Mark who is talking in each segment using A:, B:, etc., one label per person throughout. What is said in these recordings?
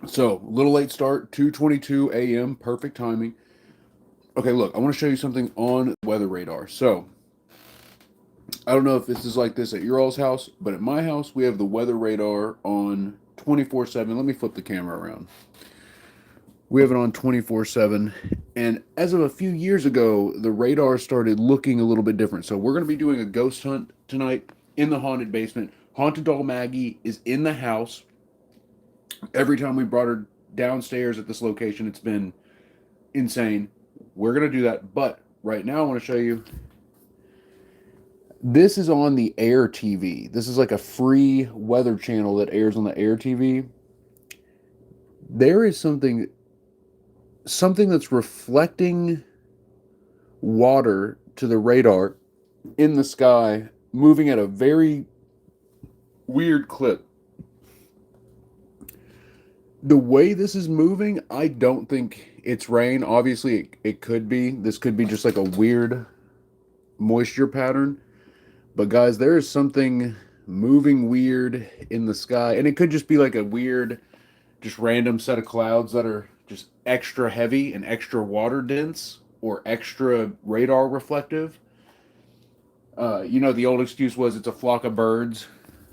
A: So, a little late start, 2:22 a.m., perfect timing. Okay, look, I want to show you something on weather radar. So, I don't know if this is like this at your all's house, but at my house, we have the weather radar on 24/7. Let me flip the camera around. We have it on 24/7. And as of a few years ago, the radar started looking a little bit different. So, we're going to be doing a ghost hunt tonight in the haunted basement. Haunted doll Maggie is in the house. Every time we brought her downstairs at this location, it's been insane. We're going to do that. But right now, I want to show you. This is on the Air TV. This is like a free weather channel that airs on the Air TV. There is something that's reflecting water to the radar in the sky, moving at a very weird clip. The way this is moving, I don't think it's rain. Obviously, it could be. This could be just like a weird moisture pattern. But guys, there is something moving weird in the sky, and it could just be like a weird, just random set of clouds that are just extra heavy and extra water dense or extra radar reflective. The old excuse was it's a flock of birds,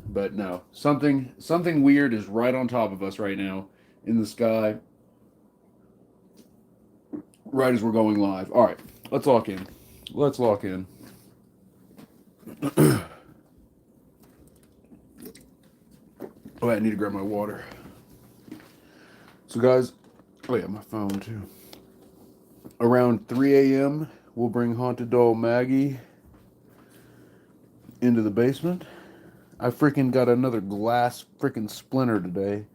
A: but no, something weird is right on top of us right now in the sky, right as we're going live. All right, let's lock in. Let's lock in. Oh, I need to grab my water. So, guys, oh yeah, my phone too. Around 3 a.m., we'll bring Haunted Doll Maggie into the basement. I freaking got another glass freaking splinter today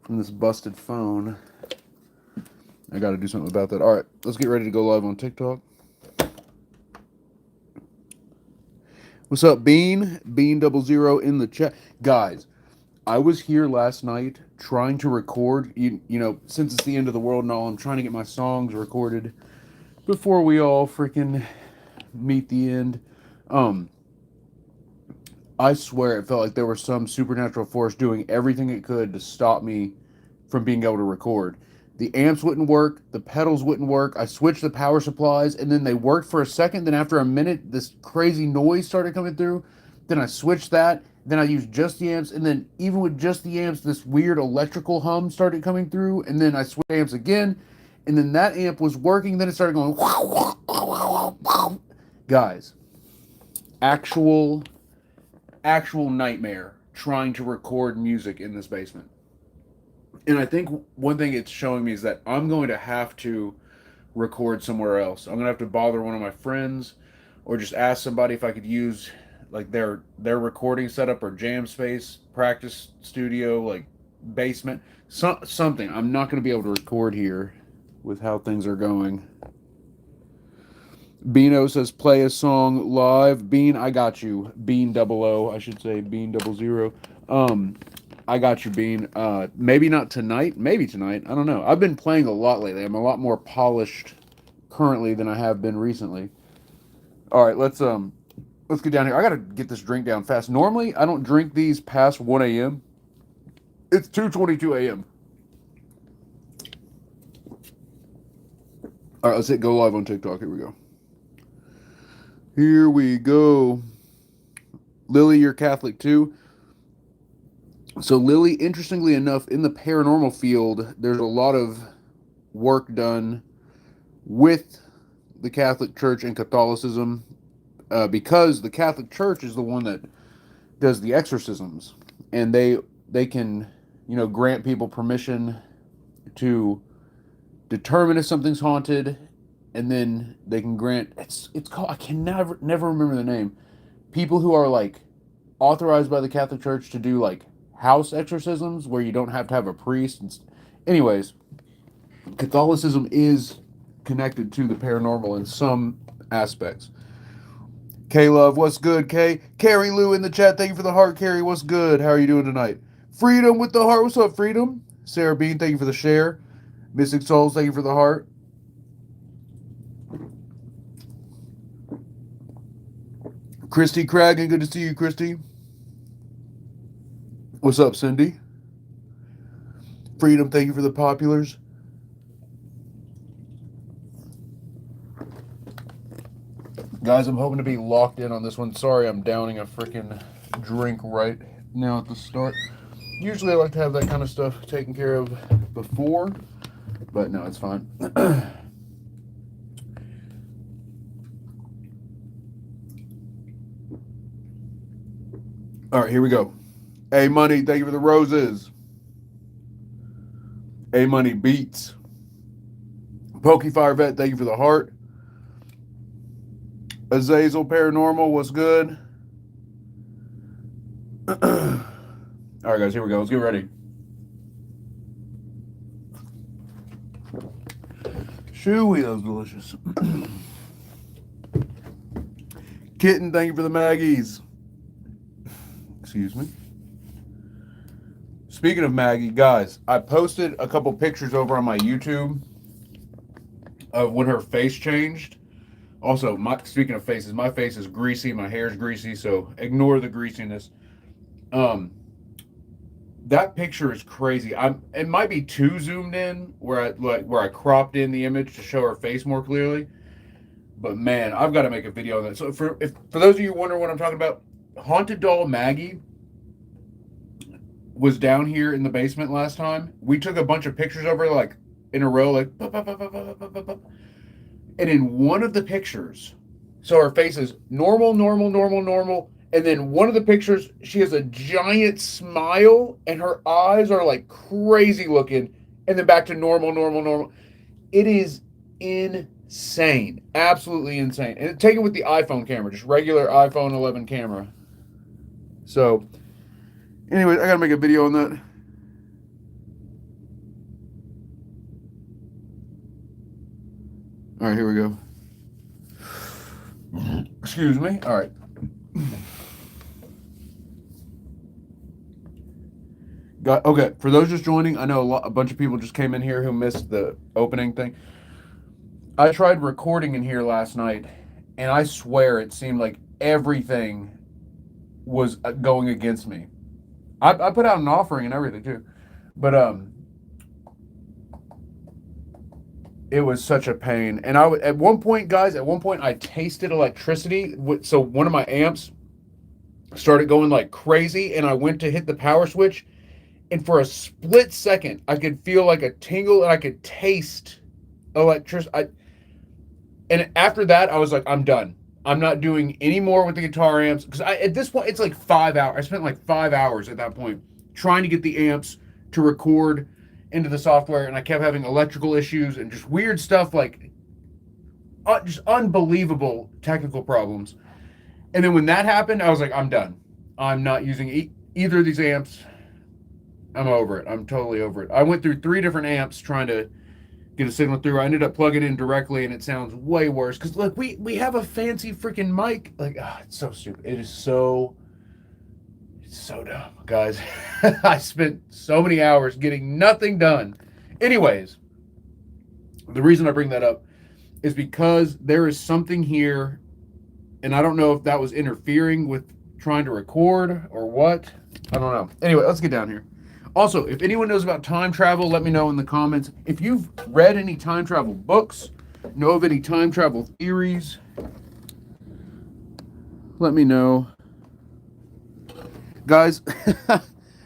A: from this busted phone. I gotta do something about that. Alright, let's get ready to go live on TikTok. What's up, Bean? Bean00 in the chat. Guys, I was here last night trying to record. Since it's the end of the world and all, I'm trying to get my songs recorded before we all freaking meet the end. I swear it felt like there was some supernatural force doing everything it could to stop me from being able to record. The amps wouldn't work, the pedals wouldn't work. I switched the power supplies and then they worked for a second. Then after a minute, this crazy noise started coming through. Then I switched that. Then I used just the amps. And then even with just the amps, this weird electrical hum started coming through. And then I switched amps again. And then that amp was working. Then it started going. Guys, actual nightmare trying to record music in this basement. And I think one thing it's showing me is that I'm going to have to record somewhere else. I'm going to have to bother one of my friends or just ask somebody if I could use like their recording setup or jam space, practice studio, like basement, something. I'm not going to be able to record here with how things are going. Beano says play a song live. Bean, I got you. Bean 00, I should say Bean 00. I got you, Bean. Maybe not tonight. Maybe tonight. I don't know. I've been playing a lot lately. I'm a lot more polished currently than I have been recently. All right, let's get down here. I gotta get this drink down fast. Normally, I don't drink these past 1 a.m. It's 2:22 a.m. All right, let's hit go live on TikTok. Here we go. Here we go. Lily, you're Catholic too. So Lily, interestingly enough, in the paranormal field, there's a lot of work done with the Catholic Church and Catholicism because the Catholic Church is the one that does the exorcisms, and they can grant people permission to determine if something's haunted, and then they can grant it's called, I can never remember the name, people who are like authorized by the Catholic Church to do like house exorcisms where you don't have to have a priest. Anyways, Catholicism is connected to the paranormal in some aspects. K Love, what's good, K? Carrie Lou in the chat, thank you for the heart, Carrie. What's good? How are you doing tonight? Freedom with the heart, what's up, Freedom? Sarah Bean, thank you for the share. Mystic Souls, thank you for the heart. Christy Cragen, good to see you, Christy. What's up, Cindy? Freedom, thank you for the populars. Guys, I'm hoping to be locked in on this one. Sorry, I'm downing a freaking drink right now at the start. Usually I like to have that kind of stuff taken care of before, but no, it's fine. All right, here we go. A Money, thank you for the roses. A Money Beats. Pokefire Vet, thank you for the heart. Azazel Paranormal, what's good? All right, guys, here we go. Let's get ready. Shooey, that was delicious. Kitten, thank you for the Maggies. Excuse me. Speaking of Maggie, guys, I posted a couple pictures over on my YouTube of when her face changed. Also, speaking of faces, my face is greasy, my hair's greasy, so ignore the greasiness. That picture is crazy. It might be too zoomed in where I cropped in the image to show her face more clearly. But man, I've got to make a video on that. So for those of you wondering what I'm talking about, Haunted Doll Maggie was down here in the basement last time. We took a bunch of pictures of her like in a row, like and in one of the pictures, so her face is normal, and then one of the pictures, she has a giant smile and her eyes are like crazy looking, and then back to normal. It is insane, absolutely insane, and taken with the iPhone camera, just regular iPhone 11 camera. So anyway, I gotta make a video on that. All right, here we go. Excuse me. All right. Okay, for those just joining, I know a bunch of people just came in here who missed the opening thing. I tried recording in here last night, and I swear it seemed like everything was going against me. I put out an offering and everything too, but it was such a pain. And at one point, guys, I tasted electricity. So one of my amps started going like crazy, and I went to hit the power switch, and for a split second, I could feel like a tingle, and I could taste electricity. And after that, I was like, I'm done. I'm not doing any more with the guitar amps, because at this point, it's like 5 hours. I spent like 5 hours at that point trying to get the amps to record into the software, and I kept having electrical issues and just weird stuff, like just unbelievable technical problems. And then when that happened, I was like, I'm done. I'm not using either of these amps. I'm over it. I'm totally over it. I went through 3 different amps trying to get a signal through. I ended up plugging in directly, and it sounds way worse. Because, look, we have a fancy freaking mic. Like, it's so stupid. It's so dumb, guys. I spent so many hours getting nothing done. Anyways, the reason I bring that up is because there is something here, and I don't know if that was interfering with trying to record or what. I don't know. Anyway, let's get down here. Also, if anyone knows about time travel, let me know in the comments. If you've read any time travel books, know of any time travel theories, let me know. Guys,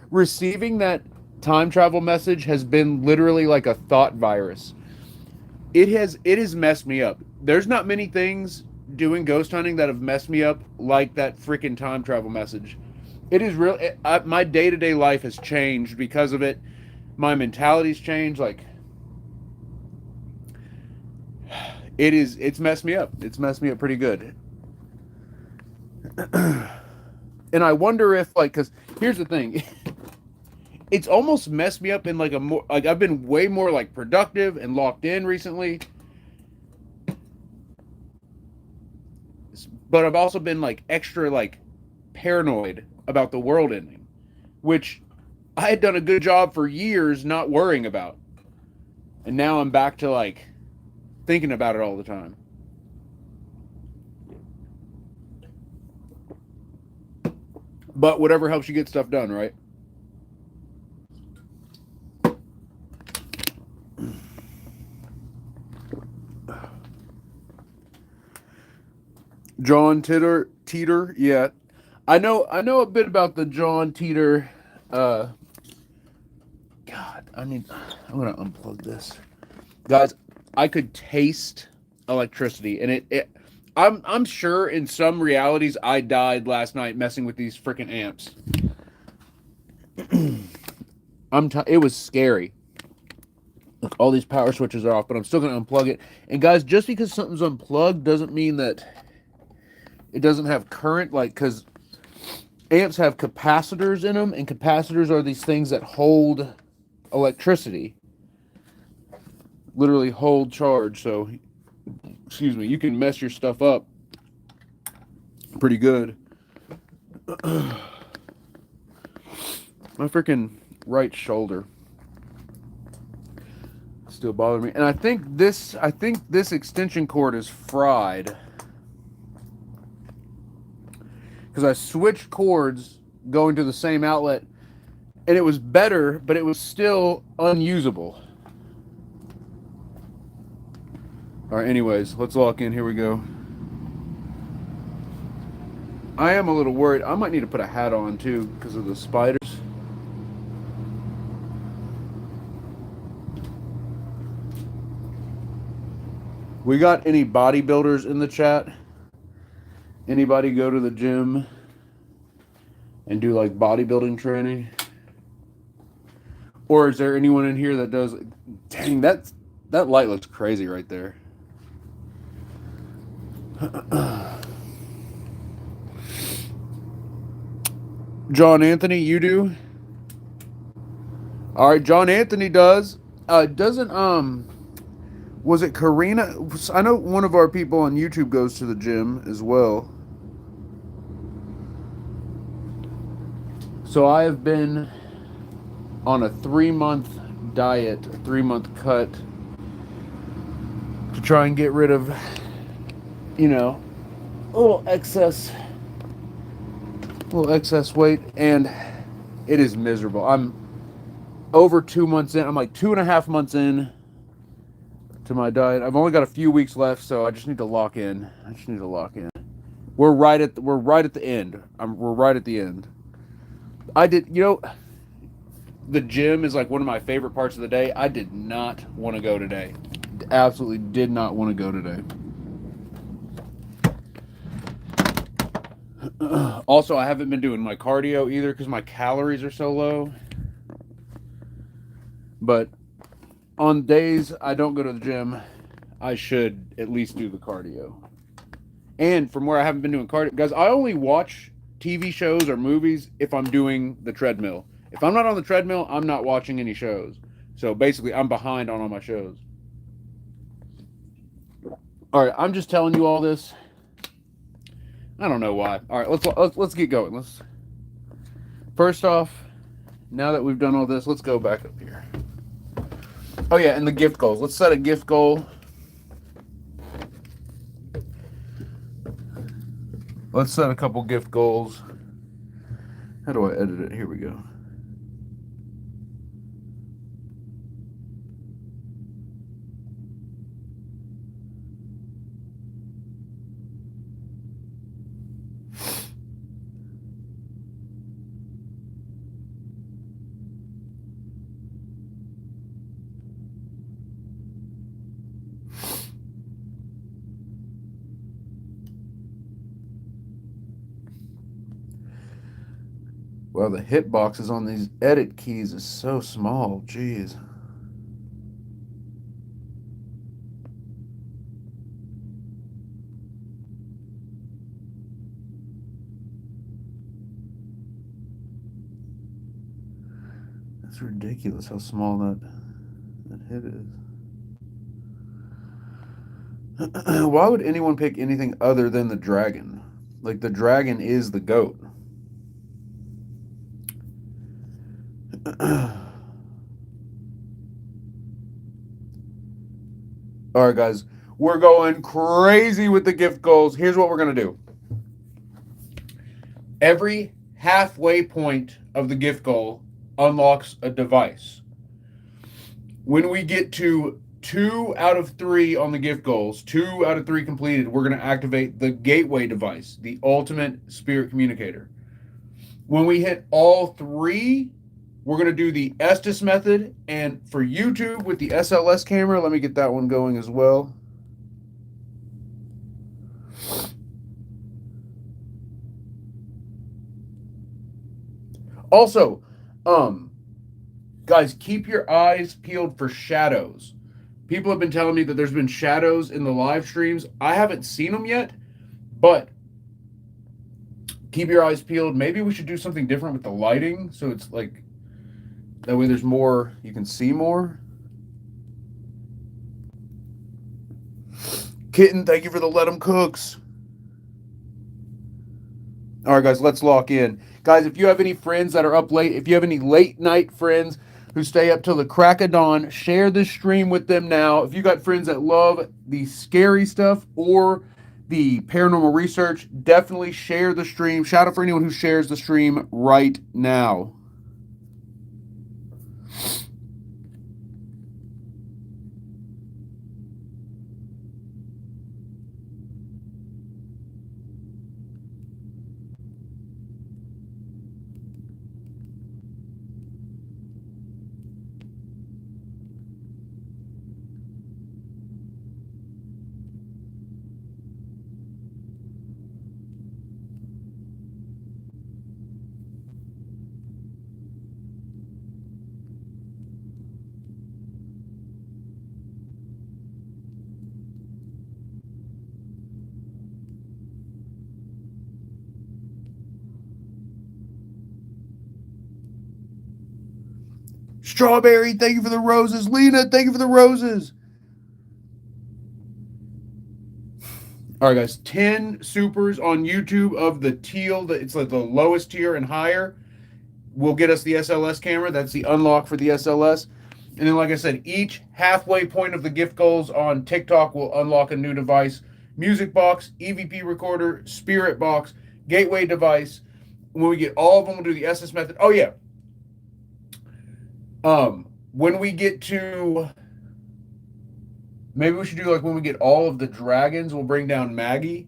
A: receiving that time travel message has been literally like a thought virus. It has messed me up. There's not many things doing ghost hunting that have messed me up like that freaking time travel message. It is real. My day-to-day life has changed because of it. My mentality's changed. Like, it's messed me up. It's messed me up pretty good. And I wonder if, like, because here's the thing. It's almost messed me up in like a more, like, I've been way more like productive and locked in recently. But I've also been like extra like paranoid about the world ending, which I had done a good job for years not worrying about. And now I'm back to like thinking about it all the time. But whatever helps you get stuff done, right? John Teeter, yeah. I know a bit about the John Teeter. Uh, God, I'm gonna unplug this, guys. I could taste electricity, and I'm sure in some realities I died last night messing with these freaking amps. It was scary. Look, all these power switches are off, but I'm still gonna unplug it. And guys, just because something's unplugged doesn't mean that it doesn't have current. Like, because amps have capacitors in them, and capacitors are these things that hold electricity, literally hold charge. So, excuse me, you can mess your stuff up pretty good. My freaking right shoulder still bothering me, and I think this extension cord is fried because I switched cords going to the same outlet, and it was better, but it was still unusable. All right, anyways, let's lock in. Here we go. I am a little worried. I might need to put a hat on too because of the spiders. We got any bodybuilders in the chat? Anybody go to the gym and do like bodybuilding training? Or is there anyone in here that does? Dang, that light looks crazy right there. John Anthony, you do? All right, John Anthony does. Doesn't was it Karina? I know one of our people on YouTube goes to the gym as well. So I have been on a 3-month diet, a 3-month cut to try and get rid of, a little excess weight, and it is miserable. I'm over 2 months in. I'm like 2.5 months in to my diet. I've only got a few weeks left, so I just need to lock in. We're right at the end. We're right at the end. The gym is like one of my favorite parts of the day. I did not want to go today. Absolutely did not want to go today. Also, I haven't been doing my cardio either because my calories are so low. But on days I don't go to the gym, I should at least do the cardio. And from where I haven't been doing cardio, guys, I only watch TV shows or movies if I'm doing the treadmill. If I'm not on the treadmill, I'm not watching any shows. So basically, I'm behind on all my shows. All right, I'm just telling you all this. I don't know why. All right, let's get going. First off, now that we've done all this, let's go back up here. Oh yeah, and the gift goals. Let's set a gift goal. Let's set a couple gift goals. How do I edit it? Here we go. Wow, the hitboxes on these edit keys is so small. Jeez. That's ridiculous how small that hit is. Why would anyone pick anything other than the dragon? Like, the dragon is the GOAT. All right, guys, we're going crazy with the gift goals. Here's what we're going to do. Every halfway point of the gift goal unlocks a device. When we get to 2 out of 3 on the gift goals, 2 out of 3 completed, we're going to activate the gateway device, the ultimate spirit communicator. When we hit all 3, we're going to do the Estus method. And for YouTube with the SLS camera, let me get that one going as well. Also, guys, keep your eyes peeled for shadows. People have been telling me that there's been shadows in the live streams. I haven't seen them yet, but keep your eyes peeled. Maybe we should do something different with the lighting, so it's like, that way there's more, you can see more. Kitten, thank you for the Let 'em Cooks. All right, guys, let's lock in. Guys, if you have any friends that are up late, if you have any late night friends who stay up till the crack of dawn, share this stream with them now. If you got friends that love the scary stuff or the paranormal research, definitely share the stream. Shout out for anyone who shares the stream right now. Strawberry, thank you for the roses. Lena, thank you for the roses. All right, guys, 10 supers on YouTube of the teal. It's like the lowest tier and higher will get us the SLS camera. That's the unlock for the SLS. And then, like I said, each halfway point of the gift goals on TikTok will unlock a new device. Music box, EVP recorder, spirit box, gateway device. When we get all of them, we'll do the SS method. Oh, yeah. When we get to, maybe we should do like when we get all of the dragons, we'll bring down Maggie.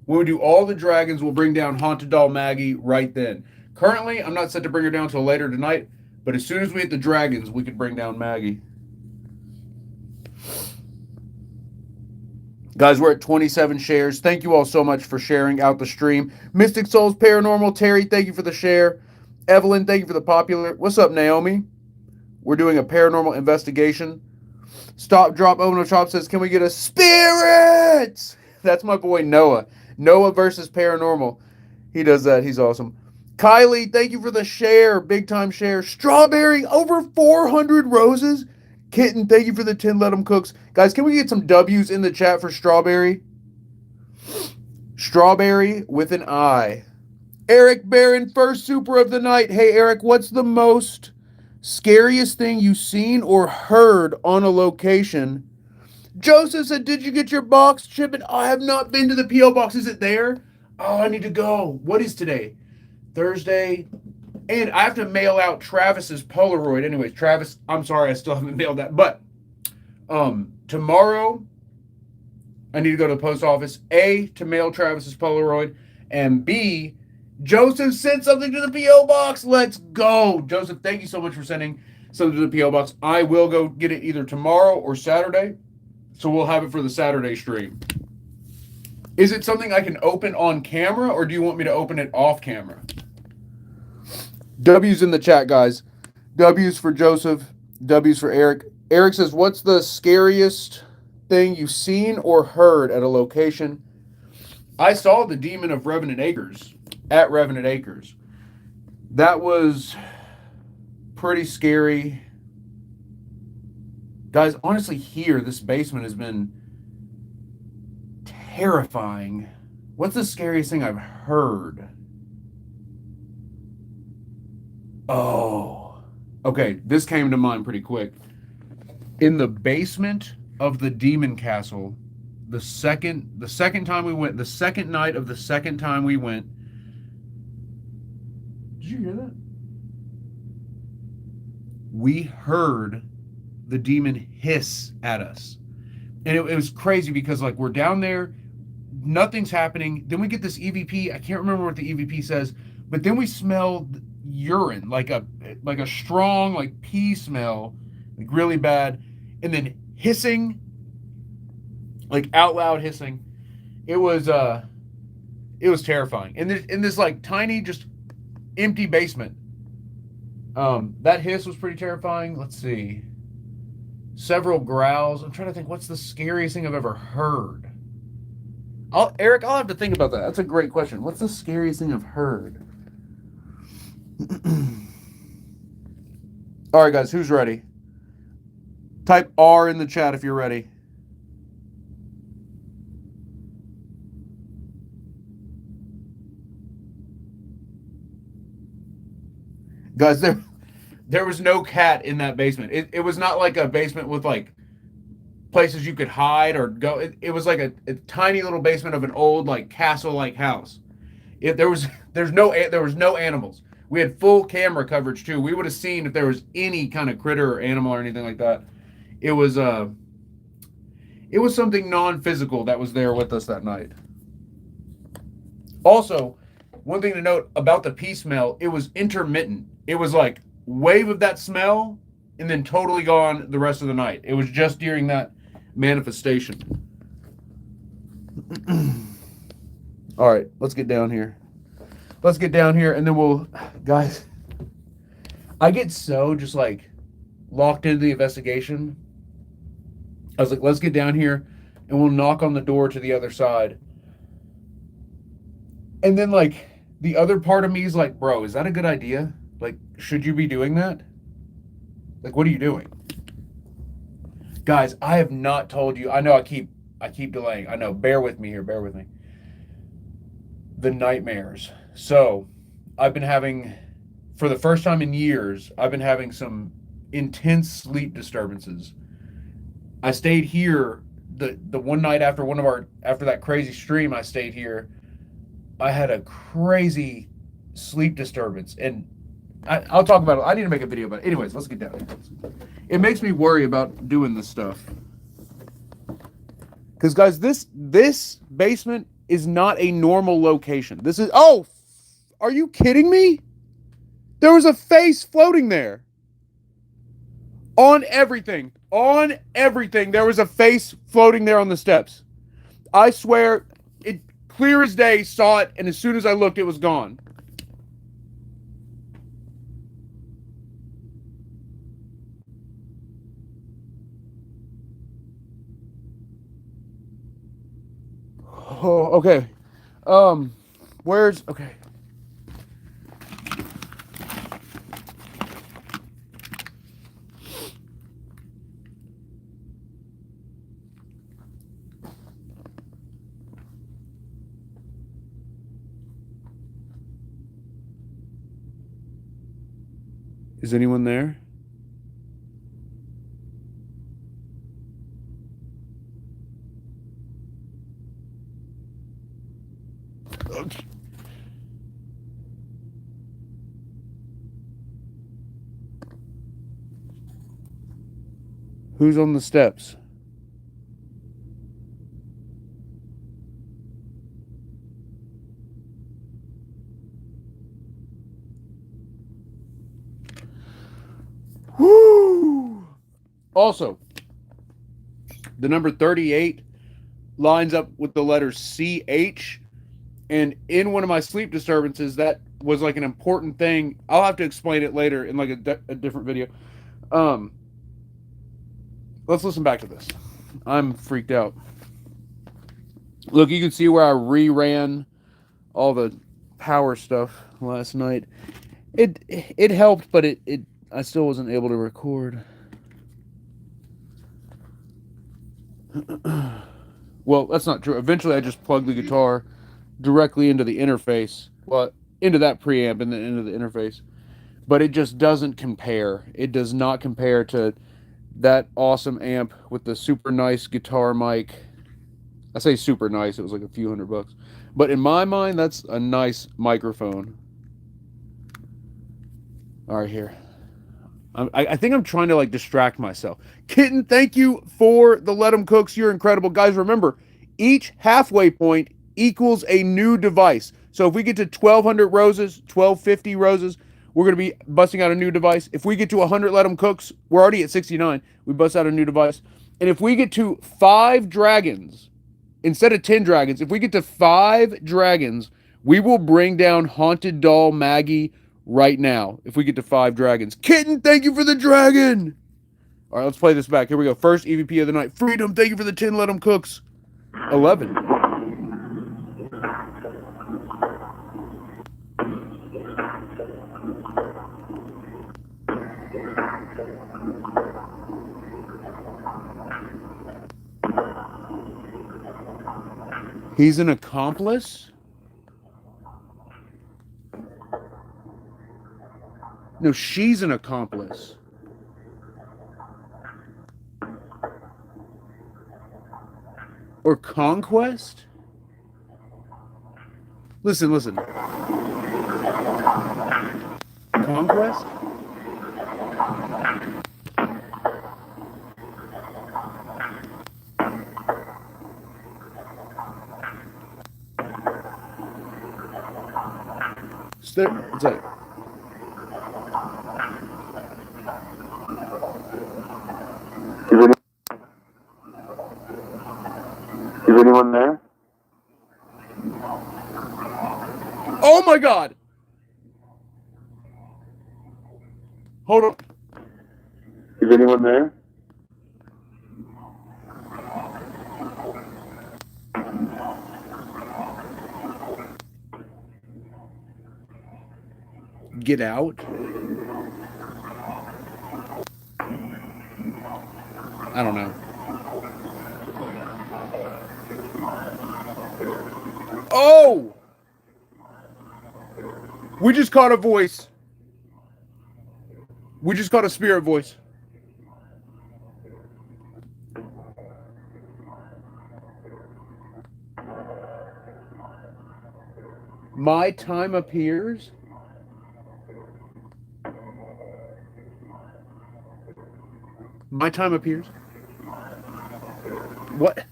A: When we do all the dragons, we'll bring down Haunted Doll Maggie right then. Currently, I'm not set to bring her down until later tonight, but as soon as we hit the dragons, we could bring down Maggie. Guys, we're at 27 shares. Thank you all so much for sharing out the stream. Mystic Souls Paranormal, Terry, thank you for the share. Evelyn, thank you for the popular. What's up, Naomi? We're doing a paranormal investigation. Stop, Drop, Ono Chop says, can we get a spirits? That's my boy Noah. Noah versus Paranormal. He does that. He's awesome. Kylie, thank you for the share. Big time share. Strawberry, over 400 roses. Kitten, thank you for the 10 Let 'em Cooks. Guys, can we get some W's in the chat for Strawberry? Strawberry with an I. Eric Barron, first super of the night. Hey, Eric, what's the most scariest thing you've seen or heard on a location? Joseph said, did you get your box shipping? I have not been to the P.O. box. Is it there? Oh, I need to go. What is today? Thursday. And I have to mail out Travis's Polaroid. Anyways, Travis, I'm sorry, I still haven't mailed that. But tomorrow, I need to go to the post office. A, to mail Travis's Polaroid. And B, Joseph sent something to the P.O. box. Let's go. Joseph, thank you so much for sending something to the P.O. box. I will go get it either tomorrow or Saturday. So we'll have it for the Saturday stream. Is it something I can open on camera, or do you want me to open it off camera? W's in the chat, guys. W's for Joseph. W's for Eric. Eric says, what's the scariest thing you've seen or heard at a location? I saw the Demon of Revenant Acres at Revenant Acres. That was pretty scary. Guys, honestly, here, this basement has been terrifying. What's the scariest thing I've heard? Oh, okay. This came to mind pretty quick. In the basement of the Demon Castle, the second time we went, the second night of the second time we went. Did you hear that? We heard the demon hiss at us. And it was crazy because like we're down there, nothing's happening. Then we get this EVP. I can't remember what the EVP says, but then we smell urine, like a strong like pee smell, like really bad, and then hissing, like out loud hissing. It was terrifying. And in this like tiny just empty basement. That hiss was pretty terrifying. Let's see. Several growls. I'm trying to think what's the scariest thing I've ever heard. Eric, I'll have to think about that. That's a great question. What's the scariest thing I've heard? All right, guys, who's ready? Type R in the chat if you're ready. Guys, there was no cat in that basement. It was not like a basement with like places you could hide or go. It was like a tiny little basement of an old like castle-like house. There was no animals. We had full camera coverage too. We would have seen if there was any kind of critter or animal or anything like that. It was something non-physical that was there with us that night. Also, one thing to note about the pee smell, it was intermittent. It was like wave of that smell and then totally gone the rest of the night. It was just during that manifestation. All right, let's get down here. And then guys, I get so just like locked into the investigation. I was like, let's get down here and we'll knock on the door to the other side. And then like the other part of me is like, bro, is that a good idea? Like, should you be doing that? Like, what are you doing? Guys, I have not told you. I know I keep delaying. I know. Bear with me here. Bear with me. The nightmares. So, I've been having, for the first time in years, I've been having some intense sleep disturbances. I stayed here the one night after that crazy stream. I stayed here. I had a crazy sleep disturbance, and I'll talk about it. I need to make a video about it. Anyways, let's get down here. It makes me worry about doing this stuff. Because, guys, this basement is not a normal location. This is... Oh! Are you kidding me? There was a face floating there. On everything. There was a face floating there on the steps. I swear, it clear as day, saw it, and as soon as I looked, it was gone. Oh, okay. Okay. Is anyone there? Who's on the steps? Woo! Also, the number 38 lines up with the letter CH, and in one of my sleep disturbances, that was like an important thing. I'll have to explain it later in like a different video. Let's listen back to this. I'm freaked out. Look, you can see where I reran all the power stuff last night. It helped, but I still wasn't able to record. Well, that's not true. Eventually, I just plugged the guitar directly into the interface. Well, into that preamp and then into the interface. But it just doesn't compare. It does not compare to that awesome amp with the super nice guitar mic. I say super nice. It was like a few $100. But in my mind, that's a nice microphone. All right, here. I think I'm trying to like distract myself. Kitten, thank you for the Let 'em Cooks. You're incredible. Guys, remember, each halfway point equals a new device. So if we get to 1,200 roses, 1,250 roses, we're going to be busting out a new device. If we get to 100 Let 'em Cooks, we're already at 69. We bust out a new device. And if we get to 5 dragons, instead of 10 dragons, if we get to 5 dragons, we will bring down Haunted Doll Maggie right now. If we get to 5 dragons. Kitten, thank you for the dragon. All right, let's play this back. Here we go. First EVP of the night. Freedom, thank you for the 10 Let 'em Cooks. 11. He's an accomplice? No, she's an accomplice. Or conquest? Listen. Conquest? What's that?
B: Is anyone there?
A: Oh my god! Hold on.
B: Is anyone there?
A: Get out? I don't know. Oh! We just caught a voice. We just caught a spirit voice. My time appears. My time appears. What?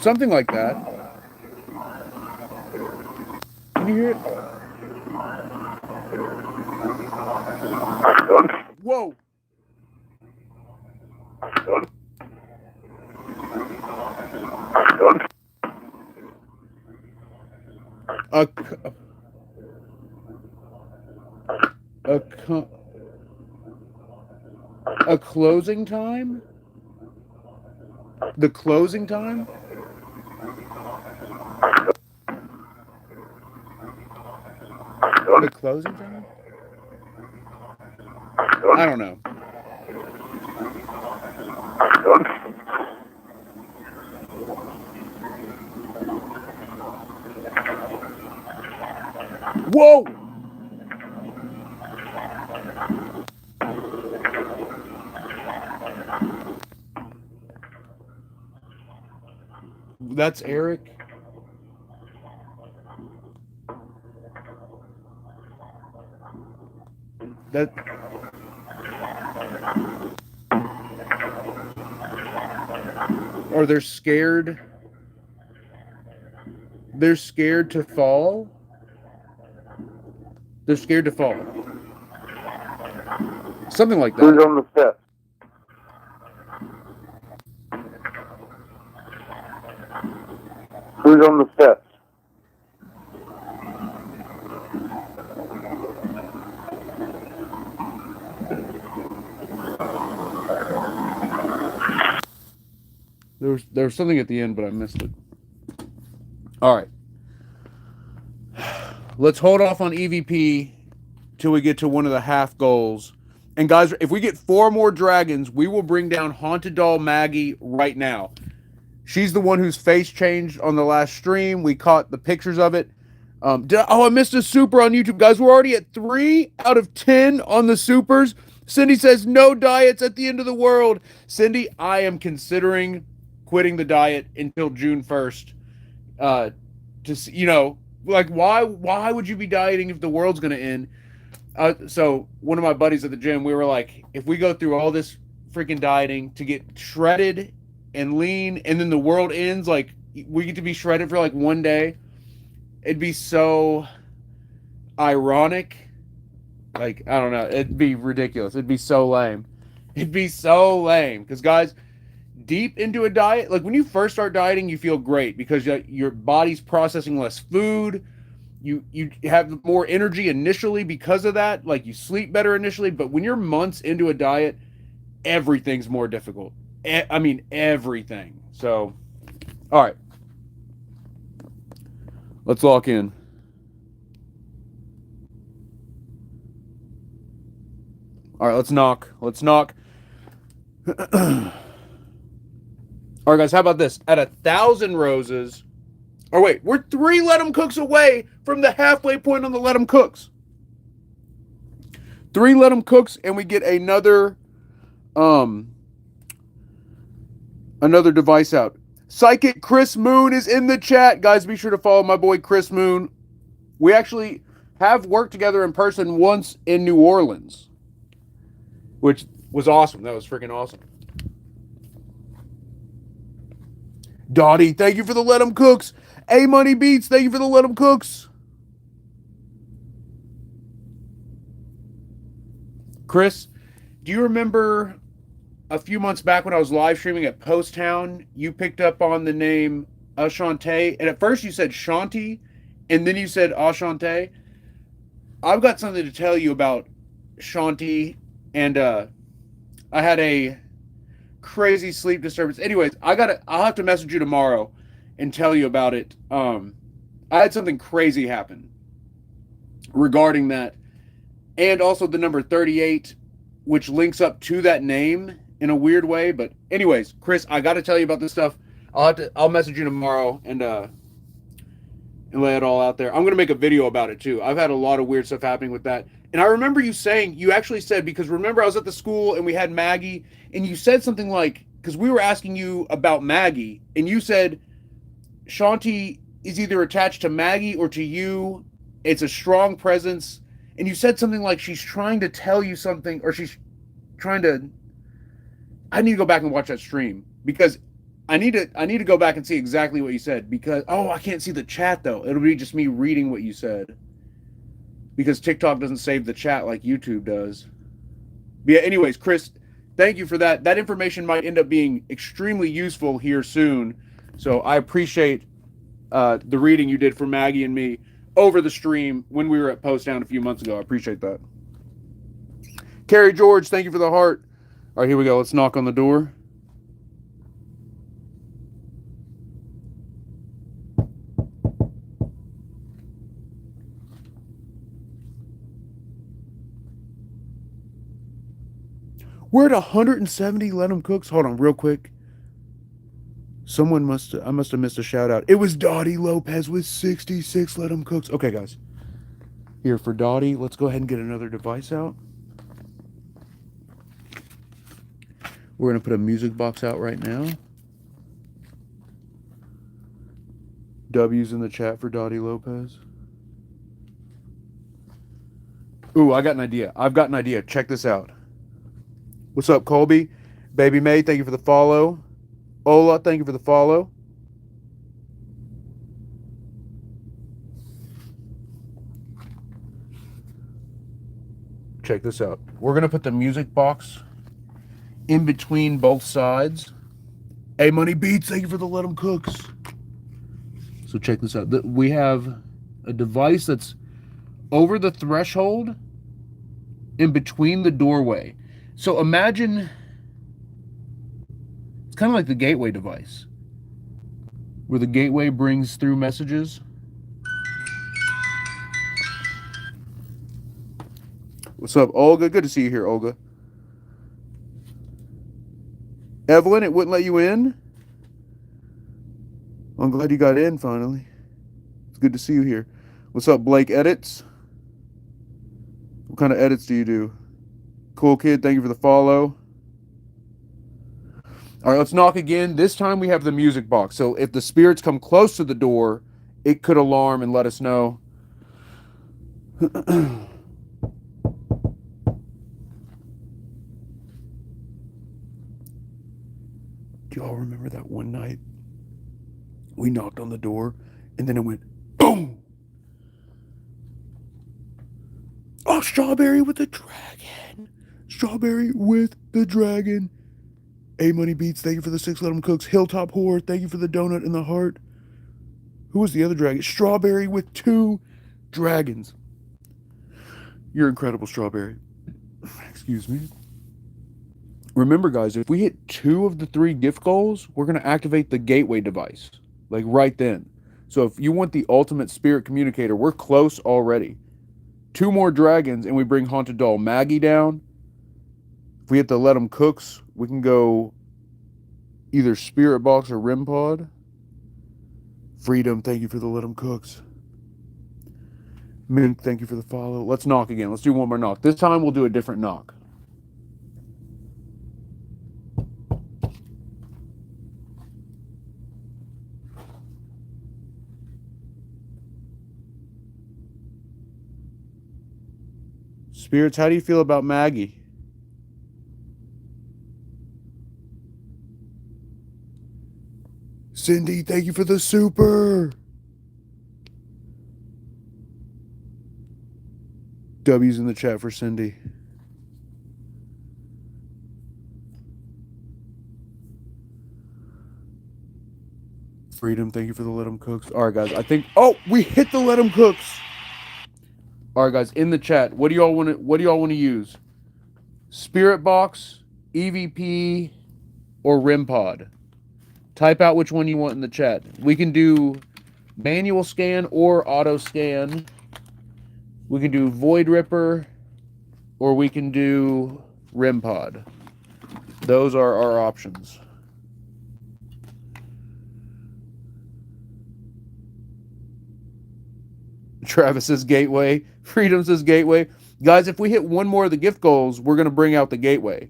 A: Something like that. Can you hear it? Whoa. A closing time? The closing time? The closing time? I don't know. Whoa! That's Eric. That. Or they're scared. They're scared to fall. They're scared to fall. Something like that.
B: Who's on the steps? Who's on the steps?
A: There was something at the end, but I missed it. All right. Let's hold off on EVP till we get to one of the half goals. And guys, if we get 4 more dragons, we will bring down Haunted Doll Maggie right now. She's the one whose face changed on the last stream. We caught the pictures of it. I missed a super on YouTube. Guys, we're already at 3 out of 10 on the supers. Cindy says, no diets at the end of the world. Cindy, I am considering quitting the diet until June 1st. Just, you know, like, why would you be dieting if the world's going to end? So one of my buddies at the gym, we were like, if we go through all this freaking dieting to get shredded and lean, and then the world ends, like we get to be shredded for like one day, it'd be so ironic. Like, I don't know, it'd be ridiculous. It'd be so lame. It'd be so lame. Because, guys, deep into a diet, like when you first start dieting, you feel great because your body's processing less food. You have more energy initially because of that. Like, you sleep better initially. But when you're months into a diet, everything's more difficult. I mean, everything. So, all right. Let's lock in. All right, let's knock. Let's knock. All right, guys, how about this? At 1,000 roses. Oh, wait, we're 3 Let 'em Cooks away from the halfway point on the Let 'em Cooks. 3 Let 'em Cooks, and we get another device out. Psychic Chris Moon is in the chat. Guys, be sure to follow my boy Chris Moon. We actually have worked together in person once in New Orleans, which was awesome. That was freaking awesome. Dottie, thank you for the Let 'em Cooks. A Money Beats, thank you for the Let 'em Cooks. Chris, do you remember a few months back when I was live streaming at Post Town, you picked up on the name Ashante, and at first you said Shanti, and then you said Ashante? I've got something to tell you about Shanti, and I had a crazy sleep disturbance. Anyways, I'll have to message you tomorrow and tell you about it. I had something crazy happen regarding that, and also the number 38, which links up to that name in a weird way. But anyways, Chris, I got to tell you about this stuff. I'll message you tomorrow and lay it all out there. I'm going to make a video about it too. I've had a lot of weird stuff happening with that. And I remember you saying, you actually said, because remember I was at the school and we had Maggie, and you said something like, because we were asking you about Maggie, and you said, Shanti is either attached to Maggie or to you. It's a strong presence. And you said something like she's trying to tell you something, or she's trying to... I need to go back and watch that stream, because I need to go back and see exactly what you said, because I can't see the chat though. It'll be just me reading what you said, because TikTok doesn't save the chat like YouTube does. But yeah, anyways, Chris, thank you for that. That information might end up being extremely useful here soon. So I appreciate the reading you did for Maggie and me over the stream when we were at Post Town a few months ago. I appreciate that. Carrie George, thank you for the heart. All right, here we go. Let's knock on the door. We're at 170 Let 'em Cooks. Hold on real quick. I must have missed a shout out. It was Dottie Lopez with 66 Let 'em Cooks. Okay, guys. Here for Dottie. Let's go ahead and get another device out. We're going to put a music box out right now. W's in the chat for Dottie Lopez. Ooh, I got an idea. I've got an idea. Check this out. What's up, Colby? Baby May, thank you for the follow. Ola, thank you for the follow. Check this out. We're going to put the music box in between both sides. A Money Beats, thank you for the Let 'em Cooks. So check this out. We have a device that's over the threshold in between the doorway. So imagine, it's kind of like the gateway device, where the gateway brings through messages. What's up, Olga? Good to see you here, Olga. Evelyn, it wouldn't let you in? I'm glad you got in finally. It's good to see you here. What's up, Blake Edits? What kind of edits do you do? Cool Kid, thank you for the follow. All right, let's knock again. This time we have the music box. So if the spirits come close to the door, it could alarm and let us know. Do y'all remember that one night we knocked on the door and then it went boom? Oh, Strawberry with the dragon. Strawberry with the dragon. A Money Beats, thank you for the 6 Let 'em Cooks. Hilltop Whore, thank you for the donut in the heart. Who was the other dragon? Strawberry with 2 dragons. You're incredible, Strawberry. Excuse me. Remember, guys, if we hit 2 of the 3 gift goals, we're going to activate the gateway device. Like right then. So if you want the ultimate spirit communicator, we're close already. 2 more dragons and we bring Haunted Doll Maggie down. If we hit the Let 'em Cooks, we can go either Spirit Box or REM Pod. Freedom, thank you for the Let 'em Cooks. Mint, thank you for the follow. Let's knock again. Let's do one more knock. This time we'll do a different knock. Spirits, how do you feel about Maggie? Cindy, thank you for the super. W's in the chat for Cindy. Freedom, thank you for the Let 'em Cooks. All right, guys, I think. Oh, we hit the Let 'em Cooks. All right, guys, in the chat, what do y'all want to use? Spirit Box, EVP, or REM Pod? Type out which one you want in the chat. We can do manual scan or auto scan. We can do Void Ripper, or we can do REM Pod. Those are our options. Travis says Gateway. Freedom says Gateway. Guys, if we hit 1 more of the gift goals, we're going to bring out the Gateway.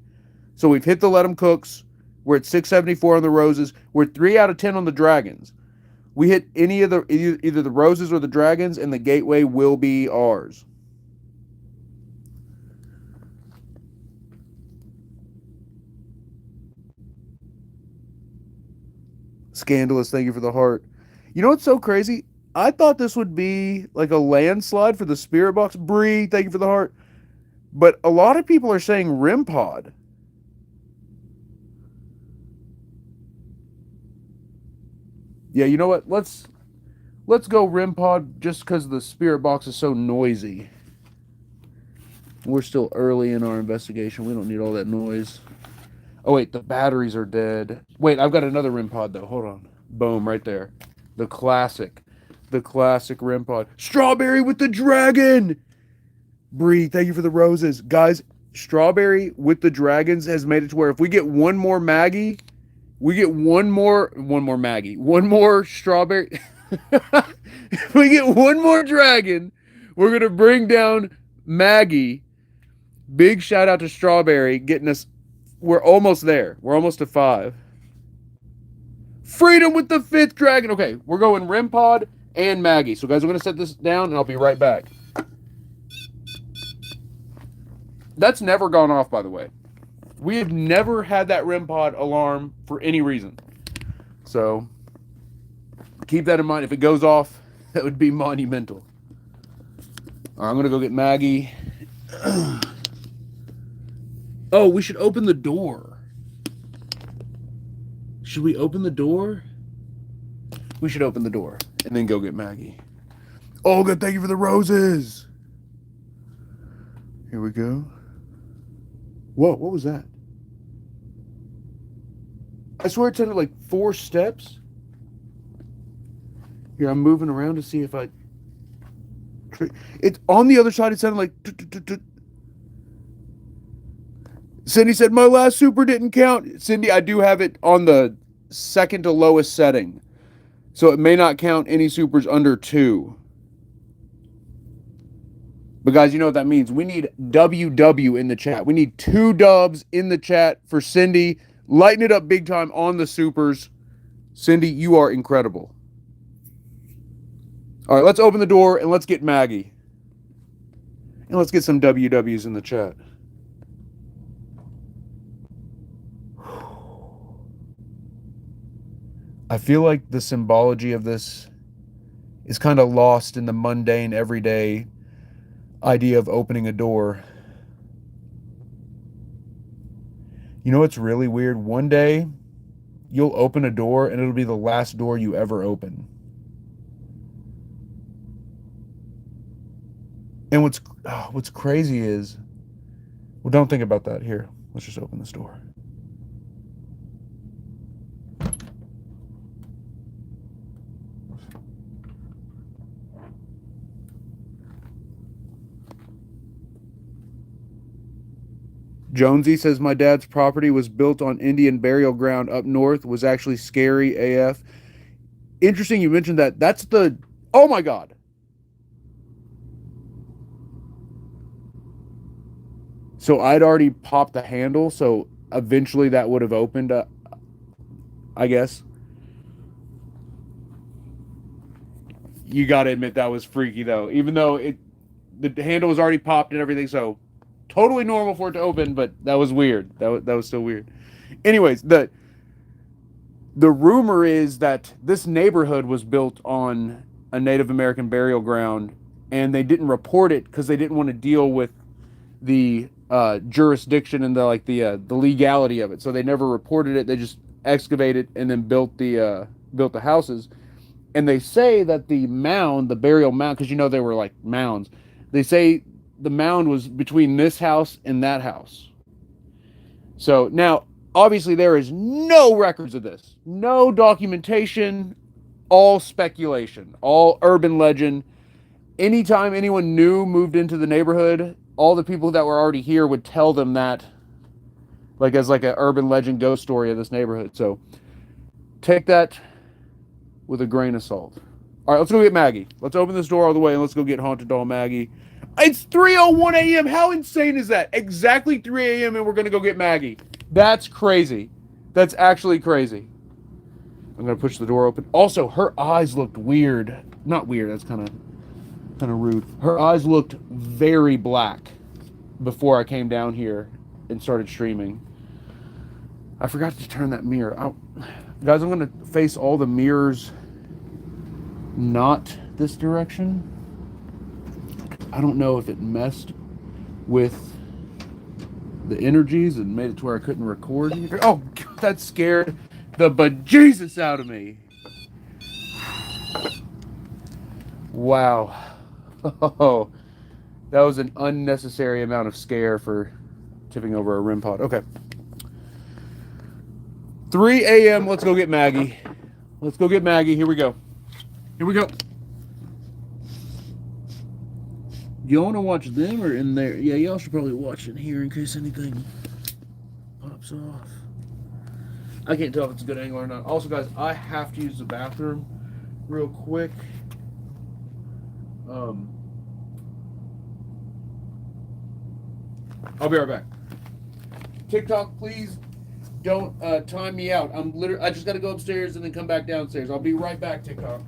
A: So we've hit the Let 'em Cooks. We're at 674 on the Roses. We're 3 out of 10 on the Dragons. We hit any of the either the Roses or the Dragons, and the Gateway will be ours. Scandalous, thank you for the heart. You know what's so crazy? I thought this would be like a landslide for the Spirit Box. Bree, thank you for the heart. But a lot of people are saying REM Pod. Yeah, you know what? Let's go REM Pod just because the Spirit Box is so noisy. We're still early in our investigation. We don't need all that noise. Oh, wait, the batteries are dead. Wait, I've got another REM Pod, though. Hold on. Boom, right there. The classic REM Pod. Strawberry with the dragon! Bree, thank you for the roses. Guys, Strawberry with the dragons has made it to where if we get 1 more Maggie, we get one more Maggie. 1 more Strawberry. If we get 1 more dragon, we're going to bring down Maggie. Big shout out to Strawberry getting us. We're almost there. We're almost to 5. Freedom with the 5th dragon. Okay, we're going REM Pod and Maggie. So, guys, I'm going to set this down, and I'll be right back. That's never gone off, by the way. We have never had that REM Pod alarm for any reason. So, keep that in mind. If it goes off, that would be monumental. All right, I'm going to go get Maggie. Oh, we should open the door. Should we open the door? We should open the door and then go get Maggie. Olga, thank you for the roses. Here we go. Whoa, what was that? I swear it sounded like 4 steps. Here, I'm moving around to see if I... It's on the other side, it sounded like... Cindy said, my last super didn't count. Cindy, I do have it on the second to lowest setting. So it may not count any supers under 2. But guys, you know what that means. We need WW in the chat. We need 2 dubs in the chat for Cindy. Lighten it up big time on the supers. Cindy, you are incredible. All right, let's open the door and let's get Maggie. And let's get some WWs in the chat. I feel like the symbology of this is kind of lost in the mundane, everyday idea of opening a door. You know what's really weird? One day you'll open a door and it'll be the last door you ever open. And what's crazy is, well, don't think about that. Here, let's just open this door. Jonesy says my dad's property was built on Indian burial ground up north. Was actually scary AF. Interesting you mentioned that. That's the, oh my god. So I'd already popped the handle, so eventually that would have opened, I guess. You got to admit that was freaky though. Even though the handle was already popped and everything, so totally normal for it to open, but that was weird. That was still weird. Anyways, the rumor is that this neighborhood was built on a Native American burial ground, and they didn't report it because they didn't want to deal with the jurisdiction and the legality of it. So they never reported it. They just excavated and then built the houses. And they say that the mound, the burial mound, because you know they were like mounds. They say the mound was between this house and that house. So now, obviously, there is no records of this, no documentation, all speculation, all urban legend. Anytime anyone new moved into the neighborhood, all the people that were already here would tell them that, like as like an urban legend ghost story of this neighborhood. So take that with a grain of salt. All right, let's go get Maggie. Let's open this door all the way and let's go get Haunted Doll Maggie. It's 3:01 a.m. How insane is that? Exactly 3 a.m. and we're going to go get Maggie. That's crazy. That's actually crazy. I'm going to push the door open. Also, her eyes looked weird. Not weird, that's kind of rude. Her eyes looked very black before I came down here and started streaming. I forgot to turn that mirror out. Guys, I'm going to face all the mirrors not this direction. I don't know if it messed with the energies and made it to where I couldn't record. Oh, God, that scared the bejesus out of me. Wow. Oh, that was an unnecessary amount of scare for tipping over a REM pod. Okay. 3 a.m. Let's go get Maggie. Let's go get Maggie. Here we go. Here we go. Y'all want to watch them or in there? Yeah, y'all should probably watch in here in case anything pops off. I can't tell if it's a good angle or not. Also, guys, I have to use the bathroom real quick. I'll be right back. TikTok, please don't time me out. I just got to go upstairs and then come back downstairs. I'll be right back, TikTok.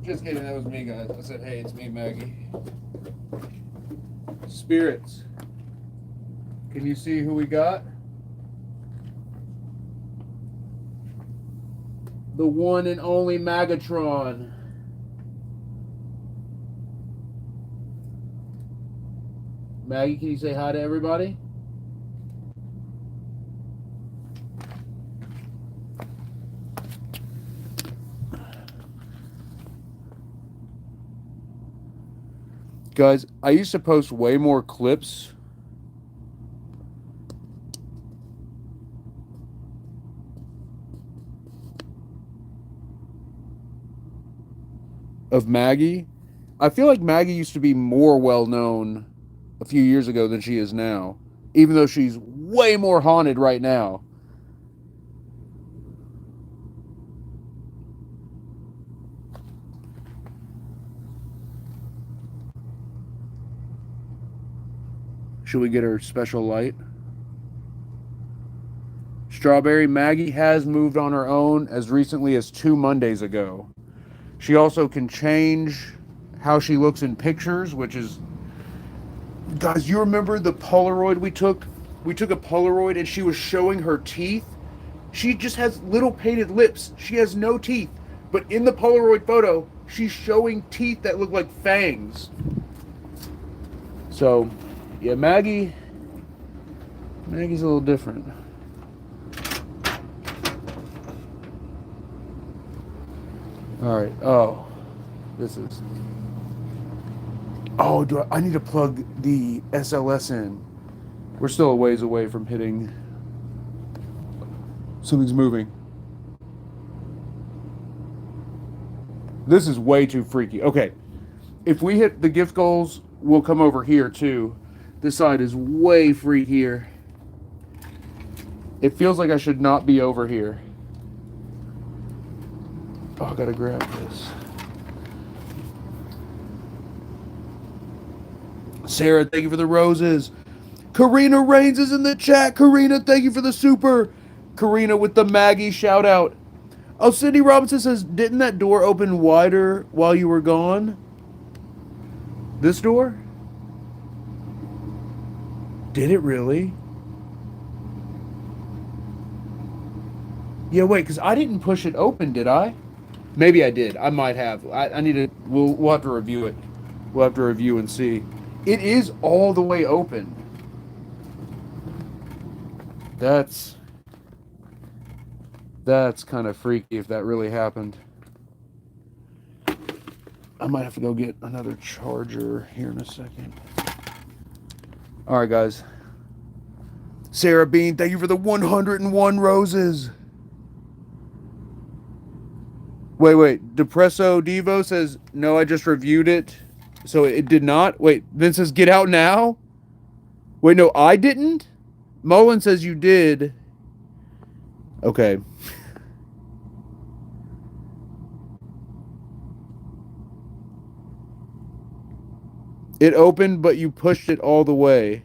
A: Just kidding, that was me, guys. I said, hey, it's me, Maggie. Spirits. Can you see who we got? The one and only Magatron. Maggie, can you say hi to everybody? Guys, I used to post way more clips of Maggie. I feel like Maggie used to be more well known a few years ago than she is now, even though she's way more haunted right now. Should we get her special light? Strawberry Maggie has moved on her own as recently as 2 Mondays ago. She also can change how she looks in pictures, which is... Guys, you remember the Polaroid we took? We took a Polaroid and she was showing her teeth. She just has little painted lips. She has no teeth. But in the Polaroid photo, she's showing teeth that look like fangs. So, yeah, Maggie's a little different. Alright, oh. This is... Oh, I need to plug the SLS in. We're still a ways away from hitting... Something's moving. This is way too freaky. Okay. If we hit the gift goals, we'll come over here too. This side is way free here. It feels like I should not be over here. Oh, I gotta grab this. Sarah, thank you for the roses. Karina Reigns is in the chat. Karina, thank you for the super. Karina with the Maggie shout out. Oh, Cindy Robinson says, didn't that door open wider while you were gone? This door? Did it really? Yeah, wait, because I didn't push it open, did I? Maybe I did. I might have. I need to... We'll have to review it. We'll have to review and see. It is all the way open. That's kind of freaky if that really happened. I might have to go get another charger here in a second. All right, guys. Sarah Bean, thank you for the 101 roses. Wait. Depresso Devo says, no, I just reviewed it. So it did not? Wait, then says, get out now? Wait, no, I didn't? Mullen says you did. Okay. It opened, but you pushed it all the way.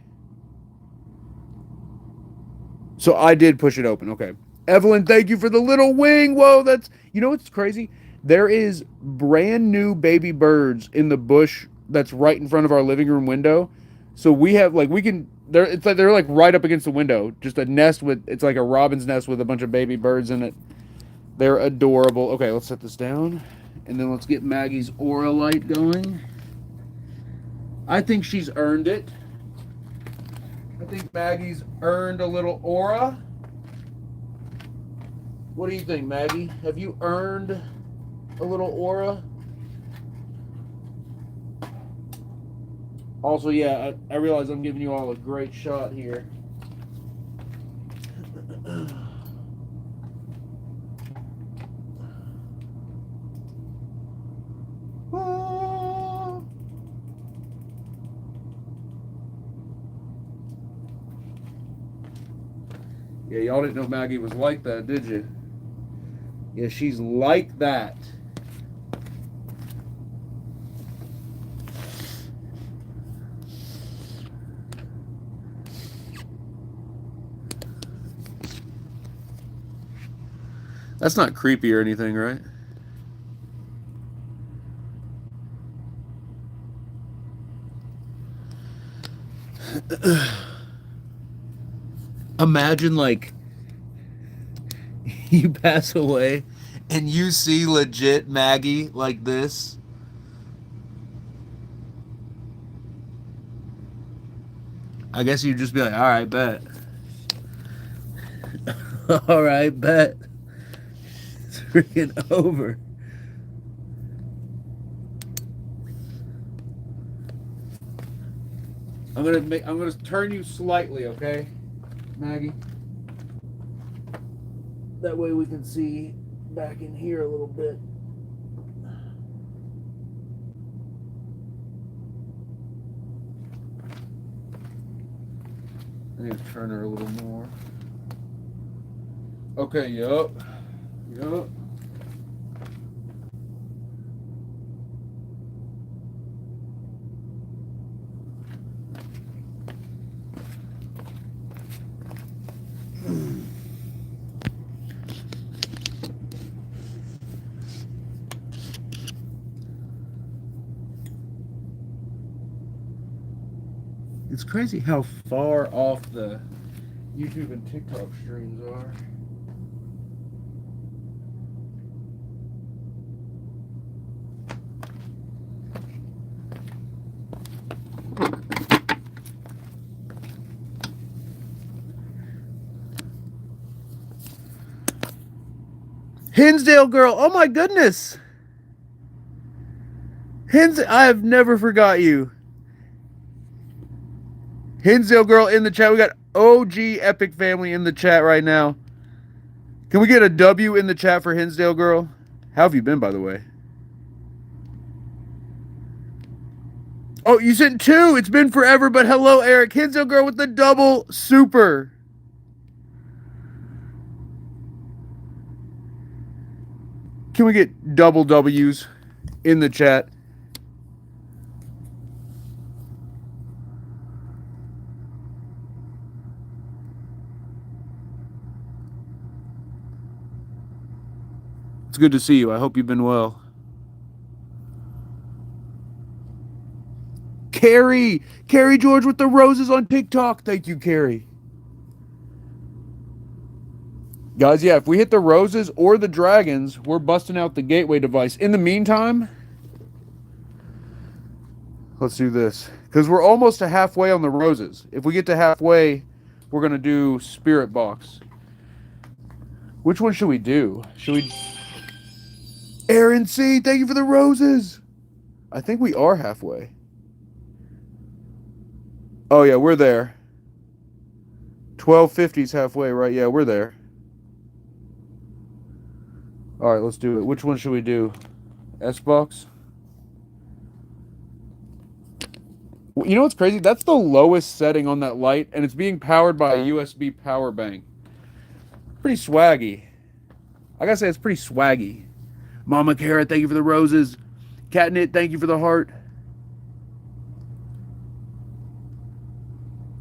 A: So I did push it open. Okay. Evelyn, thank you for the little wing. Whoa, that's... You know what's crazy? There is brand new baby birds in the bush that's right in front of our living room window. So we have, like, we can... They're like right up against the window. Just a nest with... It's like a robin's nest with a bunch of baby birds in it. They're adorable. Okay, let's set this down. And then let's get Maggie's aura light going. I think she's earned it. I think Maggie's earned a little aura. What do you think, Maggie? Have you earned a little aura? Also, yeah, I realize I'm giving you all a great shot here. Yeah, y'all didn't know Maggie was like that, did you? Yeah, she's like that. That's not creepy or anything, right? Imagine like you pass away and you see legit Maggie like this. I guess you'd just be like, all right, bet. All right, bet. It's freaking over. I'm gonna turn you slightly, okay, Maggie? That way we can see back in here a little bit. I need to turn her a little more. Okay, yup. Yup. It's crazy how far off the YouTube and TikTok streams are. Hinsdale girl, oh my goodness. I have never forgot you. Hinsdale girl in the chat. We got OG Epic Family in the chat right now. Can we get a W in the chat for Hinsdale girl? How have you been, by the way? Oh, you sent 2. It's been forever, but hello, Eric. Hinsdale girl with the double super. Can we get double W's in the chat? It's good to see you. I hope you've been well. Carrie George with the roses on TikTok. Thank you, Carrie. Guys, yeah, if we hit the roses or the dragons, we're busting out the gateway device. In the meantime, let's do this. Because we're almost to halfway on the roses. If we get to halfway, we're going to do Spirit Box. Which one should we do? Should we... Aaron C., thank you for the roses. I think we are halfway. Oh, yeah, we're there. 1250's halfway, right? Yeah, we're there. All right, let's do it. Which one should we do? S-Box? You know what's crazy? That's the lowest setting on that light, and it's being powered by a USB power bank. Pretty swaggy. I gotta say, it's pretty swaggy. Mama Kara, thank you for the roses. Catnip, thank you for the heart.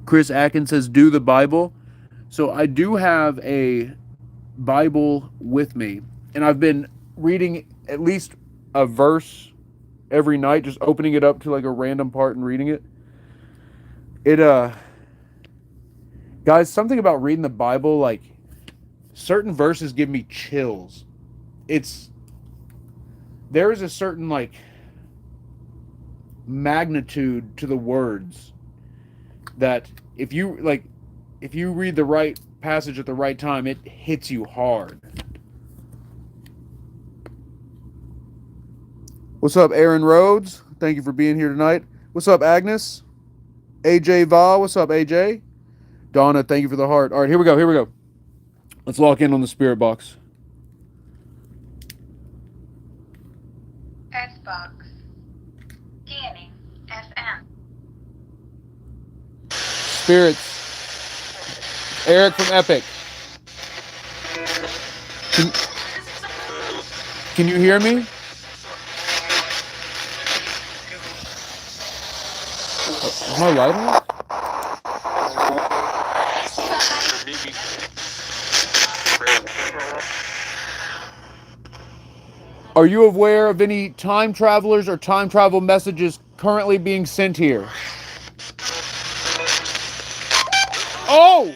A: Chris Atkins says, do the Bible. So I do have a Bible with me, and I've been reading at least a verse every night, just opening it up to like a random part and reading it. Guys, something about reading the Bible, like certain verses give me chills. There is a certain like magnitude to the words that if you read the right passage at the right time, it hits you hard. What's up, Aaron Rhodes? Thank you for being here tonight. What's up, Agnes? AJ Va, what's up, AJ? Donna, thank you for the heart. All right, here we go. Let's lock in on the Spirit Box.
C: S-Box. Scanning. FM.
A: Spirits. Eric from Epic. Can you hear me? Is my light on? Are you aware of any time travelers or time travel messages currently being sent here? Oh!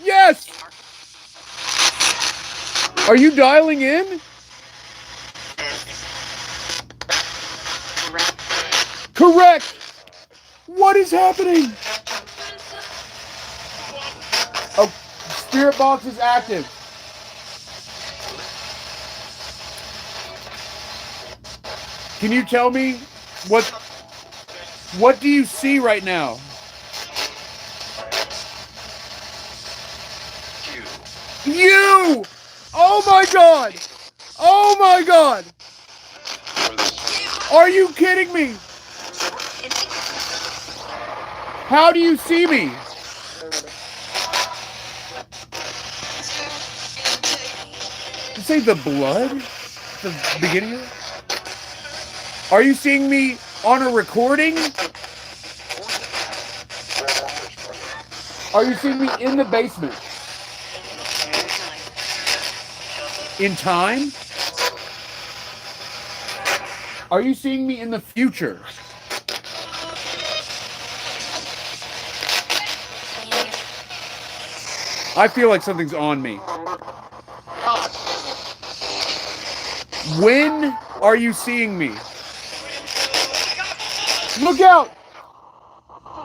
A: Yes! Are you dialing in? Correct! What is happening? Oh, spirit box is active. Can you tell me what do you see right now? You! Oh my god! Oh my god! Are you kidding me? How do you see me? Did you say the blood? The beginning of it? Are you seeing me on a recording? Are you seeing me in the basement? In time? Are you seeing me in the future? I feel like something's on me. When are you seeing me? Look out!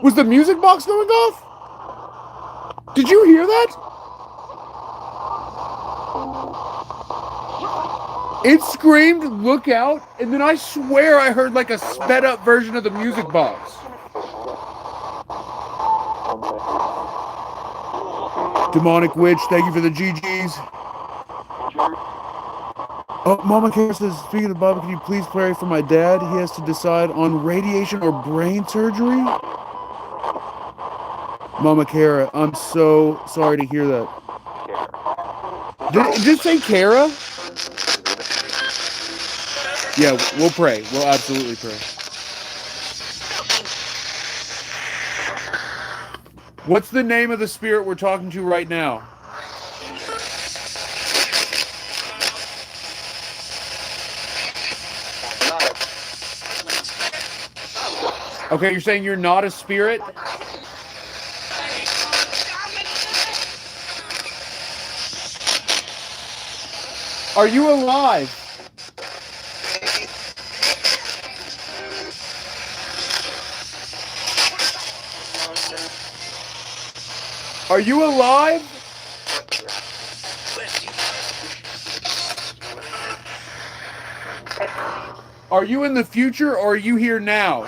A: Was the music box going off? Did you hear that? It screamed, look out, and then I swear I heard like a sped up version of the music box. Demonic Witch, thank you for the GGs. Oh, Mama Kara says, speaking of the Bible, can you please pray for my dad? He has to decide on radiation or brain surgery. Mama Kara, I'm so sorry to hear that. Did it just say Kara? Yeah, we'll pray. We'll absolutely pray. What's the name of the spirit we're talking to right now? Okay, you're saying you're not a spirit? Are you alive? Are you alive? Are you in the future or are you here now?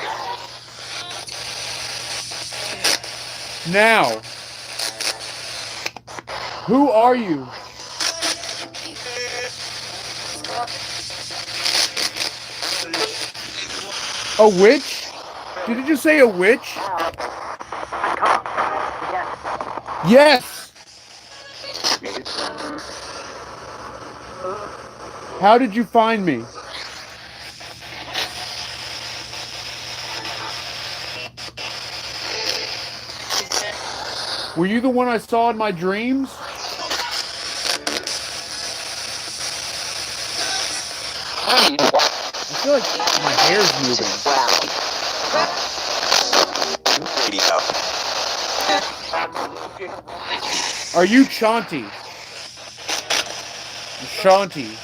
A: Now. Who are you? A witch? Did it just say a witch? Yes. How did you find me? Were you the one I saw in my dreams? I feel like my hair's moving. Are you Chanti? Shanti.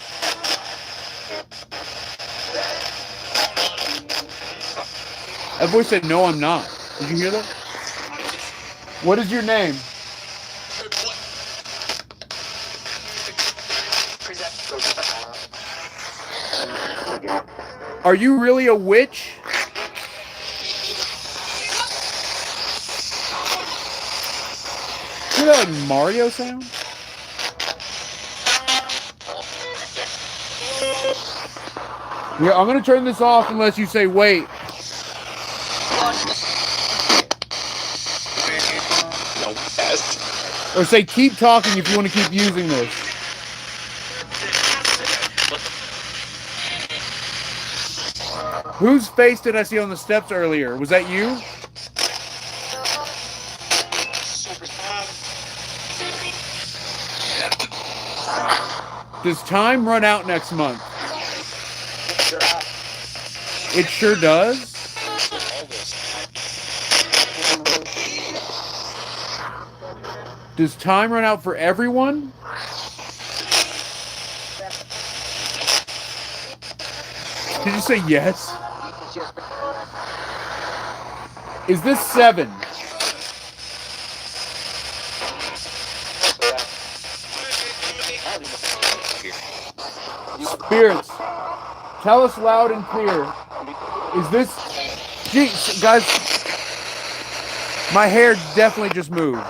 A: That voice said, no, I'm not. Did you hear that? What is your name? Are you really a witch? Hear that like Mario sound? Yeah, I'm gonna turn this off unless you say wait. Or say keep talking if you want to keep using this. Whose face did I see on the steps earlier? Was that you? Does time run out next month? It sure does. Does time run out for everyone? Did you say yes? Is this 7? Spirits, tell us loud and clear. Is this... Jeez, guys, my hair definitely just moved.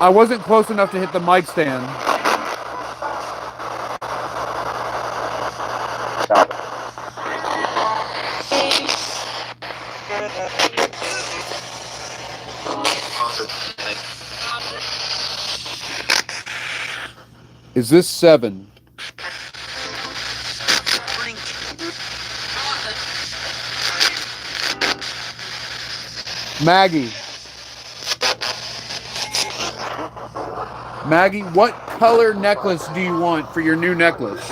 A: I wasn't close enough to hit the mic stand. Is this 7? Maggie. Maggie, what color necklace do you want for your new necklace?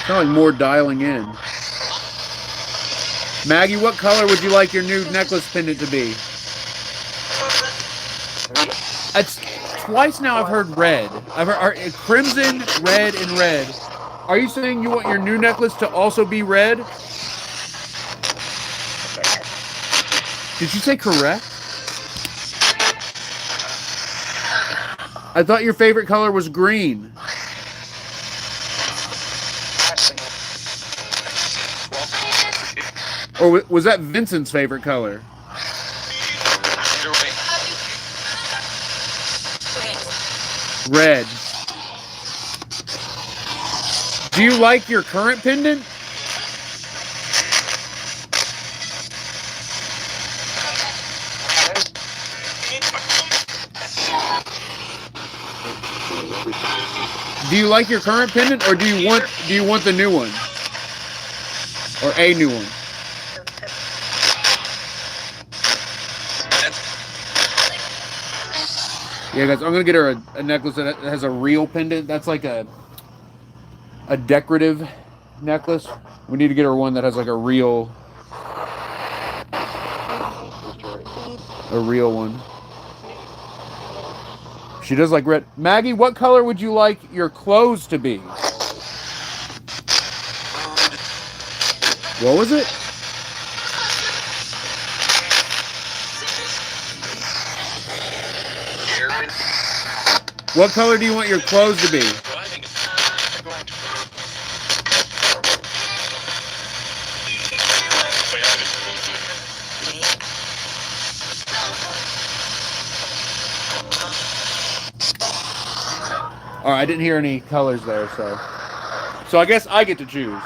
A: Sound like more dialing in. Maggie, what color would you like your new necklace pendant to be? It's twice now I've heard red. I've heard crimson, red, and red. Are you saying you want your new necklace to also be red? Did you say correct? I thought your favorite color was green. Or was that Vincent's favorite color? Red. Do you like your current pendant? Do you like your current pendant, or do you want the new one? Or a new one? Yeah, guys, I'm gonna get her a necklace that has a real pendant. That's like a decorative necklace. We need to get her one that has like a real one. She does like red. Maggie, what color would you like your clothes to be? What was it? What color do you want your clothes to be? All right, I didn't hear any colors there, so I guess I get to choose.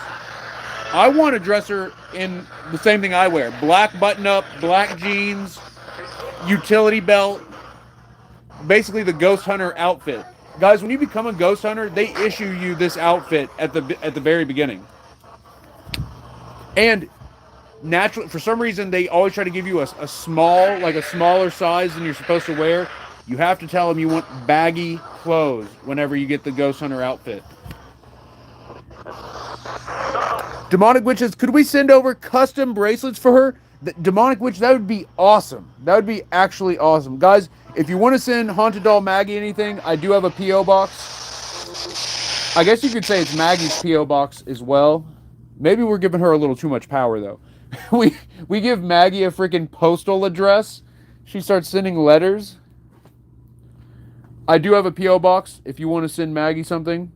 A: I want to dress her in the same thing I wear: black button-up, black jeans, utility belt, basically the ghost hunter outfit. Guys, when you become a ghost hunter, they issue you this outfit at the very beginning. And naturally, for some reason, they always try to give you a smaller size than you're supposed to wear. You have to tell them you want baggy clothes whenever you get the ghost hunter outfit. Demonic Witches, could we send over custom bracelets for her? Demonic Witch, that would be awesome. That would be actually awesome. Guys, if you want to send Haunted Doll Maggie anything, I do have a P.O. box. I guess you could say it's Maggie's P.O. box as well. Maybe we're giving her a little too much power, though. we give Maggie a freaking postal address. She starts sending letters. I do have a P.O. box if you want to send Maggie something.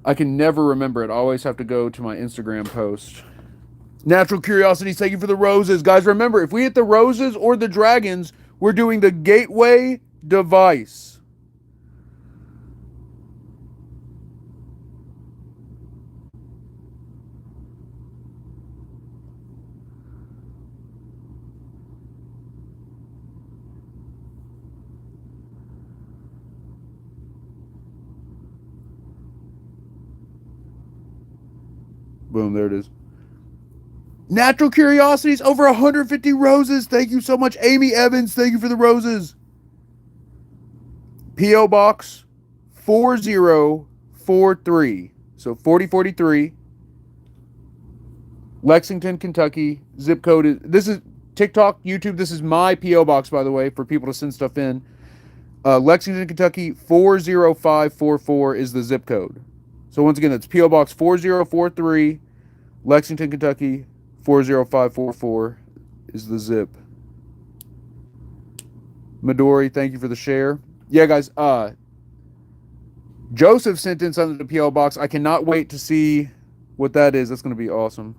A: I can never remember it. I always have to go to my Instagram post. Natural Curiosities, thank you for the roses. Guys, remember, if we hit the roses or the dragons, we're doing the gateway device. Boom, there it is. Natural Curiosities, over 150 roses. Thank you so much. Amy Evans, thank you for the roses. P.O. Box 4043. So 4043, Lexington, Kentucky. Zip code is, this is TikTok, YouTube. This is my P.O. box, by the way, for people to send stuff in. Lexington, Kentucky, 40544 is the zip code. So once again, that's P.O. Box 4043, Lexington, Kentucky, 40544 is the zip. Midori, thank you for the share. Yeah, guys, Joseph sent in something to P.O. Box. I cannot wait to see what that is. That's going to be awesome.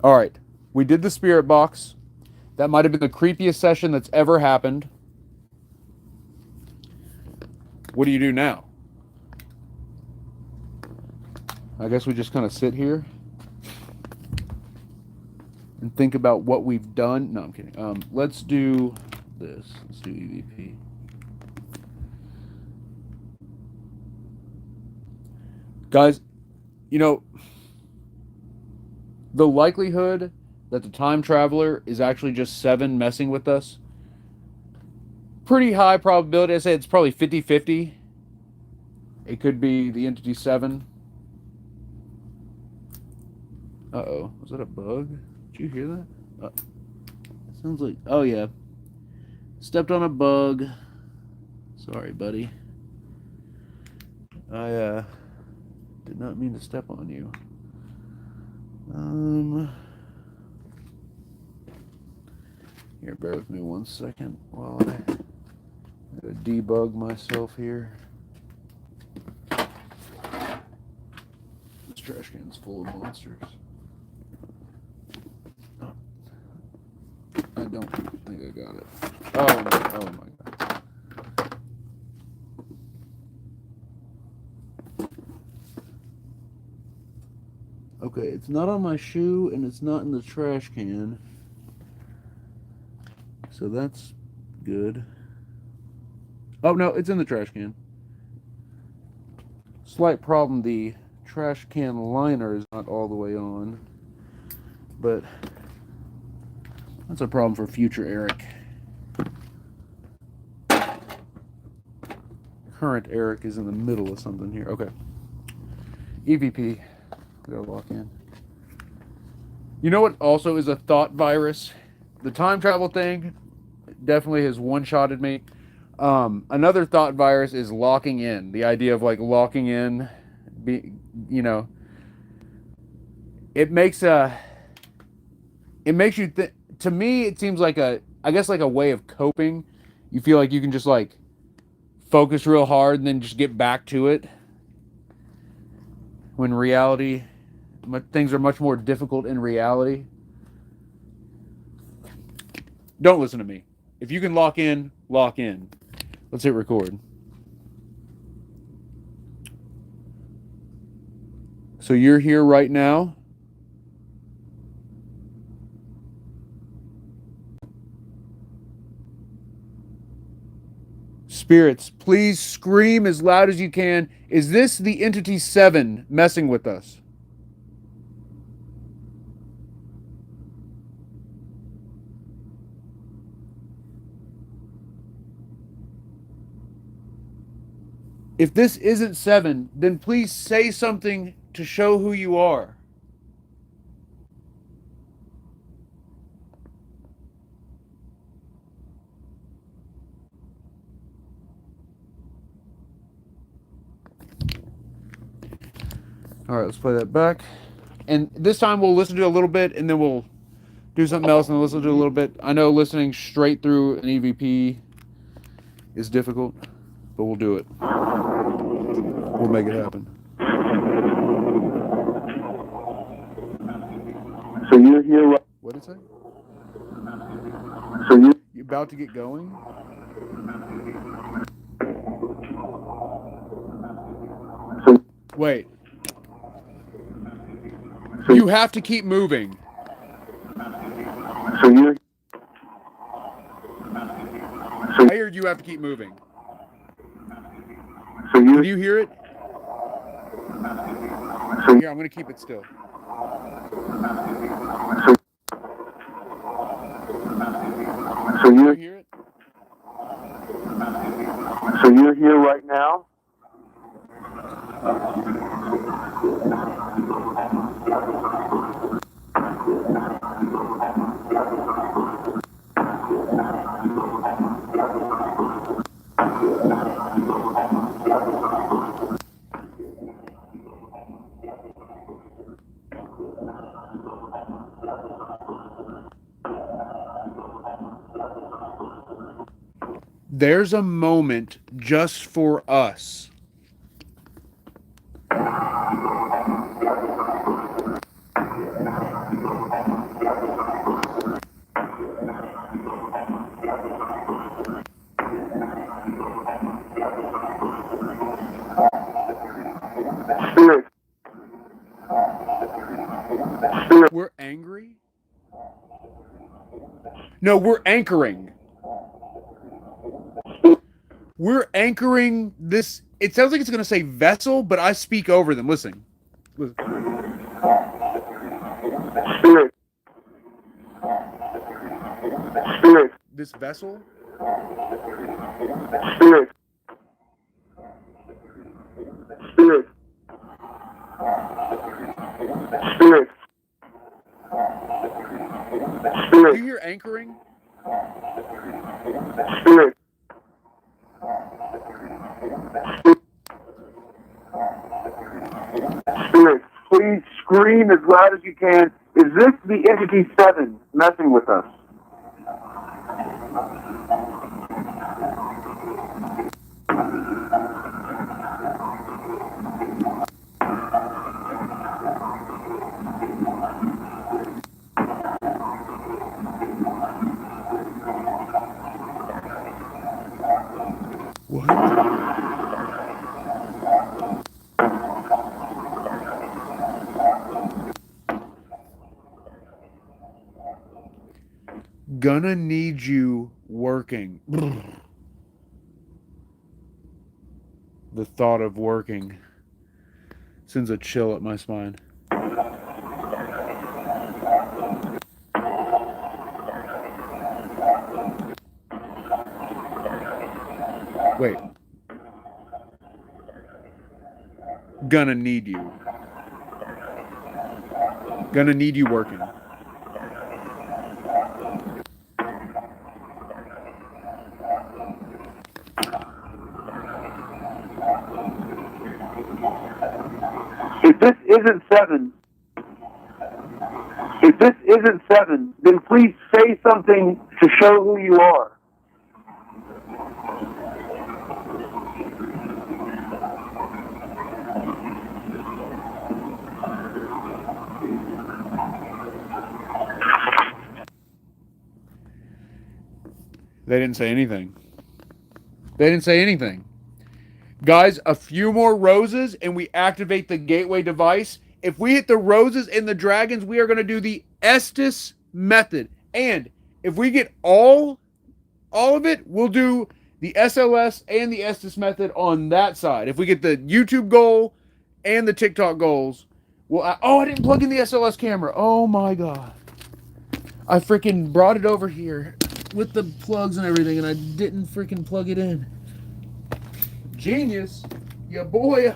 A: All right. We did the spirit box. That might have been the creepiest session that's ever happened. What do you do now? I guess we just kind of sit here and think about what we've done. No, I'm kidding. Let's do this. Let's do EVP. Guys, you know, the likelihood that the time traveler is actually just 7 messing with us, pretty high probability. I say it's probably 50-50. It could be the entity 7. Uh-oh. Was that a bug? Did you hear that? Sounds like... Oh, yeah. Stepped on a bug. Sorry, buddy. I did not mean to step on you. Here, bear with me 1 second while I gotta debug myself here. This trash can's full of monsters. Oh. I don't think I got it. Oh my god. Okay, it's not on my shoe and it's not in the trash can. So that's good. Oh no, it's in the trash can. Slight problem, the trash can liner is not all the way on. But that's a problem for future Eric. Current Eric is in the middle of something here. Okay. EVP. We gotta lock in. You know what also is a thought virus? The time travel thing definitely has one-shotted me. Another thought virus is locking in. The idea of like locking in, you know, it makes you think. To me, it seems like I guess like a way of coping. You feel like you can just like focus real hard and then just get back to it. When reality, things are much more difficult in reality. Don't listen to me. If you can lock in, lock in. Let's hit record. So you're here right now. Spirits, please scream as loud as you can. Is this the entity 7 messing with us? If this isn't 7, then please say something to show who you are. All right, let's play that back. And this time we'll listen to a little bit and then we'll do something else and listen to a little bit. I know listening straight through an EVP is difficult, but we'll do it. We'll make it happen.
B: So you're here.
A: What did it say?
B: So
A: You about to get going?
B: So
A: Wait. You have to keep moving.
B: So you're.
A: I heard you have to keep moving.
B: So
A: Can
B: you.
A: you hear it?
B: So
A: Here, I'm going to keep it still.
B: So
A: Can you
B: you're.
A: hear it?
B: So So you're here right now?
A: There's a moment just for us.
B: Spirit. Spirit.
A: We're angry? No, we're anchoring. We're anchoring this. It sounds like it's going to say vessel, but I speak over them. Listen.
B: Spirit. Spirit.
A: This vessel?
B: Spirit. Spirit. Spirit.
A: Do
B: Spirit.
A: you hear anchoring?
B: Spirit. Spirit. Please scream as loud as you can. Is this the entity 7 messing with us?
A: What? Gonna need you working. The thought of working sends a chill up my spine. Wait. Gonna need you. Gonna need you working.
B: If this isn't 7, then please say something to show who you are.
A: They didn't say anything. They didn't say anything. Guys, a few more roses and we activate the gateway device. If we hit the roses and the dragons, we are going to do the Estus method. And if we get all of it, we'll do the SLS and the Estus method on that side. If we get the YouTube goal and the TikTok goals, well, I didn't plug in the SLS camera. Oh my God. I freaking brought it over here with the plugs and everything, and I didn't freaking plug it in. Genius. Your boy a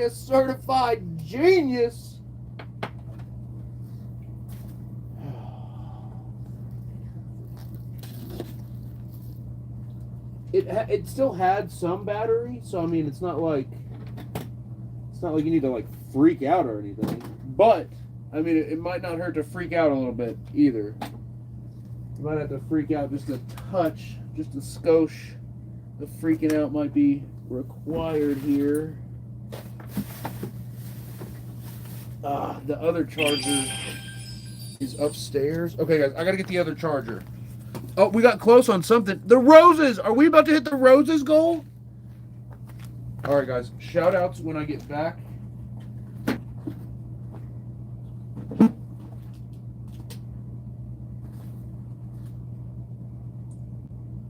A: certified genius. It still had some battery, so I mean it's not like you need to like freak out or anything. But I mean it might not hurt to freak out a little bit either. You might have to freak out just a touch, just a skosh. The freaking out might be required here. The other charger is upstairs. Okay, guys, I gotta get the other charger. Oh, we got close on something. The roses! Are we about to hit the roses goal? Alright, guys. Shout outs when I get back.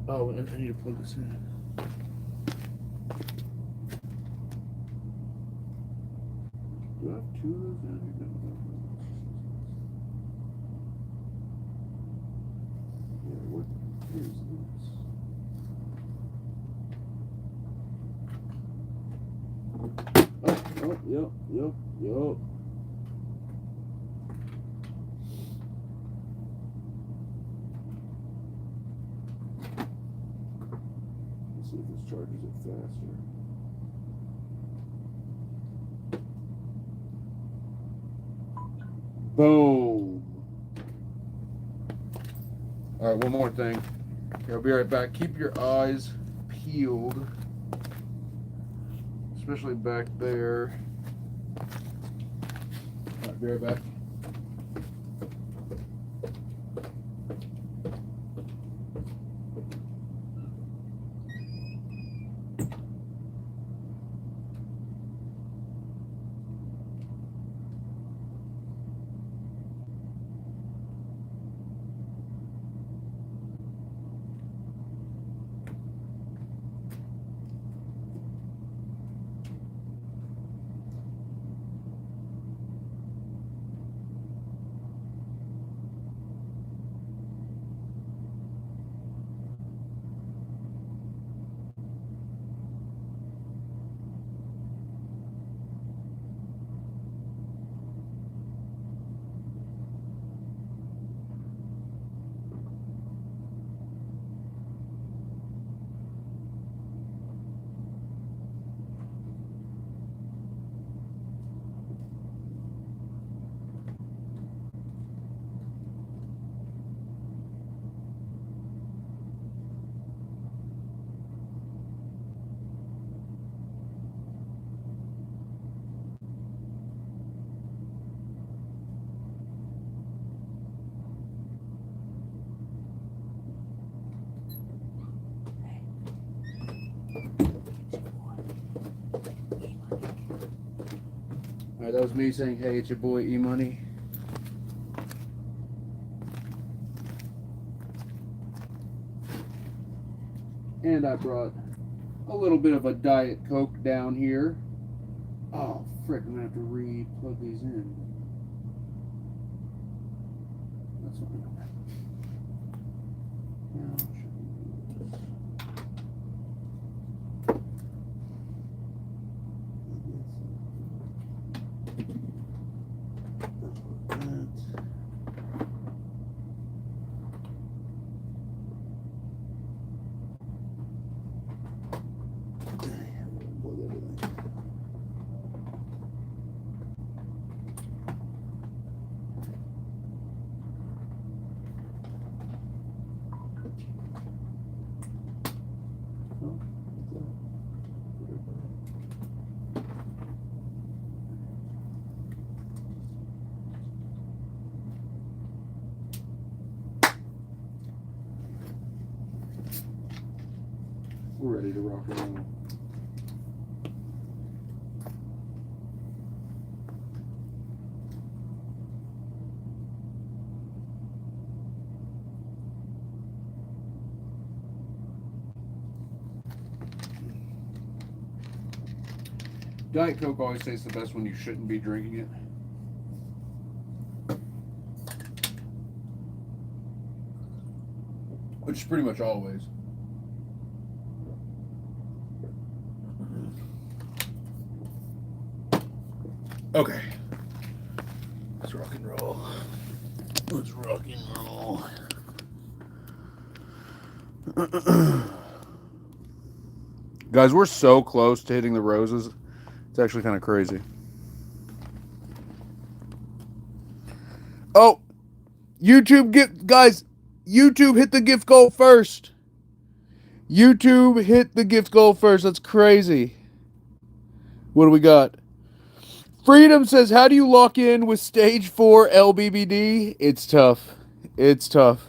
A: Oh, I need to plug this in. Do I have 2 of those down here? No. Yeah, what is this? Oh, yep, yep, yep. Let's see if this charges it faster. Boom. All right, one more thing. Okay, I'll be right back. Keep your eyes peeled, especially back there. All right, be right back. All right, that was me saying, hey, it's your boy E-Money. And I brought a little bit of a Diet Coke down here. Oh, frick, I'm going to have to re-plug these in. That's fine. Now, should we do this? We're ready to rock and roll. Diet Coke always tastes the best when you shouldn't be drinking it. Which is pretty much always. Okay. Let's rock and roll. Let's rock and roll. Guys, we're so close to hitting the roses. It's actually kind of crazy. Oh, YouTube guys, YouTube hit the gift goal first. YouTube hit the gift goal first. That's crazy. What do we got? Freedom says, how do you lock in with stage 4 LBBD? It's tough. It's tough.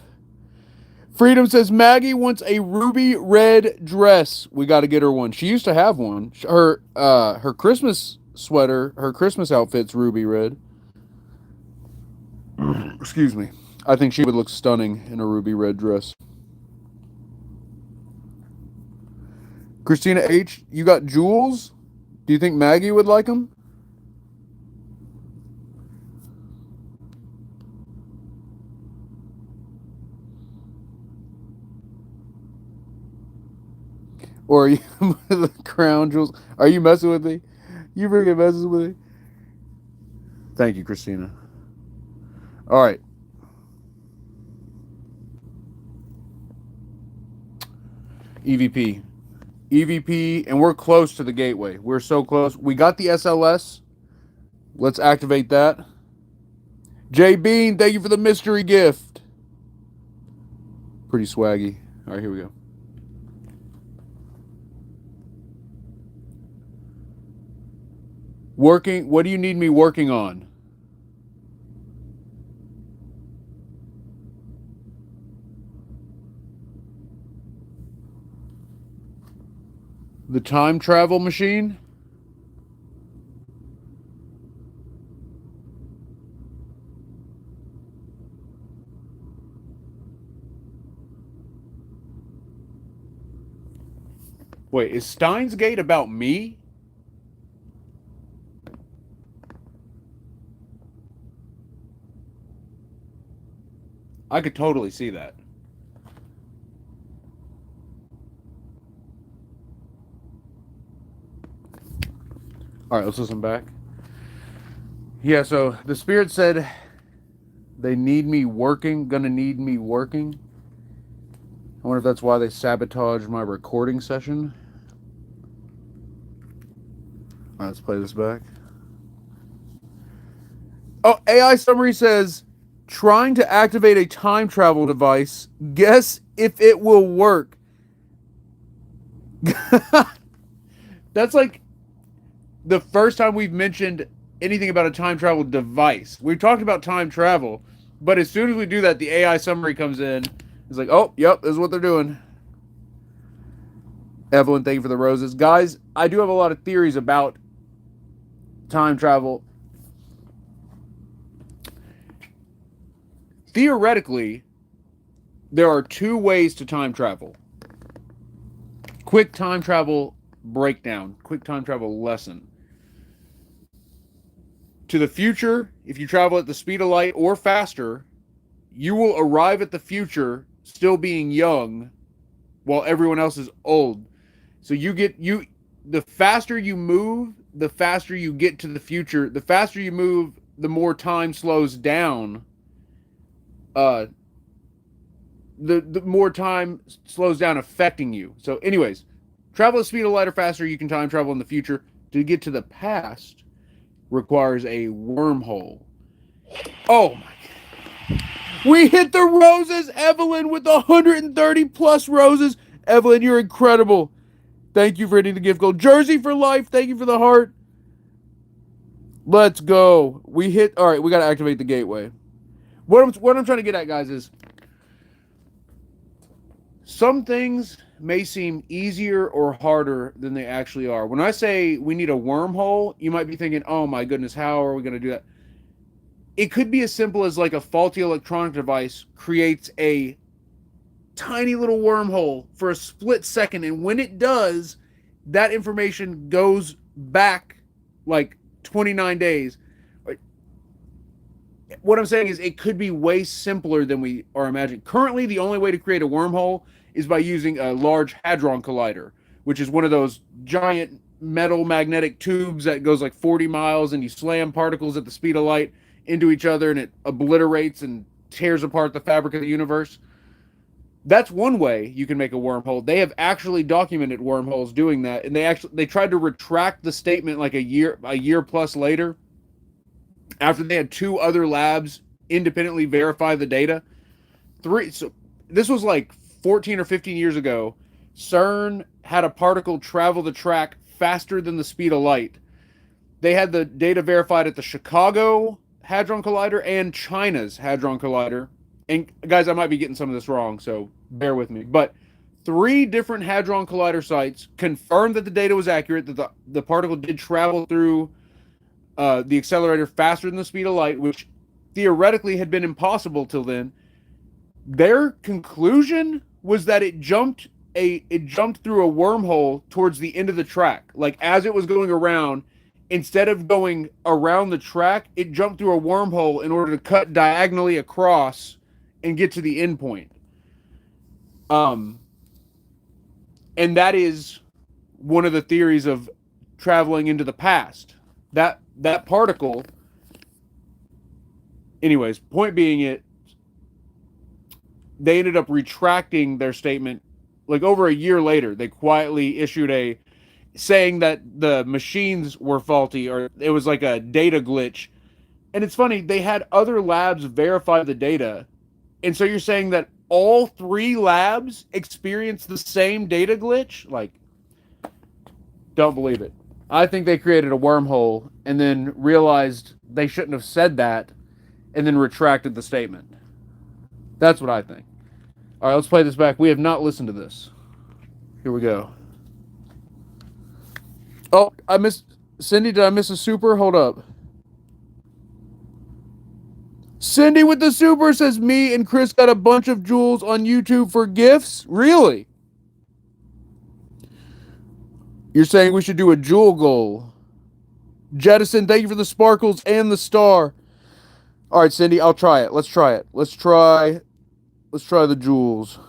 A: Freedom says, Maggie wants a ruby red dress. We got to get her one. She used to have one. Her Christmas sweater, her Christmas outfit's ruby red. Excuse me. I think she would look stunning in a ruby red dress. Christina H., you got jewels? Do you think Maggie would like them? Or are you the crown jewels? Are you messing with me? You freaking messes with me. Thank you, Christina. All right. EVP. EVP, and we're close to the gateway. We're so close. We got the SLS. Let's activate that. Jay Bean, thank you for the mystery gift. Pretty swaggy. All right, here we go. Working. What do you need me working on? The time travel machine? Wait, is Steins Gate about me? I could totally see that. All right, let's listen back. Yeah, so the spirit said they need me working, gonna need me working. I wonder if that's why they sabotaged my recording session. All right, let's play this back. Oh, AI summary says, trying to activate a time travel device. Guess if it will work. That's like the first time we've mentioned anything about a time travel device. We've talked about time travel, but as soon as we do that, the AI summary comes in. It's like, oh, yep, this is what they're doing. Evelyn, thank you for the roses. Guys, I do have a lot of theories about time travel. Theoretically, there are two ways to time travel. Quick time travel breakdown, quick time travel lesson. To the future, if you travel at the speed of light or faster, you will arrive at the future still being young while everyone else is old. So the faster you move, the faster you get to the future. The faster you move, the more time slows down. The more time slows down affecting you. So anyways, travel at the speed of light or faster, you can time travel in the future. To get to the past requires a wormhole. Oh my God. We hit the roses, Evelyn, with 130 plus roses. Evelyn, you're incredible. Thank you for hitting the gift goal. Jersey for life, thank you for the heart. Let's go. We hit, all right, we got to activate the gateway. What I'm trying to get at, guys, is some things may seem easier or harder than they actually are. When I say we need a wormhole, you might be thinking, oh my goodness, how are we going to do that? It could be as simple as like a faulty electronic device creates a tiny little wormhole for a split second, and when it does, that information goes back like 29 days. What I'm saying is it could be way simpler than we are imagining. Currently, the only way to create a wormhole is by using a large hadron collider, which is one of those giant metal magnetic tubes that goes like 40 miles, and you slam particles at the speed of light into each other, and it obliterates and tears apart the fabric of the universe. That's one way you can make a wormhole. They have actually documented wormholes doing that, and they tried to retract the statement like a year plus later, after they had two other labs independently verify the data. So this was like 14 or 15 years ago. CERN had a particle travel the track faster than the speed of light. They had the data verified at the Chicago Hadron Collider and China's Hadron Collider. And guys, I might be getting some of this wrong, so bear with me. But 3 different Hadron Collider sites confirmed that the data was accurate, that the particle did travel through the accelerator faster than the speed of light, which theoretically had been impossible till then. Their conclusion was that it jumped through a wormhole towards the end of the track. Like as it was going around, instead of going around the track, it jumped through a wormhole in order to cut diagonally across and get to the end point. And that is one of the theories of traveling into the past. That particle. Anyways, point being, they ended up retracting their statement like over a year later. They quietly issued saying that the machines were faulty, or it was like a data glitch. And it's funny, they had other labs verify the data. And so you're saying that all 3 labs experienced the same data glitch? Like, don't believe it. I think they created a wormhole and then realized they shouldn't have said that and then retracted the statement. That's what I think. All right, let's play this back. We have not listened to this. Here we go. Oh, I missed... Cindy, did I miss a super? Hold up. Cindy with the super says, me and Chris got a bunch of jewels on YouTube for gifts? Really? You're saying we should do a jewel goal. Jettison, thank you for the sparkles and the star. All right, Cindy, I'll try it. Let's try it. Let's try the jewels.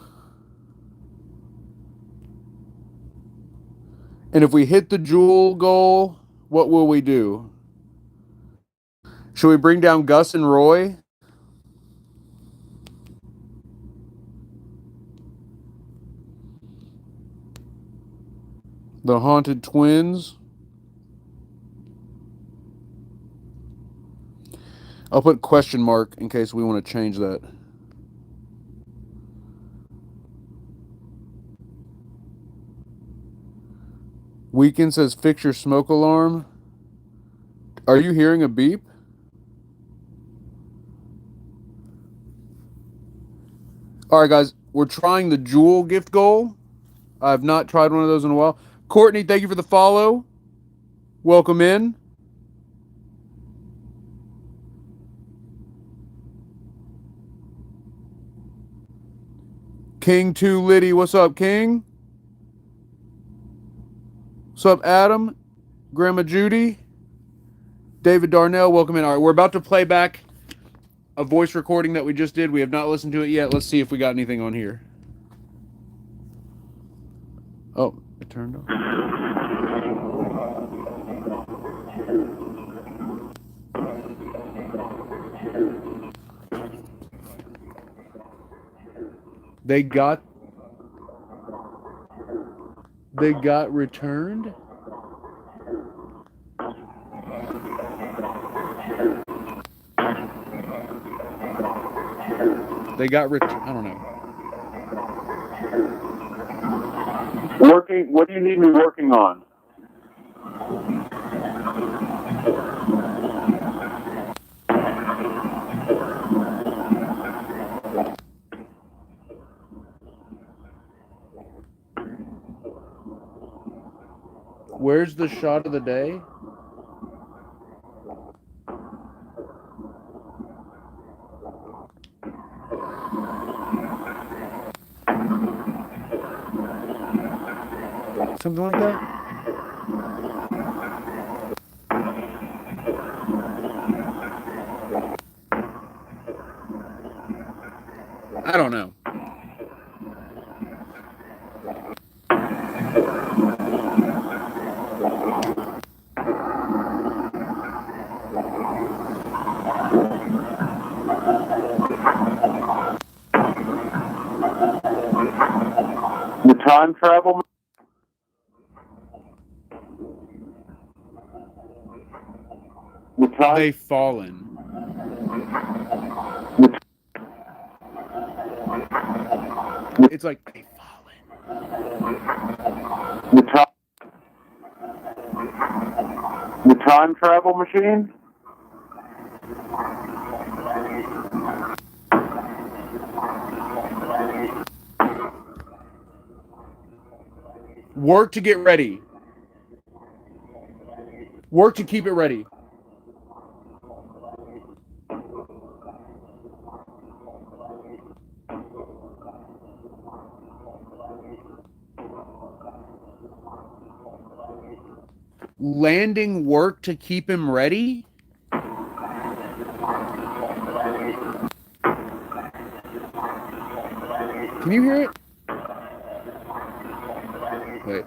A: And if we hit the jewel goal, what will we do? Should we bring down Gus and Roy? The haunted twins? I'll put question mark in case we want to change that. Weekend says fix your smoke alarm. Are you hearing a beep? Alright guys, we're trying the jewel gift goal. I've not tried one of those in a while. Courtney, thank you for the follow. Welcome in. King 2 Liddy, what's up, King? What's up, Adam? Grandma Judy? David Darnell, welcome in. All right, we're about to play back a voice recording that we just did. We have not listened to it yet. Let's see if we got anything on here. Oh, it turned off. They got returned? They got returned. I don't know.
B: Working. What do you need me working on?
A: Where's the shot of the day? Something like that? I don't know.
B: The time travel.
A: They've fallen. It's like they've fallen.
B: The time travel machine.
A: Work to get ready. Work to keep it ready. Landing work to keep him ready? Can you hear it? Wait.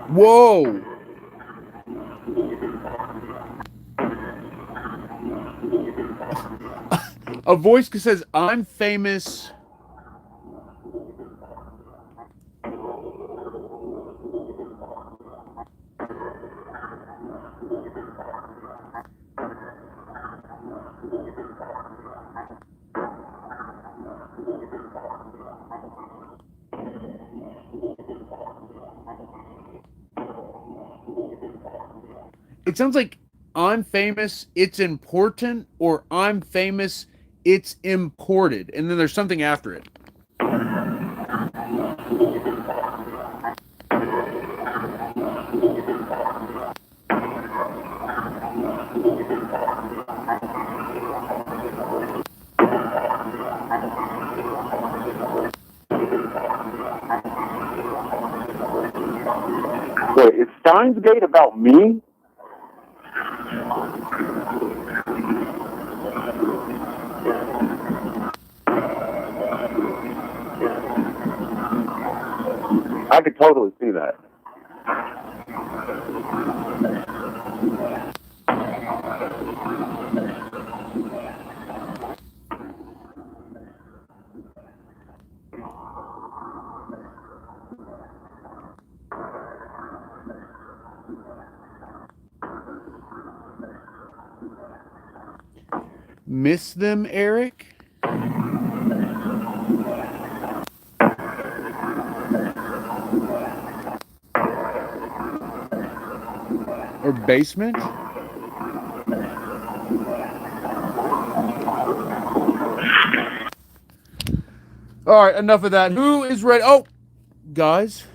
A: Whoa! A voice that says, I'm famous. It sounds like I'm famous, it's important, or I'm famous, it's imported. And then there's something after it.
B: Wait, is Steins Gate about me? I could totally see that.
A: Miss them, Eric? Or basement? All right, enough of that. Who is ready? Oh, guys,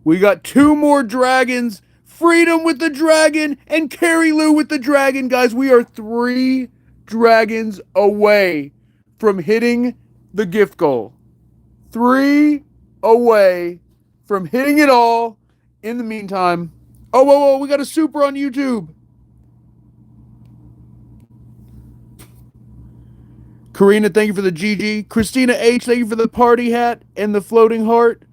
A: we got two more dragons. Freedom with the dragon and Carrie Lou with the dragon. Guys, we are 3 dragons away from hitting the gift goal. 3 away from hitting it all. In the meantime, oh, whoa, whoa, we got a super on YouTube. Karina, thank you for the GG. Christina H, thank you for the party hat and the floating heart.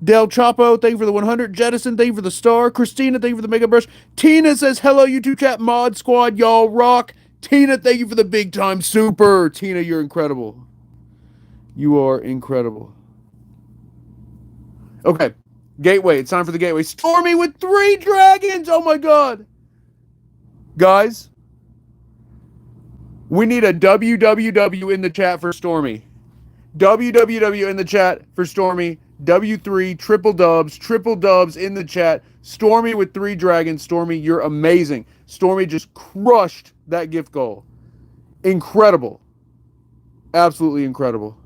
A: Del Chapo, thank you for the 100. Jettison, thank you for the star. Christina, thank you for the mega brush. Tina says, hello, YouTube chat mod squad. Y'all rock. Tina, thank you for the big time super. Tina, you're incredible. You are incredible. Okay. Gateway. It's time for the gateway. Stormy with 3 dragons. Oh my god. Guys, we need a WWW in the chat for Stormy. WWW in the chat for Stormy. W3 triple dubs in the chat. Stormy with 3 dragons. Stormy, you're amazing. Stormy just crushed that gift goal. Incredible. Absolutely incredible.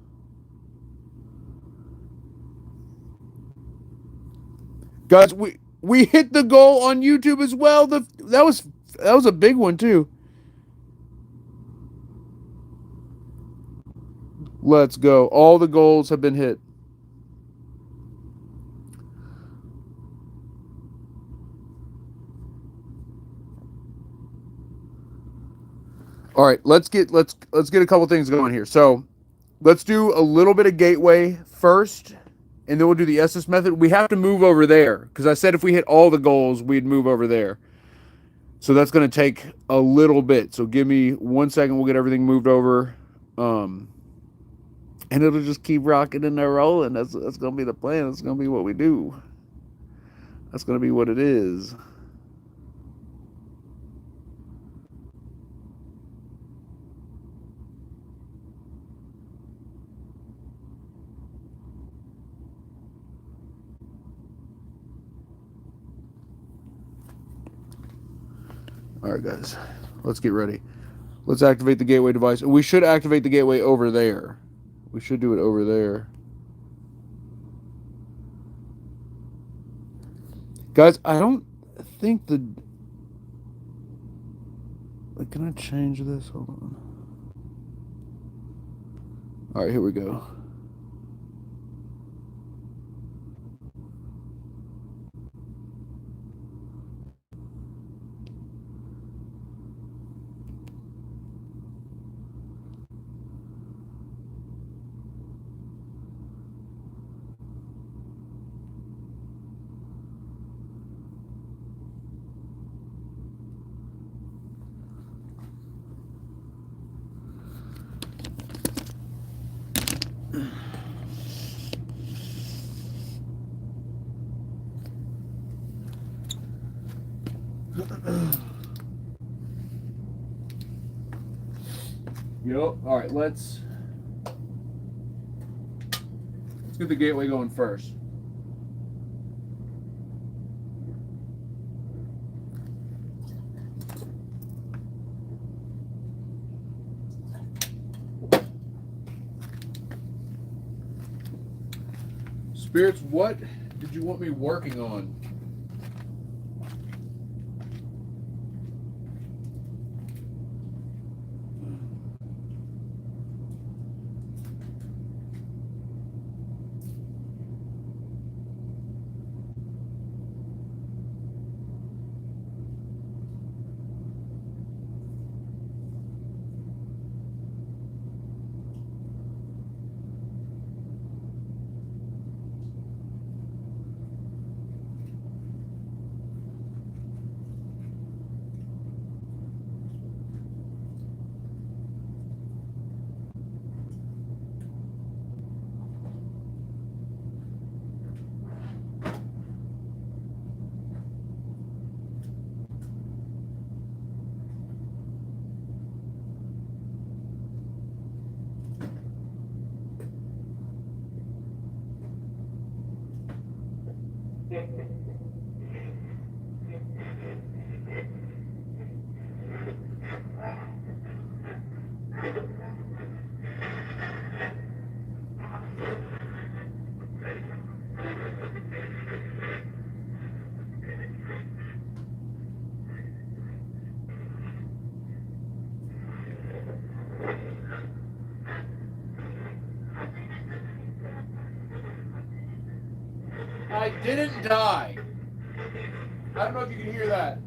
A: Guys, we hit the goal on YouTube as well. That was a big one too. Let's go. All the goals have been hit. All right, let's get a couple things going here. So, let's do a little bit of gateway first, and then we'll do the Estus method. We have to move over there because I said if we hit all the goals, we'd move over there. So that's going to take a little bit. So give me 1 second. We'll get everything moved over, and it'll just keep rocking and rolling. That's going to be the plan. That's going to be what we do. That's going to be what it is. All right, guys, let's get ready. Let's activate the gateway device. We should activate the gateway over there. We should do it over there. Guys, I don't think the... Can I change this? Hold on. All right, here we go. Yep. All right, let's get the gateway going first. Spirits, what did you want me working on? I didn't die. I don't know if you can hear that.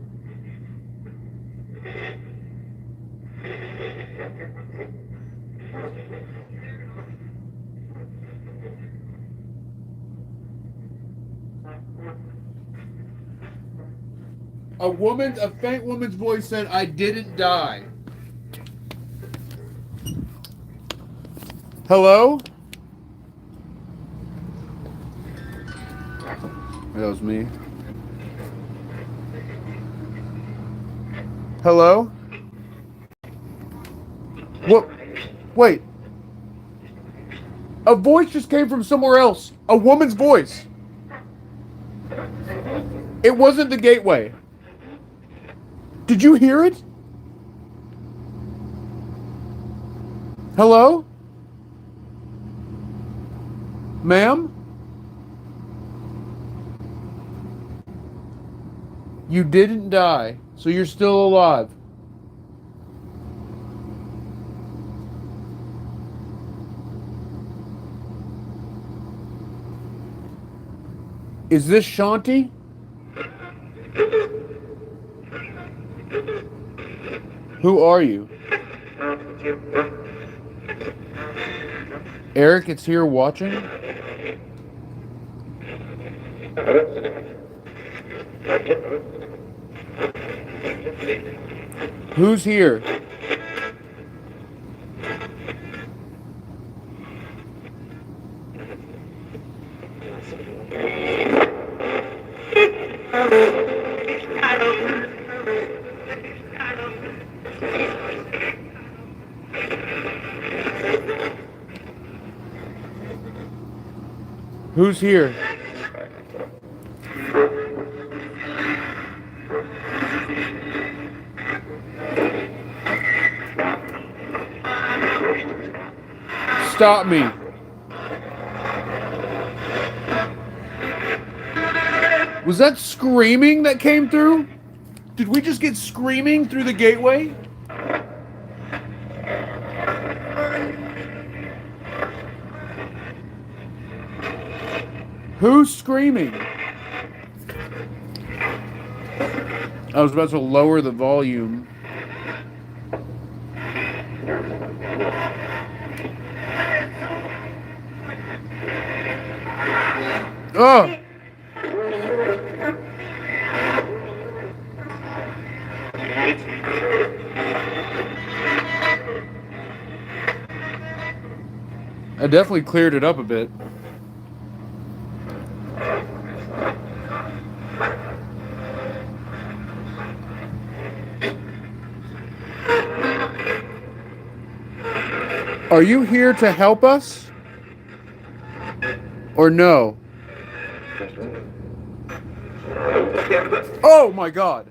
A: A faint woman's voice said, I didn't die. Hello? That was me. Hello? What? Wait. A voice just came from somewhere else. A woman's voice. It wasn't the gateway. Did you hear it? Hello? Ma'am? You didn't die, so you're still alive. Is this Shanti? Who are you? Eric, it's here watching? Who's here? Who's here? Stop me. Was that screaming that came through? Did we just get screaming through the gateway? Who's screaming? I was about to lower the volume. Oh! I definitely cleared it up a bit. Are you here to help us? Or no? Oh my god!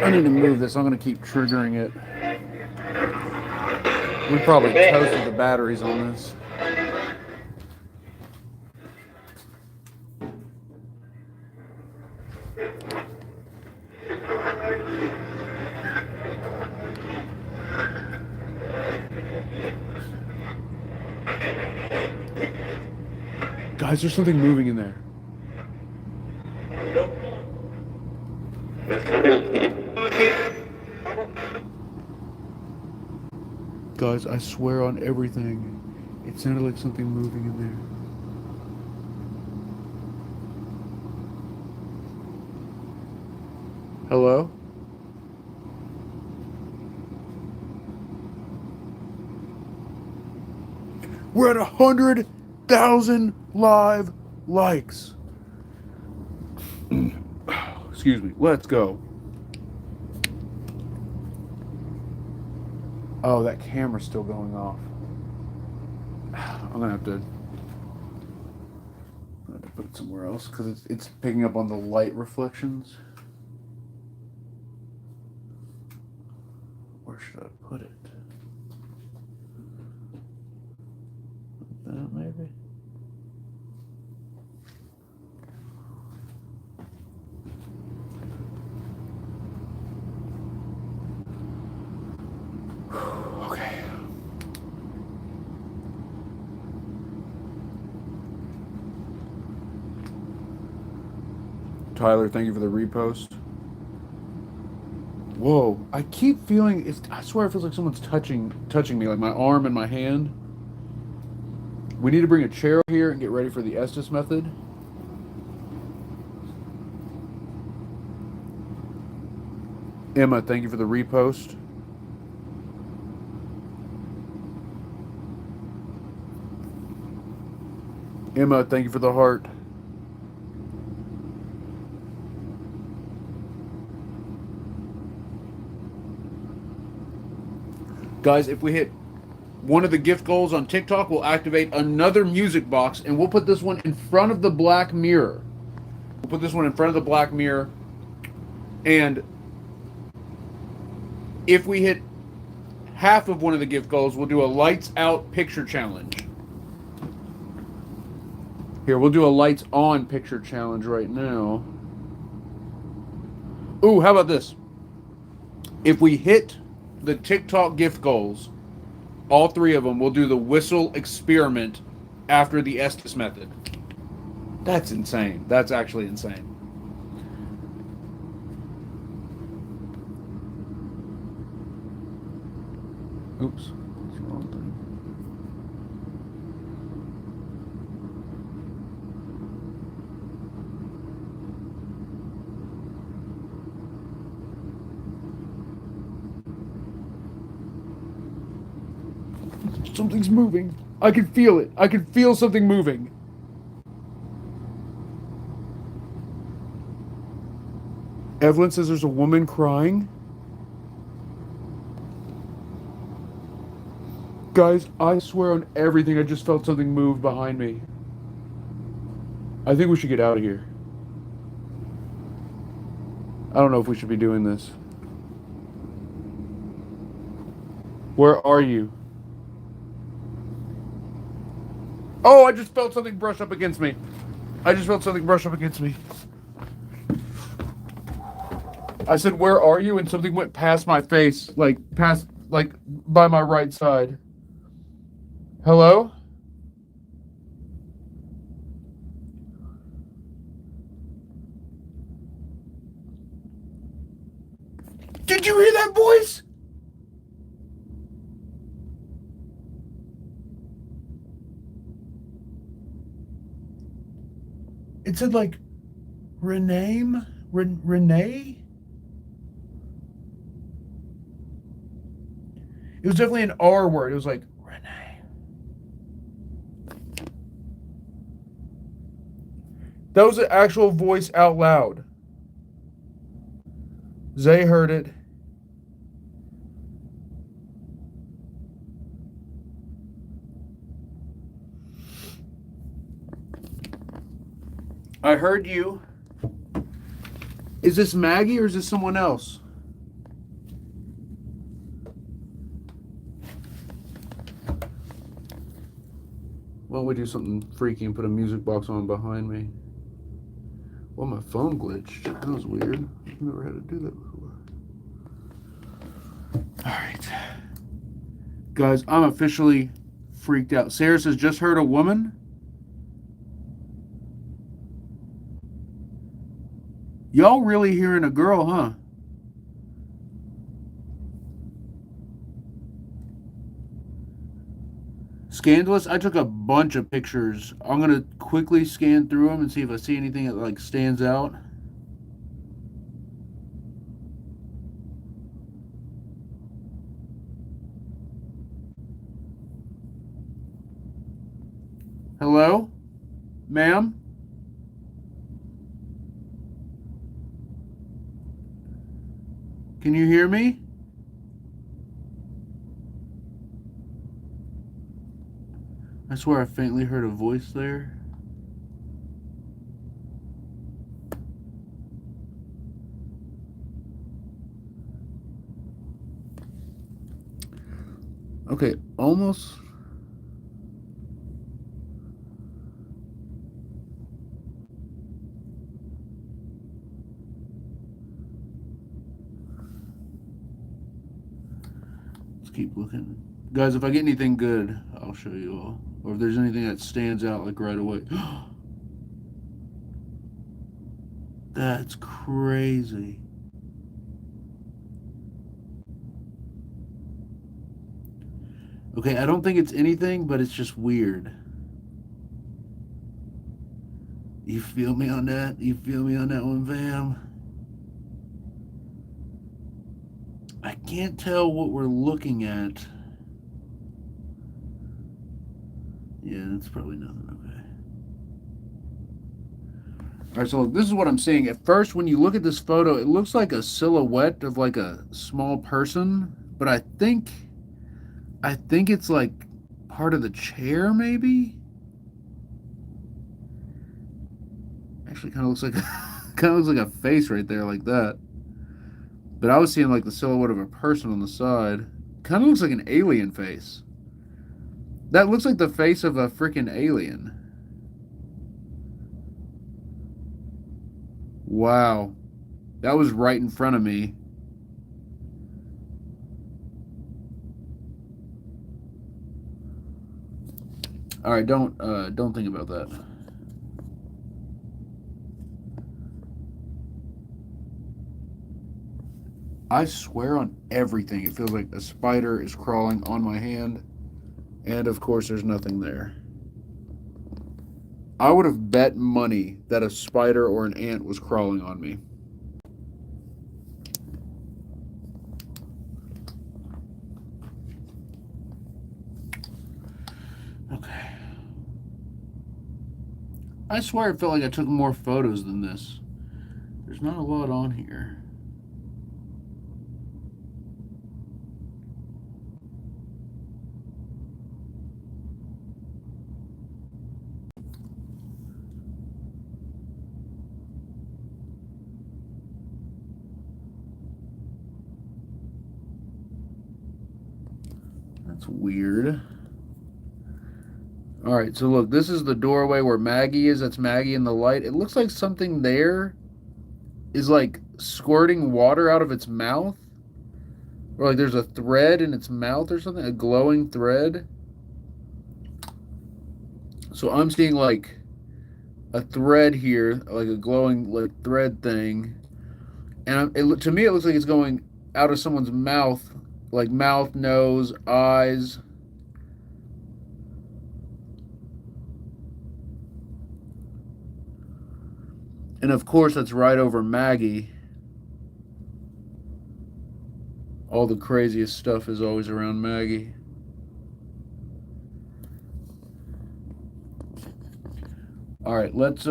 A: I need to move this. I'm going to keep triggering it. We probably toasted the batteries on this. Guys, there's something moving in there. Guys, I swear on everything, it sounded like something moving in there. Hello? We're at 100,000 live likes. Excuse me. Let's go. Oh, that camera's still going off. I'm gonna have to put it somewhere else because it's picking up on the light reflections. Where should I put it? That maybe. Okay. Tyler, thank you for the repost. Whoa, I keep feeling I swear it feels like someone's touching me, like my arm and my hand. We need to bring a chair over here and get ready for the Estus method. Emma, thank you for the repost. Emma, thank you for the heart. Guys, if we hit one of the gift goals on TikTok, we'll activate another music box, and we'll put this one in front of the black mirror. We'll put this one in front of the black mirror, and if we hit half of one of the gift goals, we'll do a lights out picture challenge. Here, we'll do a lights on picture challenge right now. Ooh, how about this? If we hit the TikTok gift goals, all three of them, we'll do the whistle experiment after the Estus method. That's insane. That's actually insane. Oops. That's the wrong thing. Something's moving. I can feel it. I can feel something moving. Evelyn says there's a woman crying. Guys, I swear on everything, I just felt something move behind me. I think we should get out of here. I don't know if we should be doing this. Where are you? Oh, I just felt something brush up against me. I just felt something brush up against me. I said, where are you? And something went past my face, like by my right side. Hello? Did you hear that voice? It said like Renee? Renee? It was definitely an R word. It was like Renee. That was an actual voice out loud. Zay heard it. I heard you. Is this Maggie or is this someone else? Why don't we do something freaky and put a music box on behind me? Well, my phone glitched. That was weird. I've never had to do that before. Alright. Guys, I'm officially freaked out. Sarah says, just heard a woman? Y'all really hearing a girl, huh? Scandalous. I took a bunch of pictures. I'm gonna quickly scan through them and see if I see anything that like stands out. Hello, ma'am. Can you hear me? I swear I faintly heard a voice there. Okay, almost. Let's keep looking. Guys, if I get anything good, I'll show you all. Or if there's anything that stands out like right away. That's crazy. Okay, I don't think it's anything, but it's just weird. You feel me on that? You feel me on that one, fam? I can't tell what we're looking at. Yeah, that's probably nothing. Okay. All right, so look, this is what I'm seeing. At first, when you look at this photo, it looks like a silhouette of like a small person, but I think it's like part of the chair, maybe. Actually, kind of looks like a face right there, like that. But I was seeing like the silhouette of a person on the side. Kind of looks like an alien face. That looks like the face of a freaking alien. Wow. That was right in front of me. All right, don't think about that. I swear on everything, it feels like a spider is crawling on my hand, and of course there's nothing there. I would have bet money that a spider or an ant was crawling on me. Okay. I swear it felt like I took more photos than this. There's not a lot on here. That's weird. All right, so look, this is the doorway where Maggie is. That's Maggie in the light. It looks like something there is like squirting water out of its mouth. Or like there's a thread in its mouth or something, a glowing thread. So I'm seeing like a thread here, like a glowing like thread thing. And to me it looks like it's going out of someone's mouth, like mouth, nose, eyes. And of course, that's right over Maggie. All the craziest stuff is always around Maggie. All right, let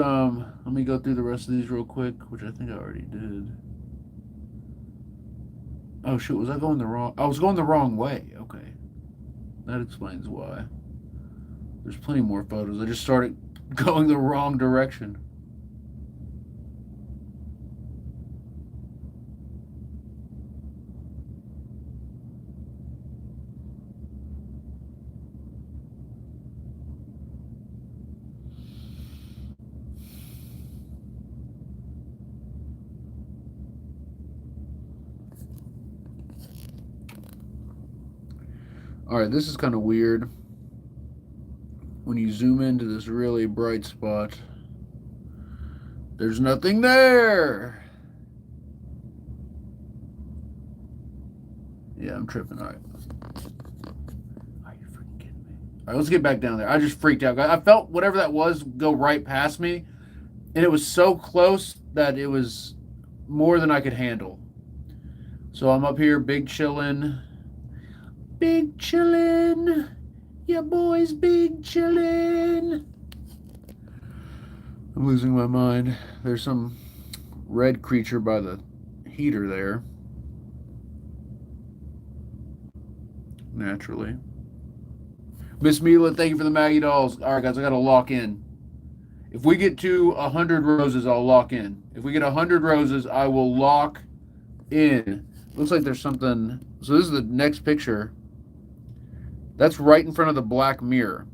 A: me go through the rest of these real quick, which I think I already did. Oh shoot, was I going the wrong? I was going the wrong way. Okay, that explains why. There's plenty more photos. I just started going the wrong direction. Alright, this is kind of weird. When you zoom into this really bright spot, there's nothing there. Yeah, I'm tripping. Alright. Are you freaking kidding me? Alright, let's get back down there. I just freaked out. I felt whatever that was go right past me, and it was so close that it was more than I could handle. So I'm up here, big chillin'. Big chillin'. Yeah, boys, big chillin'. I'm losing my mind. There's some red creature by the heater there. Naturally. Miss Mila, thank you for the Maggie dolls. All right, guys, I got to lock in. If we get to 100 roses, I'll lock in. If we get 100 roses, I will lock in. Looks like there's something. So this is the next picture. That's right in front of the black mirror.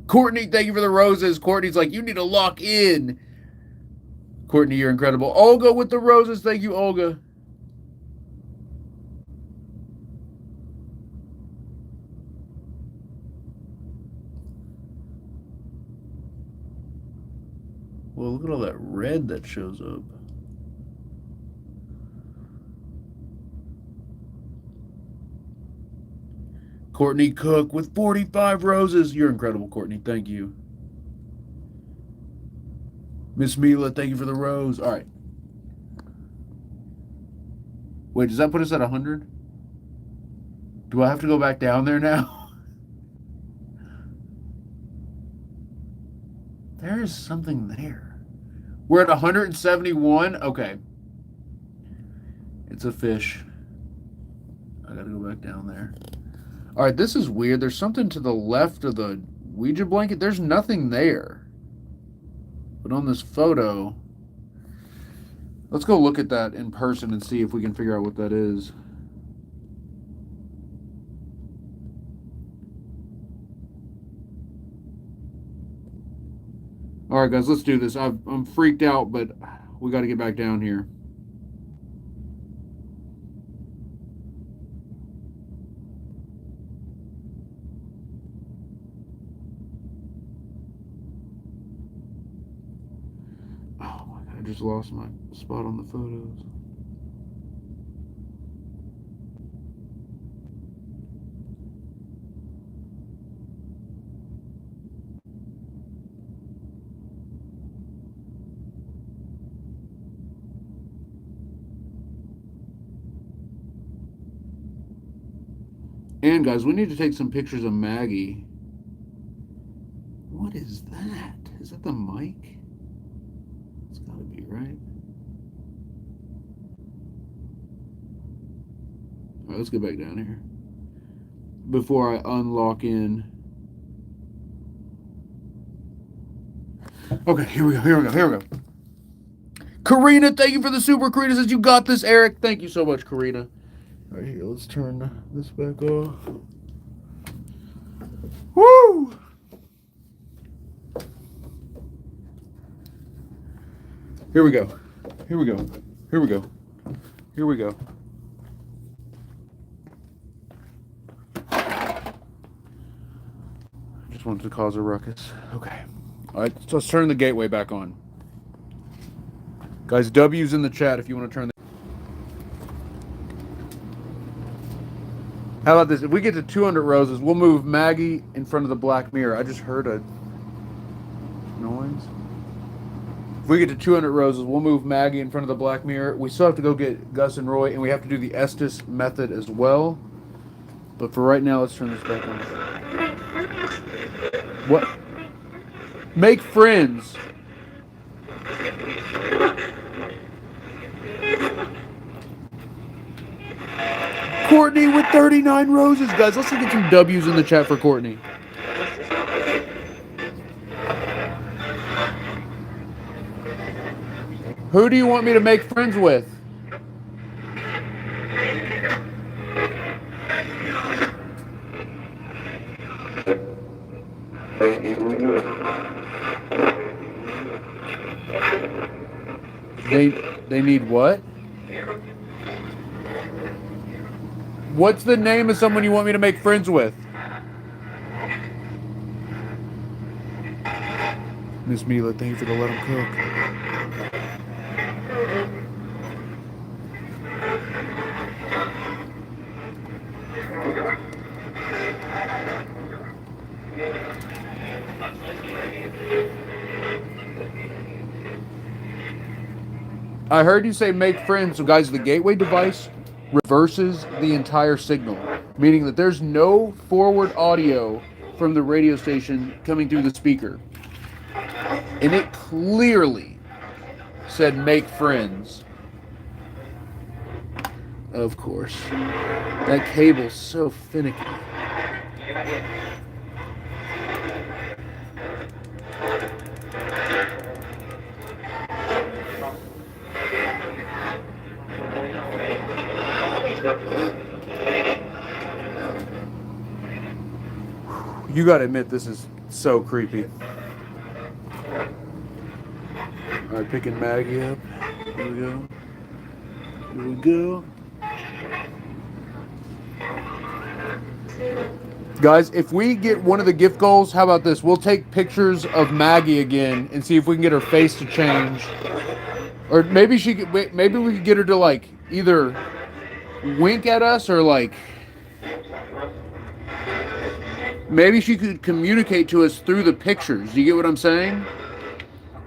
A: Courtney, thank you for the roses. Courtney's like, you need to lock in. Courtney, you're incredible. Olga with the roses. Thank you, Olga. Well, look at all that red that shows up. Courtney Cook with 45 roses. You're incredible, Courtney. Thank you. Miss Mila, thank you for the rose. All right. Wait, does that put us at 100? Do I have to go back down there now? There is something there. We're at 171? Okay. It's a fish. I gotta go back down there. All right, this is weird. There's something to the left of the Ouija blanket. There's nothing there. But on this photo, let's go look at that in person and see if we can figure out what that is. All right, guys, let's do this. I'm freaked out, but we got to get back down here. Oh my God, I just lost my spot on the photos. And guys, we need to take some pictures of Maggie. What is that? Is that the mic? It's gotta be, right? All right, let's get back down here before I unlock in. Okay, here we go. Karina, thank you for the super. Karina says, you got this, Eric. Thank you so much, Karina. All right, here, let's turn this back off. Woo! Here we go. Just wanted to cause a ruckus. Okay. All right, so let's turn the gateway back on. Guys, W's in the chat if you want to turn the... How about this? If we get to 200 roses, we'll move Maggie in front of the black mirror. I just heard a noise. If we get to 200 roses, we'll move Maggie in front of the black mirror. We still have to go get Gus and Roy, and we have to do the Estus method as well. But for right now, let's turn this back on. What? Make friends. Courtney with 39 roses. Guys, let's get some W's in the chat for Courtney. Who do you want me to make friends with? They need what? What's the name of someone you want me to make friends with? Miss Mila, thank you for the let 'em cook. I heard you say make friends. So guys, the gateway device reverses the entire signal, meaning that there's no forward audio from the radio station coming through the speaker. And it clearly said make friends. Of course. That cable's so finicky. You gotta admit, this is so creepy. Alright, picking Maggie up. Here we go. Here we go. Guys, if we get one of the gift goals, how about this? We'll take pictures of Maggie again and see if we can get her face to change. Or maybe maybe we could get her to like either wink at us or like maybe she could communicate to us through the pictures. You get what I'm saying?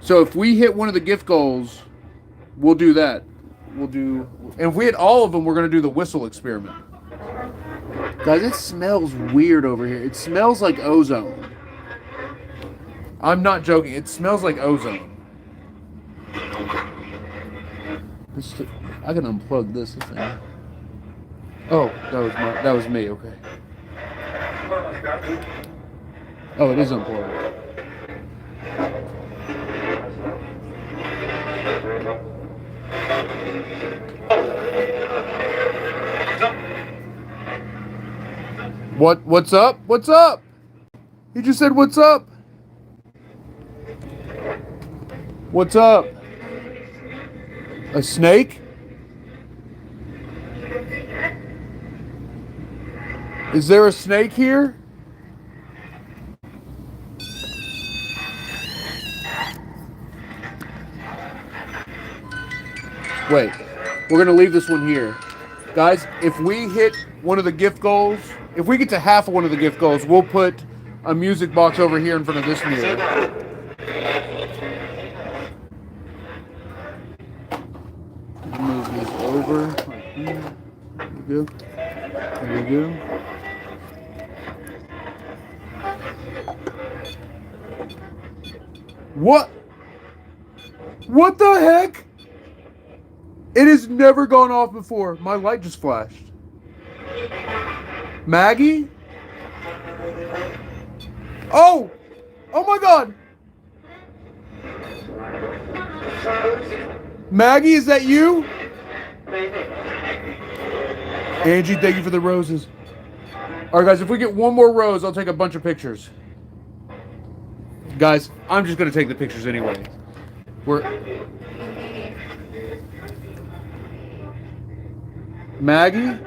A: So if we hit one of the gift goals, we'll do that. And if we hit all of them, we're going to do the whistle experiment. Guys, it smells weird over here. It smells like ozone. I'm not joking. It smells like ozone. I can unplug this thing. Oh, that was me. Okay. Oh, it is unplugged. What's up? What's up? He just said what's up. What's up? A snake? Is there a snake here? Wait, we're going to leave this one here. Guys, if we hit one of the gift goals, if we get to half of one of the gift goals, we'll put a music box over here in front of this mirror. Move this over. There we go. There we go. What? What the heck? It has never gone off before. My light just flashed. Maggie? Oh! Oh my God! Maggie, is that you? Angie, thank you for the roses. Alright guys, if we get one more rose, I'll take a bunch of pictures. Guys, I'm just going to take the pictures anyway. Maggie?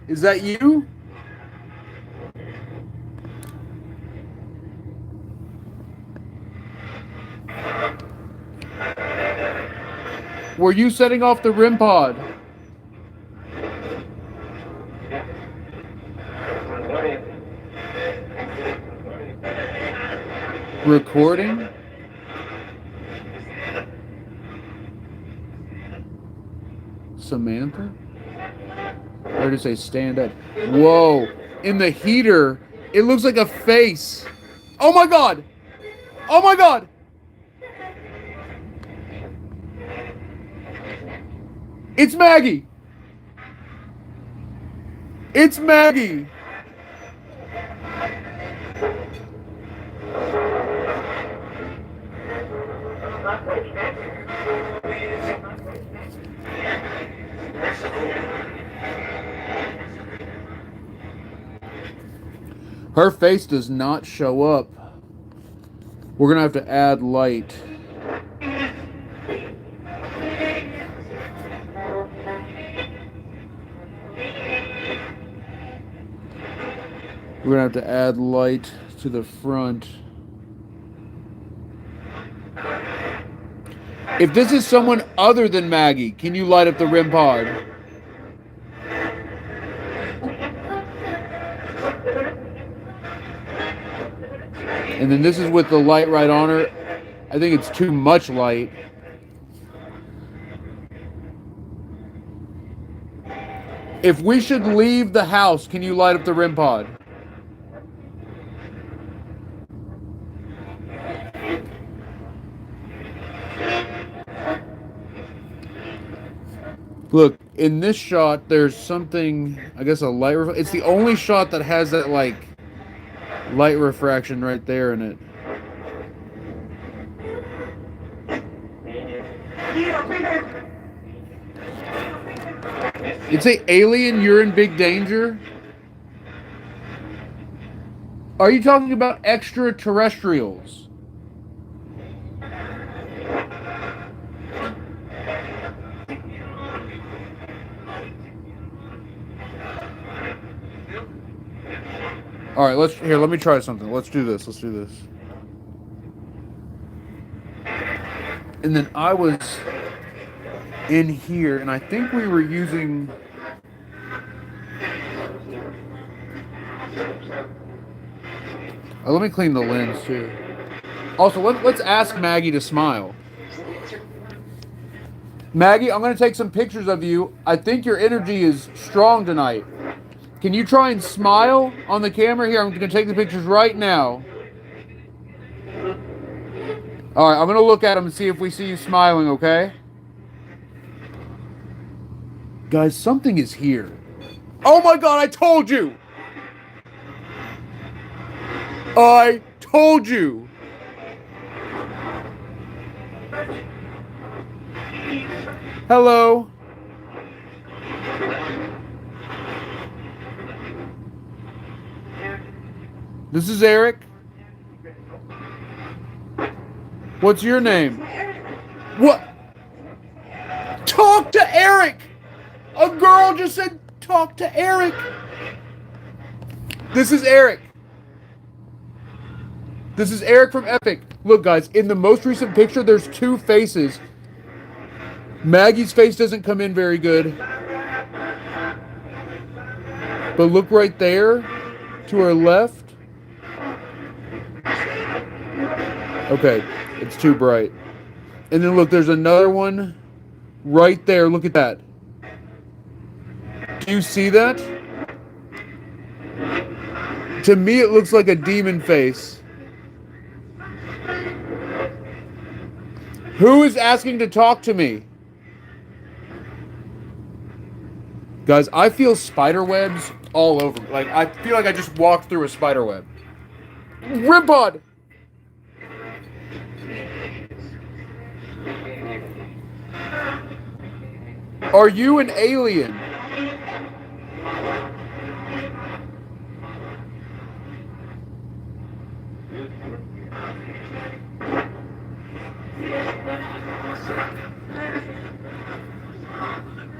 A: Is that you? Were you setting off the REM pod? Recording? Samantha? Or to say stand up. Whoa. In the heater, it looks like a face. Oh my God. Oh my God. It's Maggie. It's Maggie. Her face does not show up. We're going to have to add light. We're gonna have to add light to the front. If this is someone other than Maggie, can you light up the REM pod? And then this is with the light right on her. I think it's too much light. If we should leave the house, can you light up the REM pod? Look, in this shot, there's something, I guess a light, it's the only shot that has that, like, light refraction right there in it. It's a alien, you're in big danger? Are you talking about extraterrestrials? All right, let me try something. Let's do this. And then I was in here, and I think we were using. Let me clean the lens too. Also, let's ask Maggie to smile. Maggie, I'm going to take some pictures of you. I think your energy is strong tonight. Can you try and smile on the camera? Here, I'm going to take the pictures right now. All right, I'm going to look at them and see if we see you smiling, okay? Guys, something is here. Oh my God, I told you! I told you! Hello. This is Eric. What's your name? What? Talk to Eric! A girl just said, talk to Eric. This is Eric. This is Eric from Epic. Look, guys, in the most recent picture, there's two faces. Maggie's face doesn't come in very good. But look right there, to her left. Okay, it's too bright. And then look, there's another one right there. Look at that. Do you see that? To me, it looks like a demon face. Who is asking to talk to me? Guys, I feel spider webs all over. Like, I feel like I just walked through a spider web. REM pod! Are you an alien?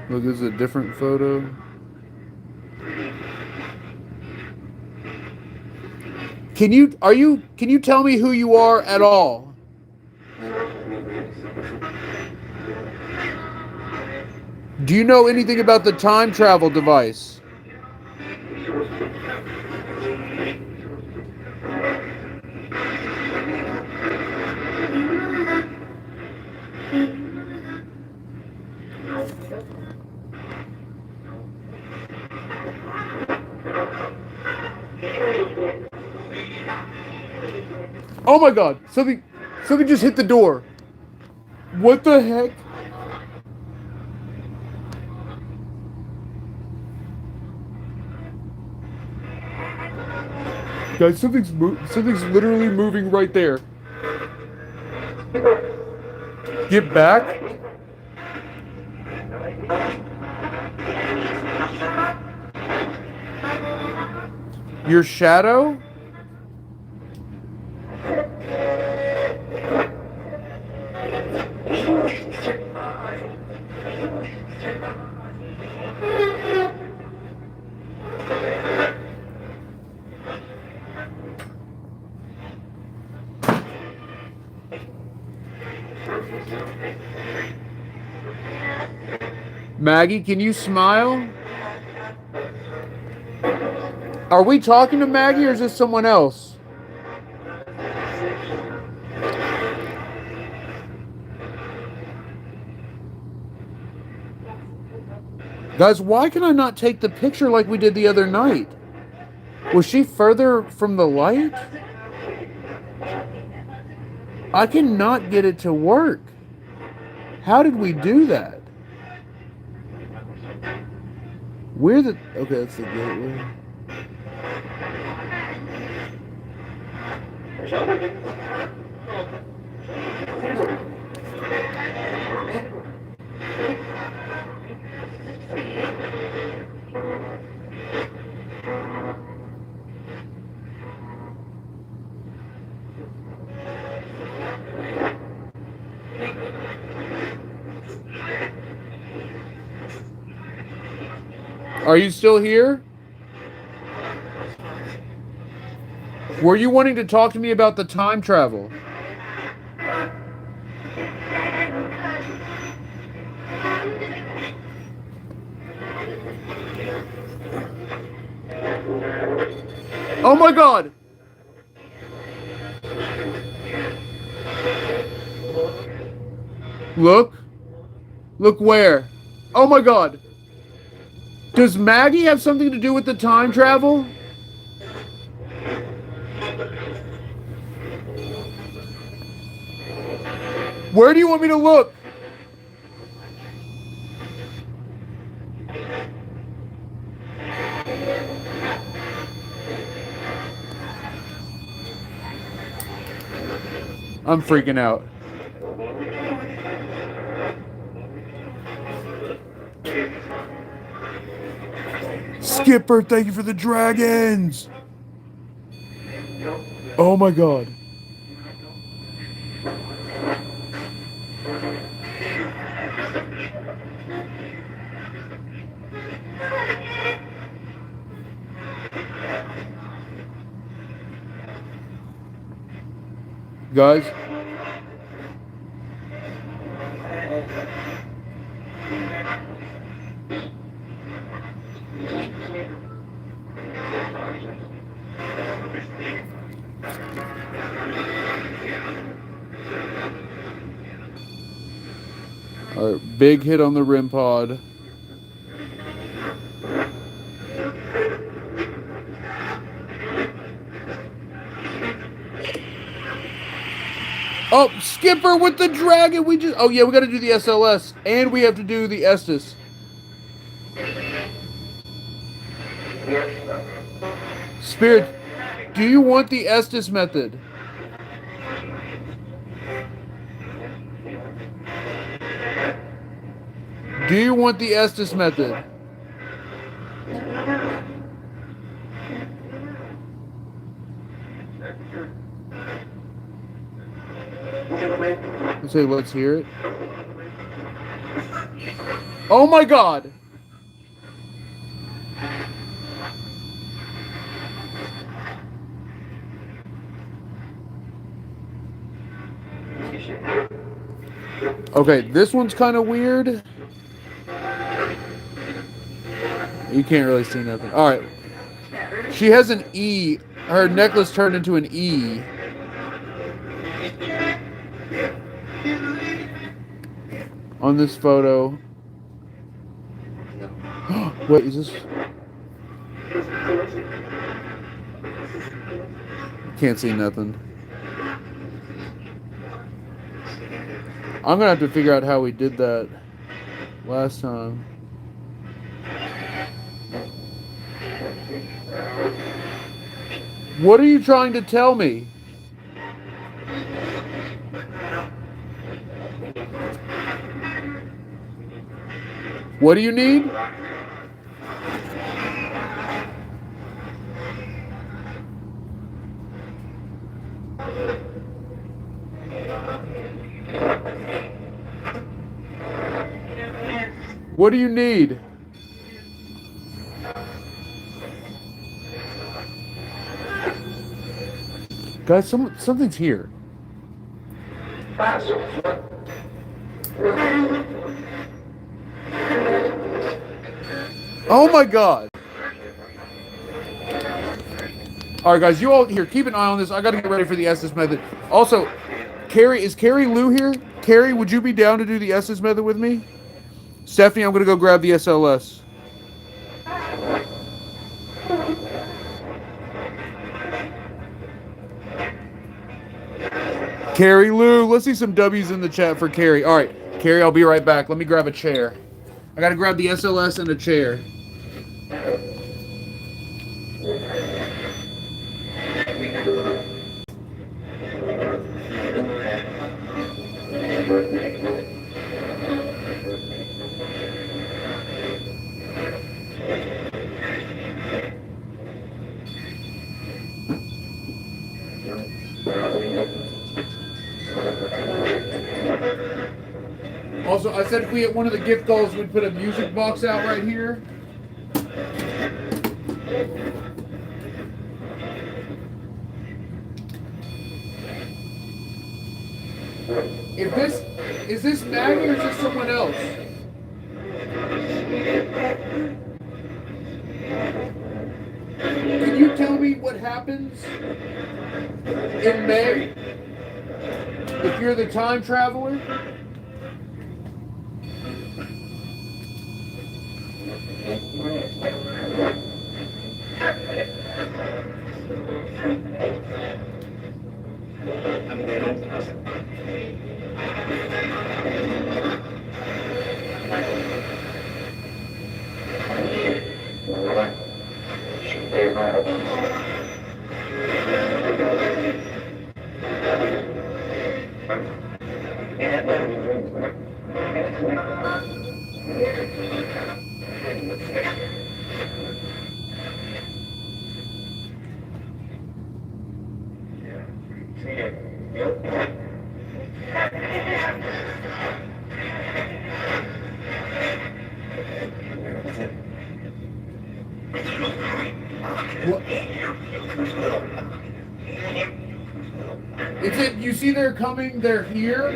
A: Look, this is a different photo. Can you tell me who you are at all? Do you know anything about the time travel device? Oh my God, something just hit the door. What the heck? Guys, something's literally moving right there. Get back. Your shadow? Maggie, can you smile? Are we talking to Maggie or is this someone else? Guys, why can I not take the picture like we did the other night? Was she further from the light? I cannot get it to work. How did we do that? Okay, that's the gateway. Are you still here? Were you wanting to talk to me about the time travel? Oh my God! Look. Look where? Oh my God! Does Maggie have something to do with the time travel? Where do you want me to look? I'm freaking out. Skipper, thank you for the dragons. Oh my God. Guys. All right, big hit on the rim pod. Oh, Skipper with the dragon. Oh yeah, we got to do the SLS and we have to do the Estus. Spirit, do you want the Estus method? Do you want the Estus method? Let's say, let's hear it. Oh my God! Okay, this one's kind of weird. You can't really see nothing. All right. She has an E. Her necklace turned into an E. On this photo. Wait, is this? Can't see nothing. I'm gonna have to figure out how we did that last time. What are you trying to tell me? What do you need? What do you need? Guys, something's here. Oh my god. All right, guys, you all here. Keep an eye on this. I got to get ready for the Estes method. Also, is Carrie Lou here? Carrie, would you be down to do the Estes method with me? Stephanie, I'm gonna go grab the SLS. Carrie Lou, let's see some W's in the chat for Carrie. All right, Carrie, I'll be right back. Let me grab a chair. I gotta grab the SLS and a chair. Also, I said if we hit one of the gift goals, we'd put a music box out right here. Is this Maggie or is this someone else? Can you tell me what happens in May if you're the time traveler? Is it, you see they're coming, they're here?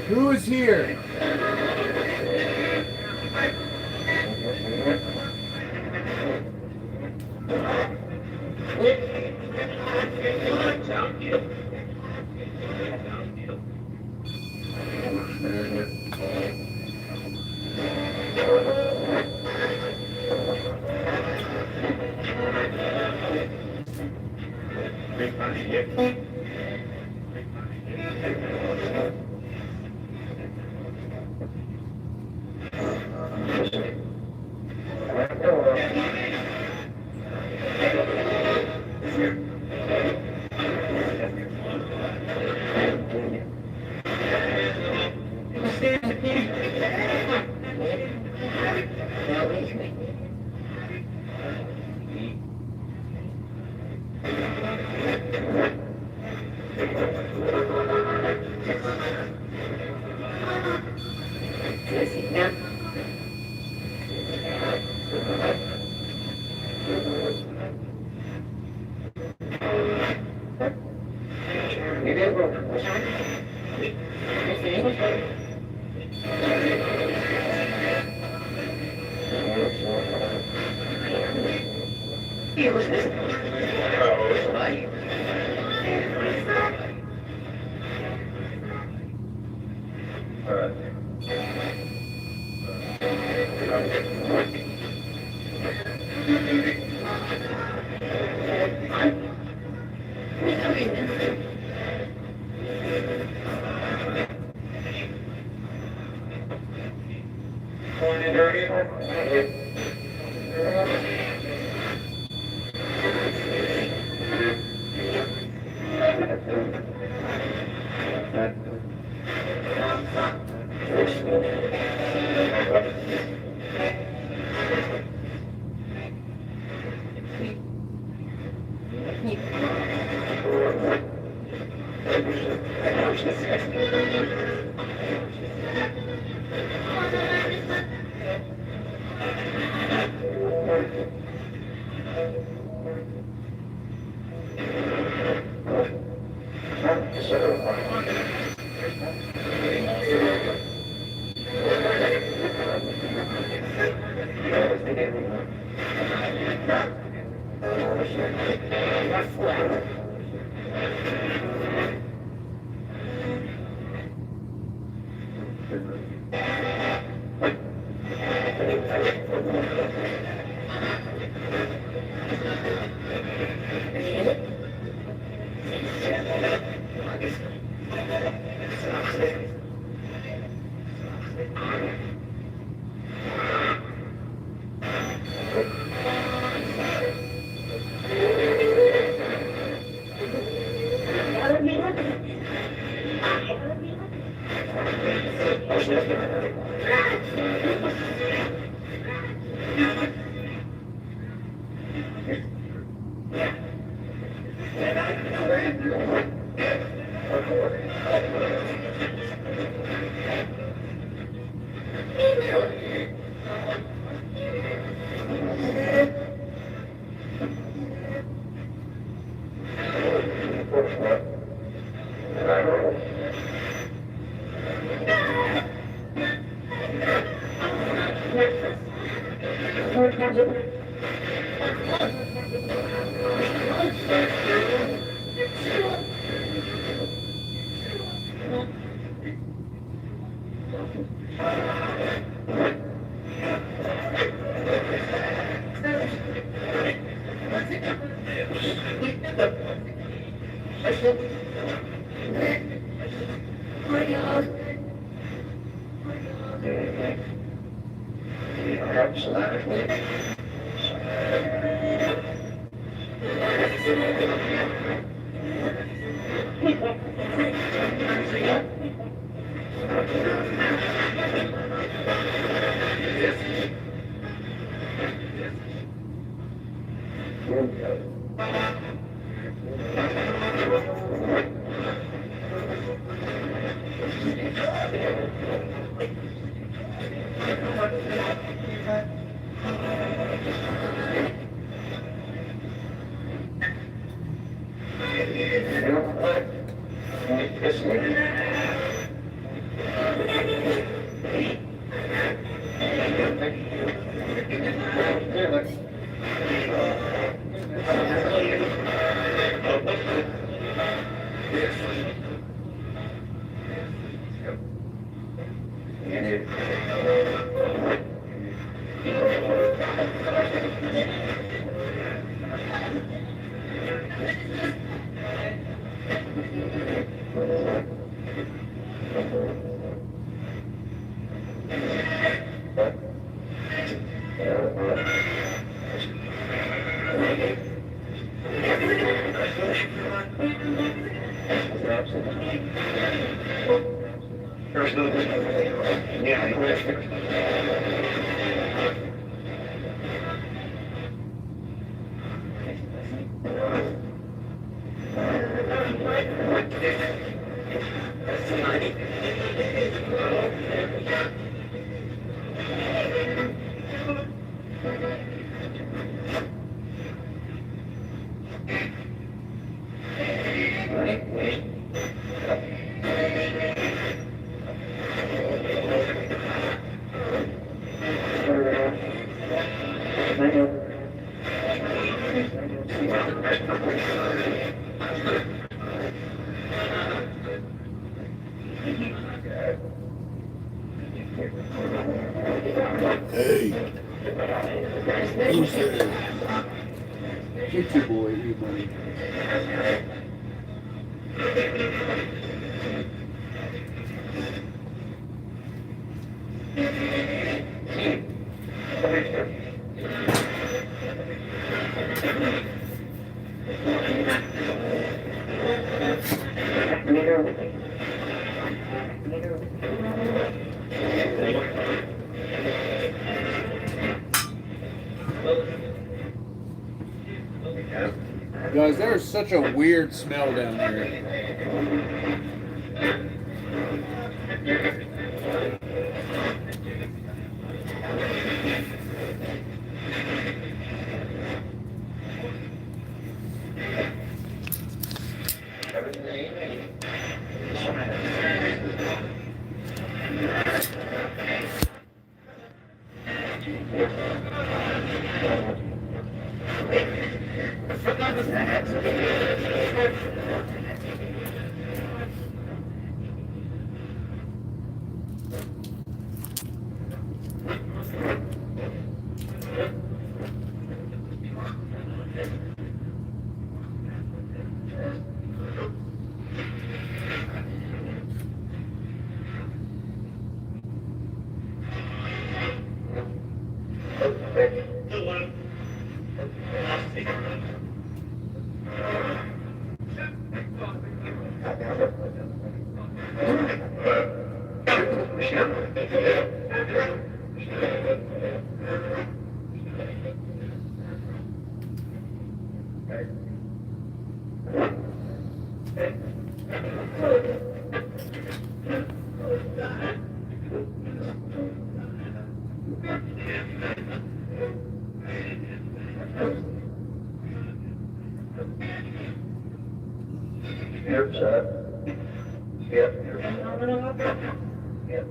A: Who is here? Hey. Who's there? Get your boy, you money. Guys, there's such a weird smell down here.
B: Yep, shut. Yep. Yep.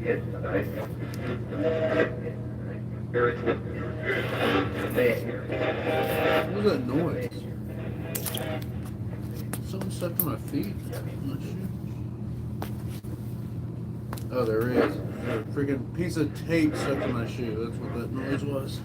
B: Yes, right. Very good.
A: What was that noise? Something stuck to my feet? I'm not sure. Oh, there is. There's a freaking piece of tape stuck to my shoe. That's what that noise was.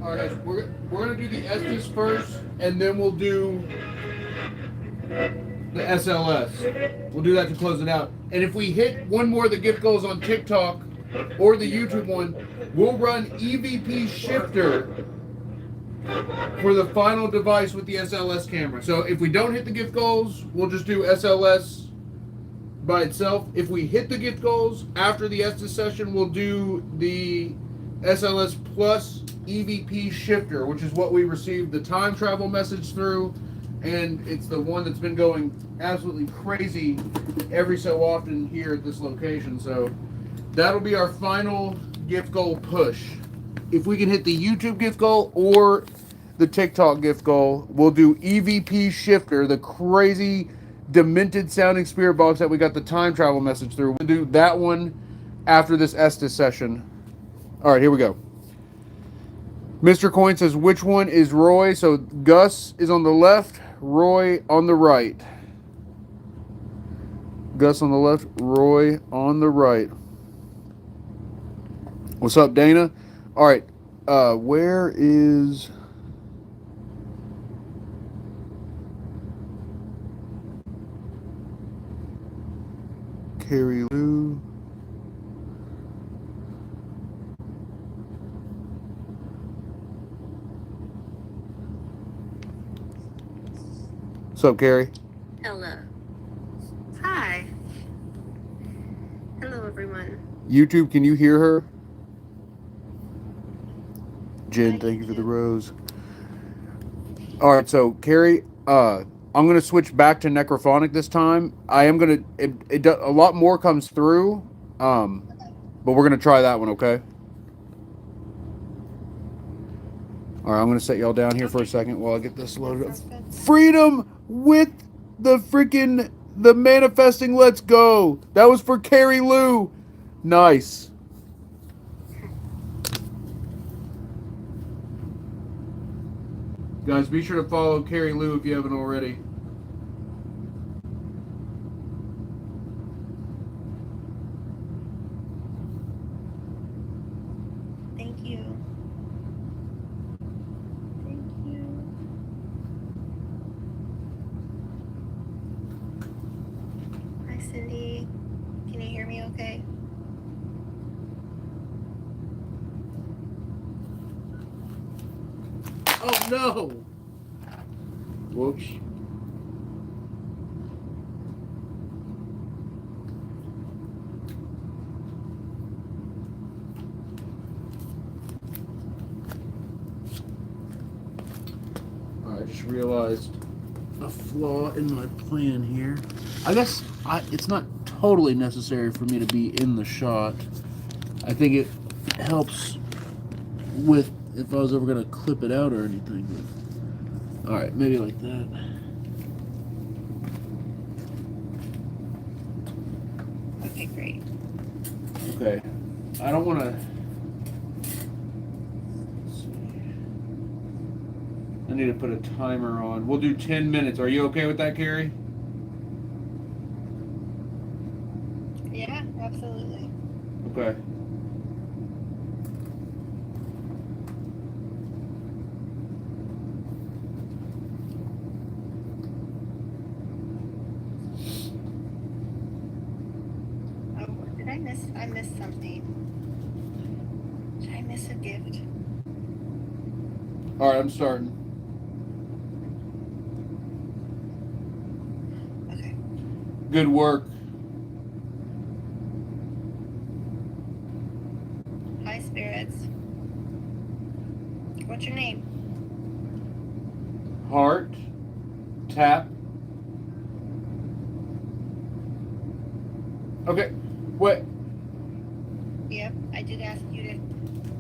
A: All right, guys, we're gonna do the Estus first, and then we'll do the SLS. We'll do that to close it out. And if we hit one more of the gift goals on TikTok or the YouTube one, we'll run EVP shifter for the final device with the SLS camera. So if we don't hit the gift goals, we'll just do SLS by itself. If we hit the gift goals after the Estes session, we'll do the SLS plus EVP shifter, which is what we received the time travel message through, and it's the one that's been going absolutely crazy every so often here at this location. So that'll be our final gift goal push. If we can hit the YouTube gift goal or the TikTok gift goal, we'll do EVP shifter, the crazy demented sounding spirit box that we got the time travel message through. We'll do that one after this Estes session. All right, here we go. Mr. Coin says, which one is Roy? So Gus is on the left, Roy on the right. Gus on the left, Roy on the right. What's up, Dana? All right, where is... Carrie Lou? What's up, Carrie?
D: Hello. Hi. Hello, everyone.
A: YouTube, can you hear her? Jen, thank you for the rose. All right, so Carrie, I'm gonna switch back to necrophonic this time. I am gonna. A lot more comes through, but we're gonna try that one, okay? All right, I'm gonna set y'all down here for a second while I get this loaded up. Freedom with the freaking the manifesting. Let's go. That was for Carrie Lou. Nice. Guys, be sure to follow Carrie Lou if you haven't already.
D: Thank you. Thank you. Hi, Cindy. Can you hear me okay?
A: Oh no! Whoops. I just realized a flaw in my plan here. I guess it's not totally necessary for me to be in the shot. I think it helps with if I was ever going to clip it out or anything. But, all right, maybe like that.
D: Okay, great.
A: Okay. I don't want to... I need to put a timer on. We'll do 10 minutes. Are you okay with that, Carrie?
D: Yeah, absolutely.
A: Okay.
D: missed something. Did I miss a gift?
A: All right, I'm starting.
D: Okay.
A: Good work.
D: Hi, spirits. What's your name?
A: Heart. Tap. Okay. Wait.
D: Yep, I did ask you to.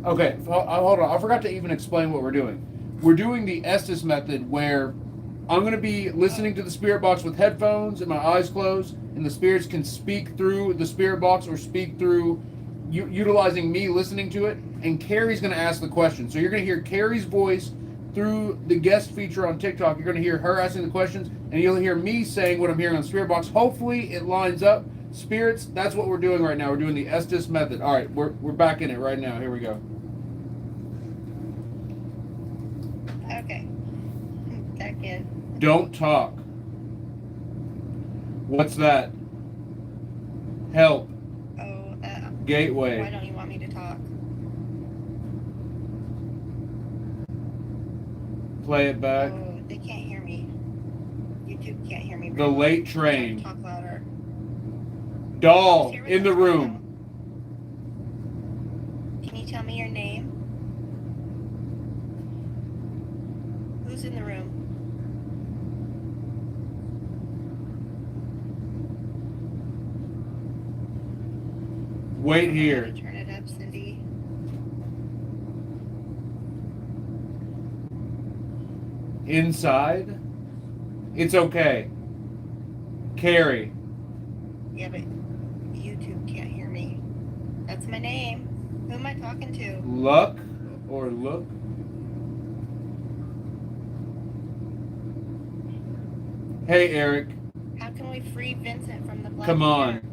A: Okay. Hold on. I forgot to even explain what we're doing. We're doing the Estus method where I'm going to be listening to the spirit box with headphones and my eyes closed, and the spirits can speak through the spirit box or speak through utilizing me listening to it, and Carrie's going to ask the question. So you're going to hear Carrie's voice through the guest feature on TikTok. You're going to hear her asking the questions, and you'll hear me saying what I'm hearing on the spirit box. Hopefully it lines up. Spirits, that's what we're doing right now. We're doing the Estus method. All right, we're back in it right now. Here we go.
D: Okay. Back in.
A: Don't talk. What's that? Help.
D: Oh,
A: Gateway.
D: why don't you want me to talk?
A: Play it back.
D: Oh, they can't hear me. YouTube can't hear me.
A: The late train.
D: Talk louder.
A: Doll
D: Who's here with
A: in the
D: us right
A: room.
D: now? Can you tell me your name? Who's in the room?
A: Wait
D: How
A: here.
D: to turn it up, Cindy.
A: Inside. It's okay. Carrie.
D: Yeah, but YouTube can't hear me. That's my name. Who am I talking to?
A: Luck or look. Hey, Eric.
D: How can we free Vincent from the black
A: Come
D: hair?
A: on.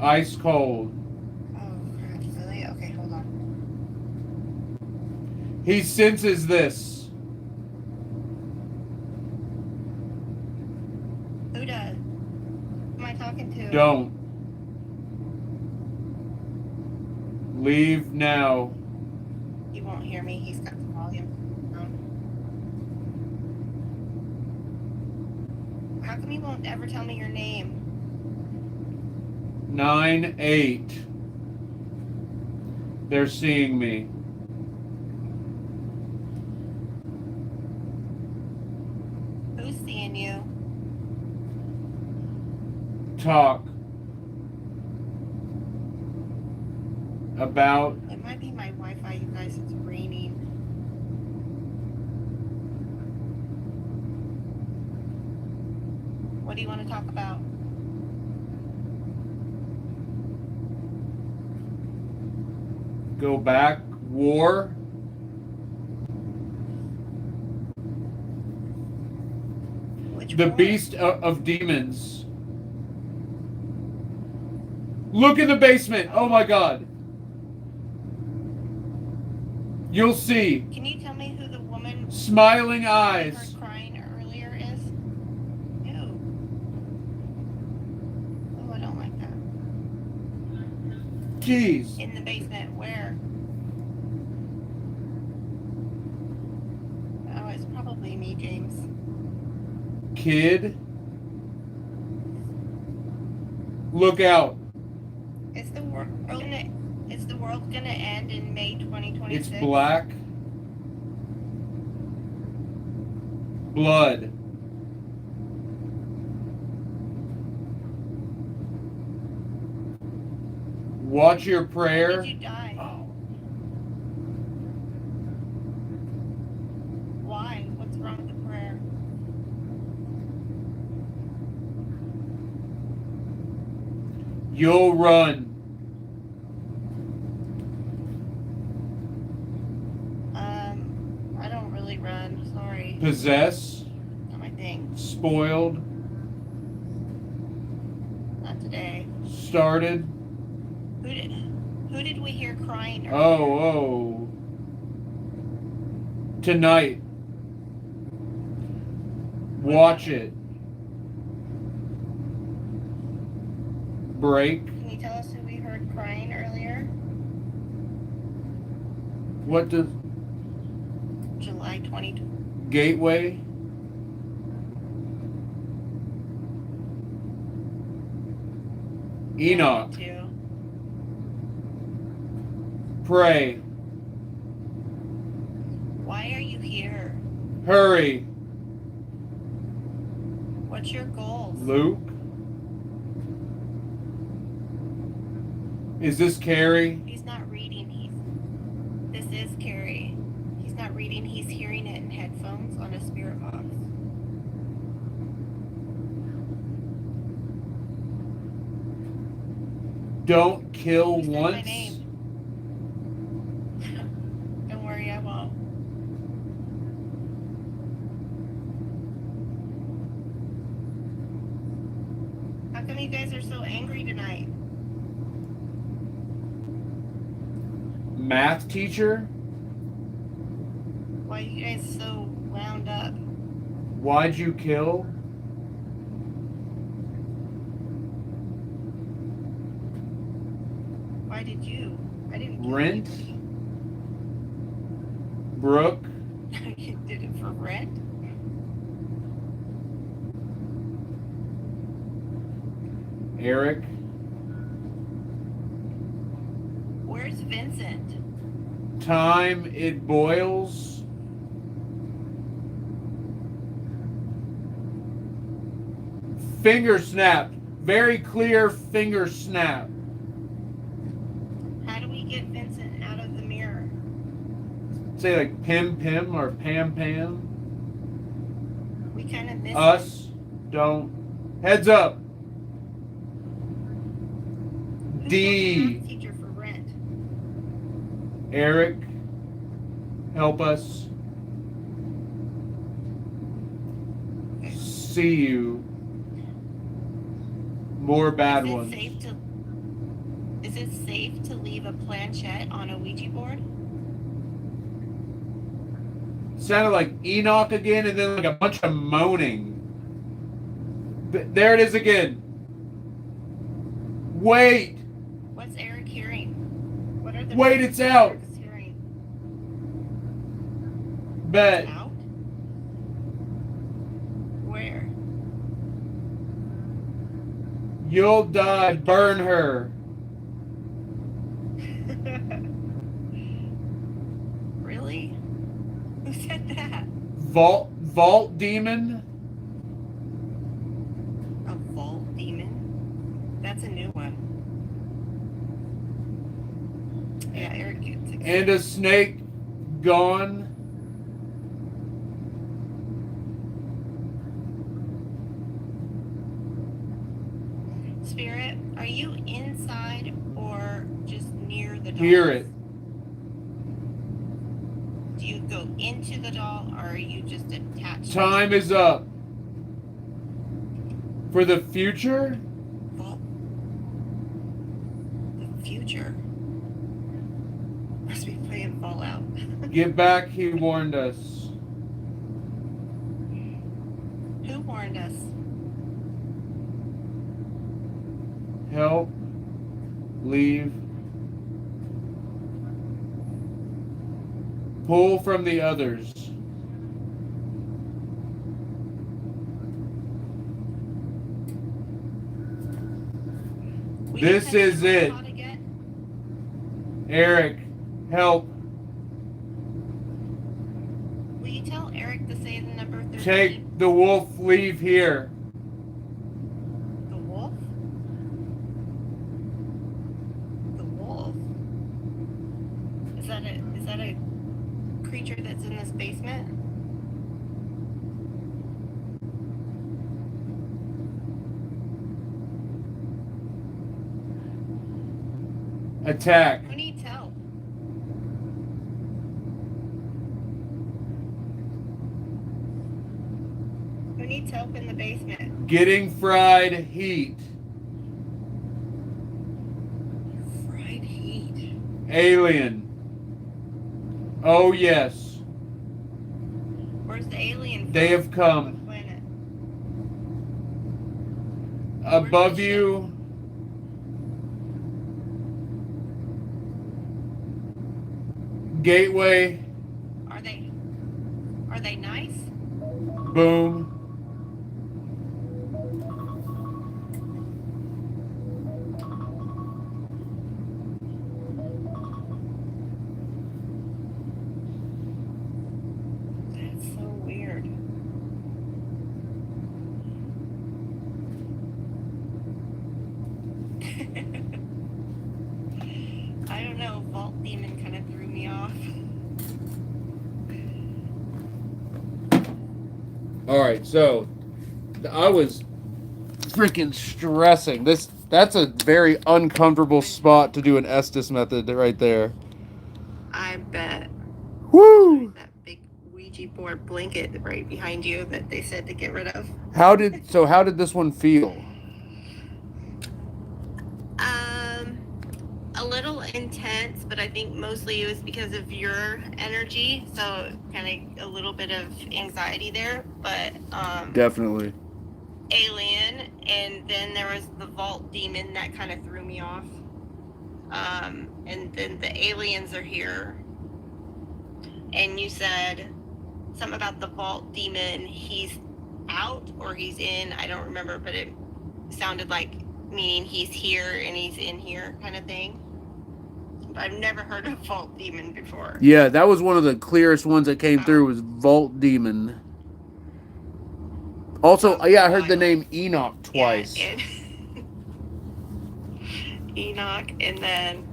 A: Ice cold.
D: Oh, crap. Really? Okay, hold on.
A: He senses this.
D: Who does? Who am I talking to?
A: Don't. Leave now.
D: He won't hear me. He's got the volume down. How come you won't ever tell me your name?
A: 9-8. They're seeing me.
D: Who's seeing you?
A: Talk about
D: It might be my Wi-Fi, you guys. It's raining. What do you want to talk about?
A: go back. War.
D: Which
A: The
D: war?
A: beast of demons. Look in the basement. Oh my god. You'll see.
D: Can you tell me who the woman
A: Smiling
D: you
A: eyes.
D: heard crying earlier is? Ew. Oh, I don't like that.
A: Jeez.
D: In the basement, where? Oh, it's probably me, James.
A: Kid. Look out.
D: Is the world gonna end in May 2026?
A: It's black. Blood. Watch your prayer.
D: Did you die?
A: Oh.
D: Why? What's wrong with the prayer?
A: You'll run.
D: I don't really run. Sorry.
A: Possess.
D: Not my thing.
A: Spoiled.
D: Not today.
A: Started.
D: Who did we hear crying earlier?
A: Oh. Tonight. Watch it. Break.
D: Can you tell us who we heard crying earlier?
A: What does
D: July 2020.
A: Gateway? Enoch.
D: Too.
A: Pray.
D: Why are you here?
A: Hurry.
D: What's your goals?
A: Luke. Is this Carrie?
D: He's not reading. This is Carrie. He's not reading. He's hearing it in headphones on a spirit box.
A: Don't kill
D: You said my
A: once.
D: name. Don't worry, I won't. How come you guys are so angry tonight?
A: Math teacher?
D: Why are you guys so wound up?
A: Why'd you kill?
D: Why did you? I didn't kill
A: Rent?
D: anybody.
A: Brooke?
D: You did it for rent?
A: Eric?
D: Where's Vincent?
A: Time it boils? Finger snap. Very clear finger snap.
D: How do we get Vincent out of the mirror?
A: Say like Pim Pim or Pam Pam.
D: We kind of miss
A: Us. Don't. Heads up.
D: Who's
A: D.
D: the math teacher for rent?
A: Eric. Help us. See you. More bad ones.
D: Is it safe to leave a planchette on a Ouija board?
A: Sounded like Enoch again, and then like a bunch of moaning. There it is again. Wait.
D: What's Eric hearing? What are the
A: Wait,
D: noises
A: it's out.
D: Eric is hearing?
A: Bet.
D: Out? Where?
A: You'll die. Burn her.
D: Really? Who said that?
A: Vault demon.
D: A vault demon? That's a new one. Yeah, Eric gets excited.
A: And a snake gone.
D: Spirit, are you inside or just near the doll?
A: Hear it.
D: Do you go into the doll or are you just attached?
A: Time is up. For the future?
D: Well, the future. Must be playing Fallout.
A: Get back, he warned us.
D: Who warned us?
A: Help. Leave. Pull from the others.
D: Will you
A: This
D: text
A: is
D: me
A: it.
D: how to get?
A: Eric, help.
D: Will you tell Eric to say the number 13?
A: Take the wolf, leave here.
D: The wolf? The wolf? Is that a creature that's in this basement?
A: Attack.
D: Who needs help? Who needs help in the basement?
A: Getting fried heat.
D: Fried heat.
A: Alien. Oh yes.
D: Where's the alien from?
A: They have come.
D: What planet?
A: above you. Gateway.
D: Are they nice?
A: Boom.
D: That's so weird. I don't know. Vault Demon kind of threw me off.
A: All right, so I was freaking stressing. That's a very uncomfortable spot to do an Estus method right there.
D: I bet.
A: Woo!
D: That big Ouija board blanket right behind you that they said to get rid of.
A: How did this one feel?
D: A little intense, but I think mostly it was because of your energy. So kind of a little bit of anxiety there, but
A: Definitely.
D: alien, and then there was the Vault Demon that kind of threw me off. And then the aliens are here, and you said something about the Vault Demon. He's out or he's in. I don't remember, but it sounded like meaning he's here and he's in here kind of thing. I've never heard of Vault Demon before.
A: Yeah, that was one of the clearest ones that came through was Vault Demon. Also, yeah, I heard the name Enoch twice.
D: Yeah, Enoch, and then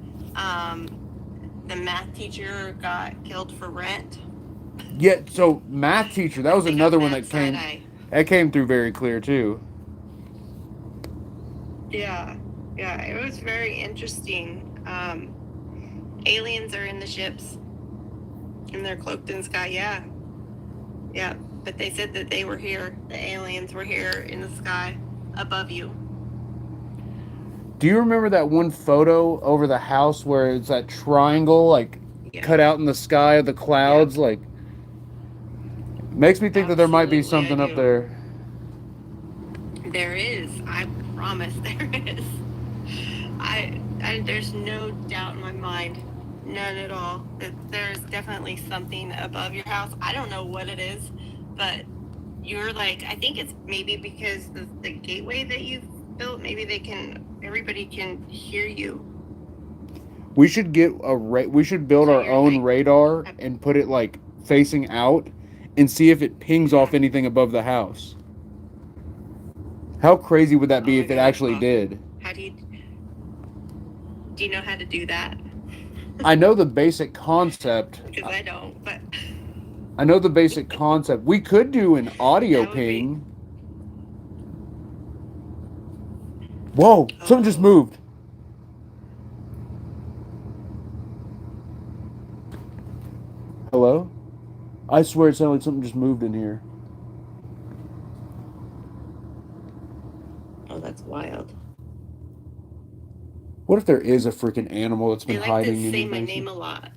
D: the math teacher got killed for rent.
A: Yeah, so math teacher, that was another one that came through very clear too.
D: Yeah, it was very interesting. Aliens are in the ships, and they're cloaked in the sky. Yeah, but they said that they were here. The aliens were here in the sky above you.
A: Do you remember that one photo over the house where it's that triangle, like, cut out in the sky of the clouds? Like, makes me think that there might be something up there.
D: There is. I promise there is. There's no doubt in my mind, none at all, that there's definitely something above your house. I don't know what it is, but you're like, I think it's maybe because the gateway that you've built, maybe everybody can hear you.
A: We should build our own radar and put it like facing out and see if it pings off anything above the house. How crazy would that be if it actually did?
D: How do you know how to do that?
A: I know the basic concept.
D: Because I don't, but
A: I know the basic concept. We could do an audio ping. Whoa, something just moved. Hello? I swear it sounded like something just moved in here.
D: Oh, that's wild.
A: What if there is a freaking animal that's been hiding in
D: They like to say
A: your
D: my
A: basement?
D: name a lot.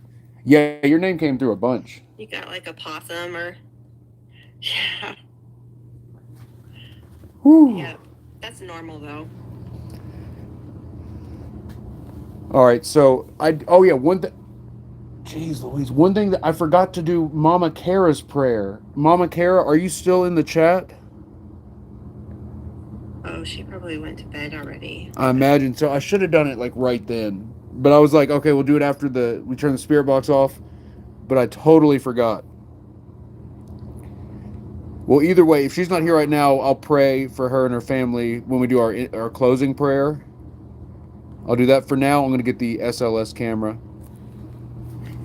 A: Yeah, your name came through a bunch.
D: You got like a possum or... Yeah.
A: Whew.
D: Yeah, that's normal though.
A: All right, so one thing. Jeez Louise, one thing that I forgot to do, Mama Kara's prayer. Mama Kara, are you still in the chat?
D: Oh, she probably went to bed already.
A: I imagine so. I should have done it like right then, but I was like, okay, we'll do it after we turn the spirit box off. But I totally forgot. Well, either way, if she's not here right now, I'll pray for her and her family when we do our closing prayer. I'll do that for now. I'm going to get the SLS camera.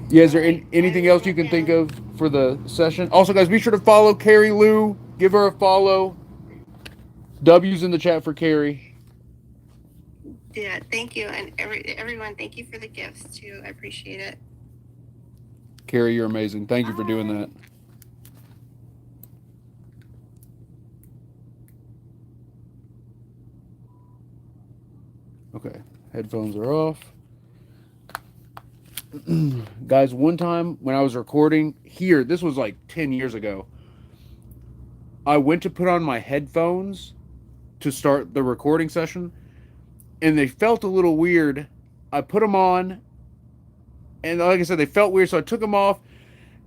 A: Yeah, is there anything else you can think of for the session? Also, guys, be sure to follow Carrie Lou. Give her a follow. W's in the chat for Carrie.
D: Yeah, thank you. And everyone, thank you for the gifts, too. I appreciate it.
A: Carrie, you're amazing. Thank you for doing that. Okay, headphones are off. Guys, one time when I was recording here, this was like 10 years ago, I went to put on my headphones to start the recording session, and they felt a little weird. I put them on, and like I said, they felt weird, so I took them off,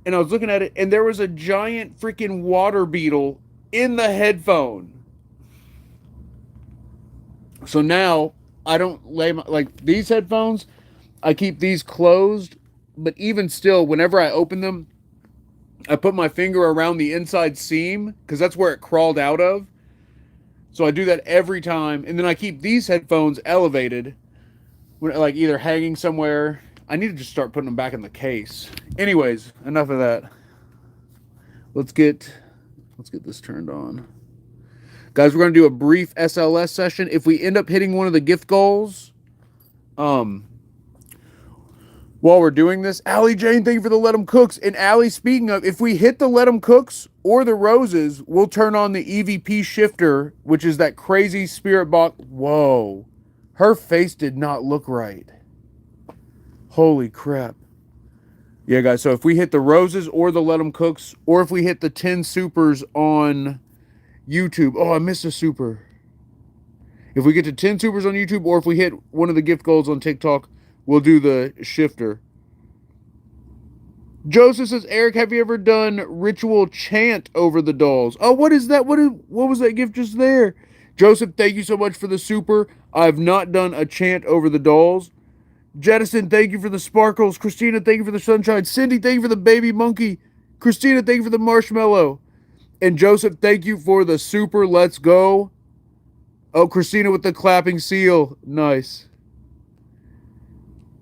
A: and I was looking at it, and there was a giant freaking water beetle in the headphone. So now I don't lay my, like these headphones, I keep these closed, but even still, whenever I open them, I put my finger around the inside seam because that's where it crawled out of. So I do that every time, and then I keep these headphones elevated, like either hanging somewhere. I need to just start putting them back in the case. Anyways, enough of that. Let's get this turned on. Guys, we're going to do a brief SLS session. If we end up hitting one of the gift goals, while we're doing this, Allie Jane, thank you for the Let 'em Cooks. And Allie, speaking of, if we hit the Let 'em Cooks or the roses, we'll turn on the EVP shifter, which is that crazy spirit box. Whoa. Her face did not look right. Holy crap. Yeah, guys, so if we hit the roses or the Let 'em Cooks, or if we hit the 10 supers on YouTube. Oh, I missed a super. If we get to 10 supers on YouTube, or if we hit one of the gift goals on TikTok, we'll do the shifter. Joseph says, Eric, have you ever done ritual chant over the dolls? Oh, what is that? What was that gift just there? Joseph, thank you so much for the super. I've not done a chant over the dolls. Jettison, thank you for the sparkles. Christina, thank you for the sunshine. Cindy, thank you for the baby monkey. Christina, thank you for the marshmallow. And Joseph, thank you for the super. Let's go. Oh, Christina with the clapping seal. Nice.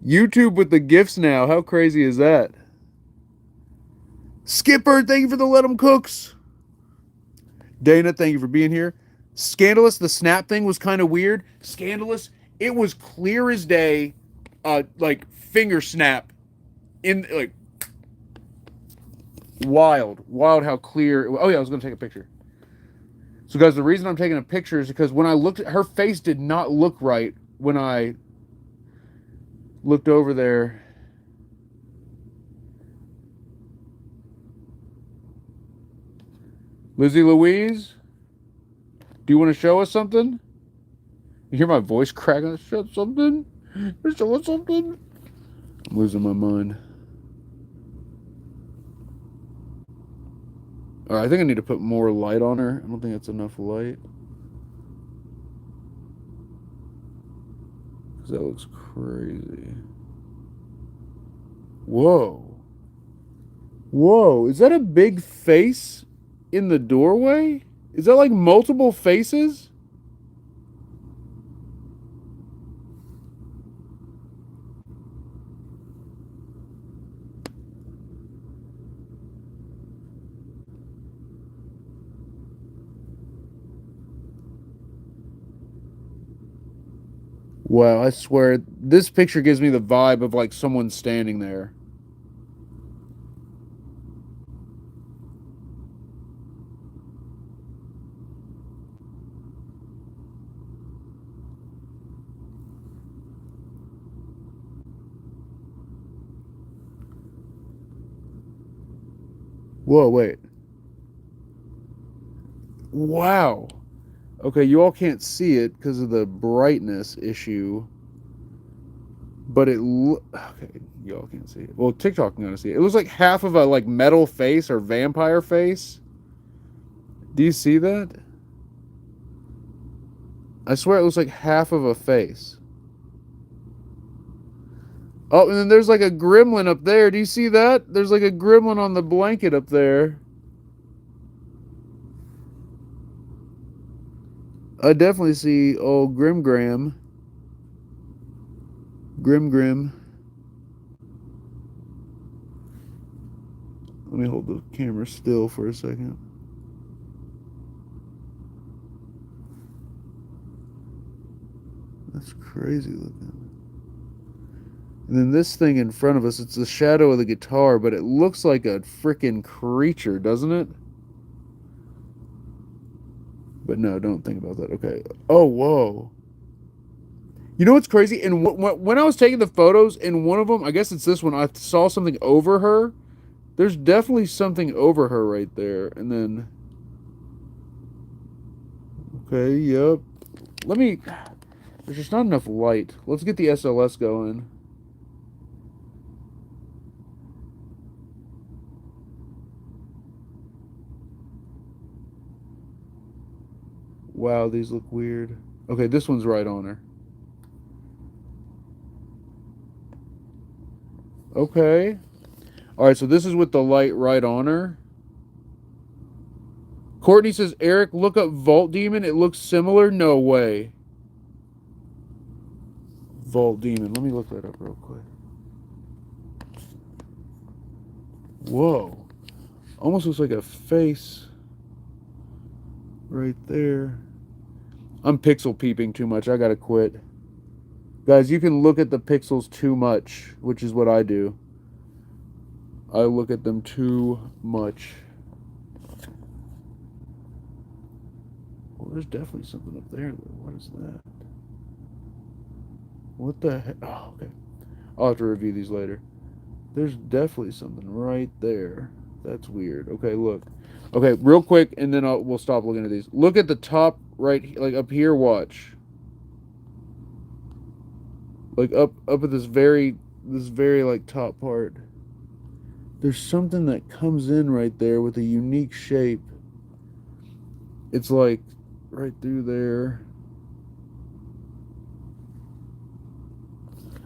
A: YouTube with the gifts now. How crazy is that? Skipper, thank you for the Let 'em Cooks. Dana, thank you for being here. Scandalous, the snap thing was kind of weird. Scandalous, it was clear as day, like finger snap in like wild how clear. Oh yeah, I was gonna take a picture. So guys, the reason I'm taking a picture is because when I looked at her face, did not look right when I looked over there. Lizzie Louise, do you want to show us something? You hear my voice cracking? Show something? Show us something? I'm losing my mind. All right, I think I need to put more light on her. I don't think that's enough light. Because that looks crazy. Whoa. Whoa, is that a big face in the doorway? Is that like multiple faces? Wow, I swear, this picture gives me the vibe of like someone standing there. Whoa, wait. Wow. Okay, you all can't see it because of the brightness issue. But okay, you all can't see it. Well, TikTok can see it. It looks like half of a like metal face or vampire face. Do you see that? I swear it looks like half of a face. Oh, and then there's like a gremlin up there. Do you see that? There's like a gremlin on the blanket up there. I definitely see old Grim. Grim. Let me hold the camera still for a second. That's crazy looking. And then this thing in front of us, it's the shadow of the guitar, but it looks like a freaking creature, doesn't it? But no, don't think about that. Okay. Oh, whoa. You know what's crazy? And when I was taking the photos, in one of them, I guess it's this one, I saw something over her. There's definitely something over her right there. And then... Okay, yep. Let me... There's just not enough light. Let's get the SLS going. Wow, these look weird. Okay, this one's right on her. Okay. Alright, so this is with the light right on her. Courtney says, Eric, look up Vault Demon. It looks similar. No way. Vault Demon. Let me look that up real quick. Whoa. Almost looks like a face right there. I'm pixel peeping too much. I gotta quit. Guys, you can look at the pixels too much, which is what I do. I look at them too much. Well, there's definitely something up there. What is that? What the heck? Oh, okay. I'll have to review these later. There's definitely something right there. That's weird. Okay, look. Okay, real quick, and then we'll stop looking at these. Look at the top right, like up here. Watch. Like up at this very like top part. There's something that comes in right there with a unique shape. It's like right through there.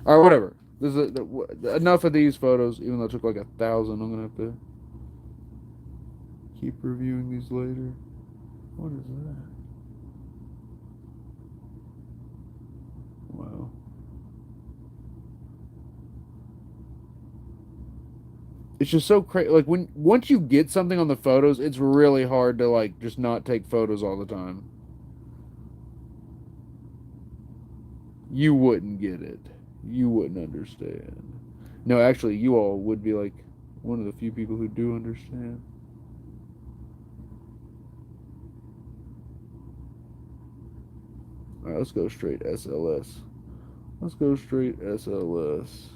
A: All right, whatever. This is enough of these photos. Even though it took like 1,000, I'm gonna have to keep reviewing these later. What is that? Wow. It's just so crazy. Like once you get something on the photos, it's really hard to like just not take photos all the time. You wouldn't get it. You wouldn't understand. No, actually, you all would be like one of the few people who do understand. All right, let's go straight SLS. Let's go straight SLS.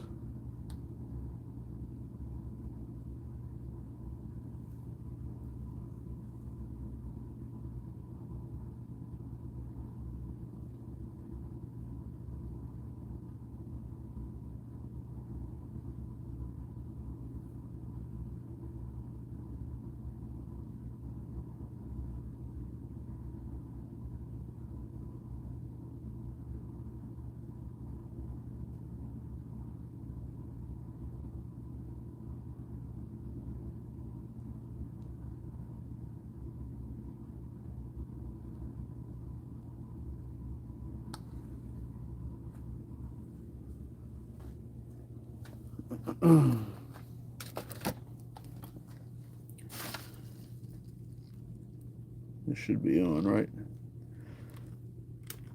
A: This should be on, right?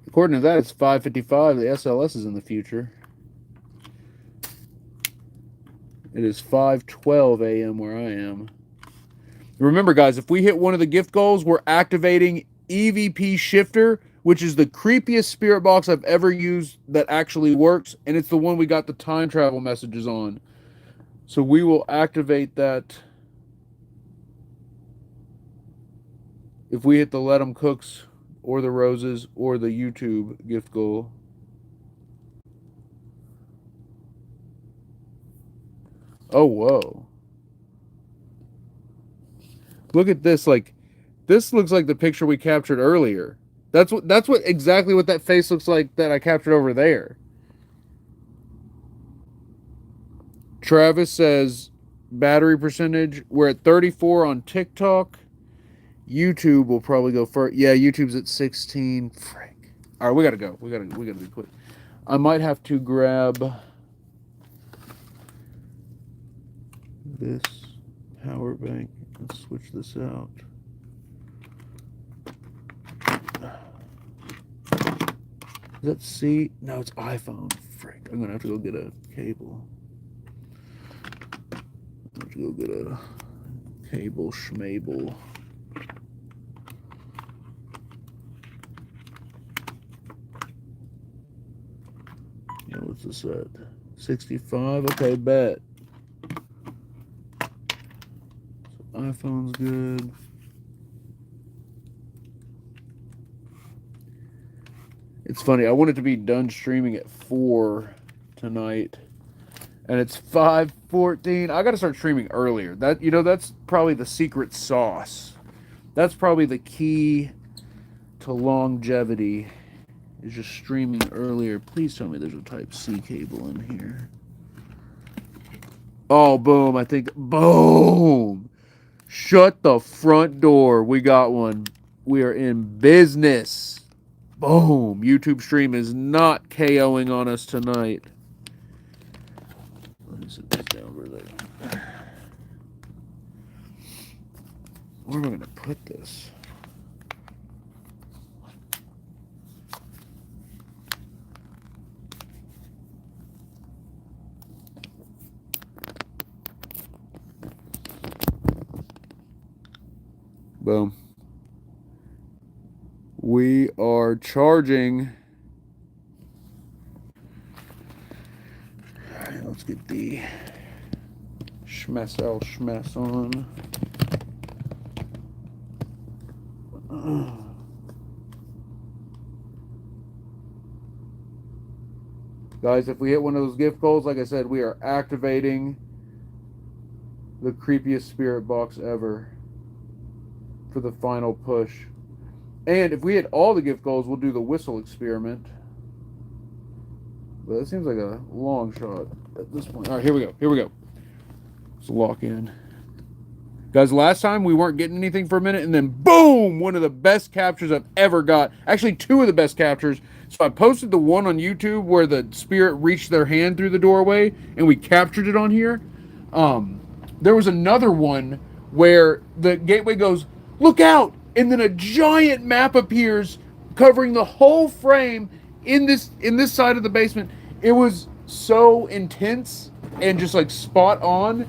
A: According to that, it's 5:55. The SLS is in the future. It is 5:12 a.m. where I am. Remember, guys, if we hit one of the gift goals, we're activating EVP Shifter, which is the creepiest spirit box I've ever used that actually works, and it's the one we got the time travel messages on. So we will activate that if we hit the Let 'em Cooks or the Roses or the YouTube gift goal. Oh, whoa. Look at this. Like, this looks like the picture we captured earlier. That's what exactly what that face looks like that I captured over there. Travis says battery percentage. We're at 34 on TikTok. YouTube will probably go first. Yeah, YouTube's at 16. Frick. All right, we gotta go. We gotta be quick. I might have to grab this power bank and switch this out. Is that C? No, it's iPhone. Frick. I'm gonna have to go get a cable. I'm gonna have to go get a cable schmable. Yeah, what's this at? 65? Okay, bet. So iPhone's good. It's funny. I wanted to be done streaming at 4 tonight, and it's 5:14. I got to start streaming earlier. That's probably the secret sauce. That's probably the key to longevity. Is just streaming earlier. Please tell me there's a Type-C cable in here. Oh, boom. I think... Boom! Shut the front door. We got one. We are in business. Boom. YouTube stream is not KOing on us tonight. Let me set this down over there. Where am I going to put this? Boom. We are charging. All right, let's get the schmess on. Guys, if we hit one of those gift goals, like I said, we are activating the creepiest spirit box ever for the final push. And if we hit all the gift goals, we'll do the whistle experiment. But that seems like a long shot at this point. All right, here we go. Let's lock in. Guys, last time we weren't getting anything for a minute, and then boom, one of the best captures I've ever got. Actually, two of the best captures. So I posted the one on YouTube where the spirit reached their hand through the doorway, and we captured it on here. There was another one where the gateway goes, "Look out!" and then a giant map appears covering the whole frame in this side of the basement. It was so intense and just like spot on.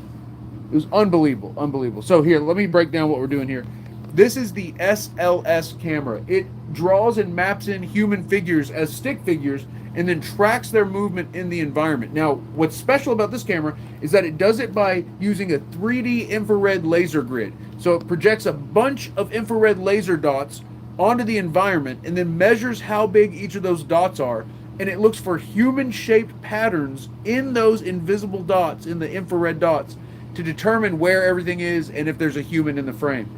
A: It was unbelievable. So here, let me break down what we're doing here. This is the SLS camera. It draws and maps in human figures as stick figures and then tracks their movement in the environment. Now, what's special about this camera is that it does it by using a 3D infrared laser grid. So it projects a bunch of infrared laser dots onto the environment and then measures how big each of those dots are. And it looks for human-shaped patterns in those invisible dots, in the infrared dots, to determine where everything is and if there's a human in the frame.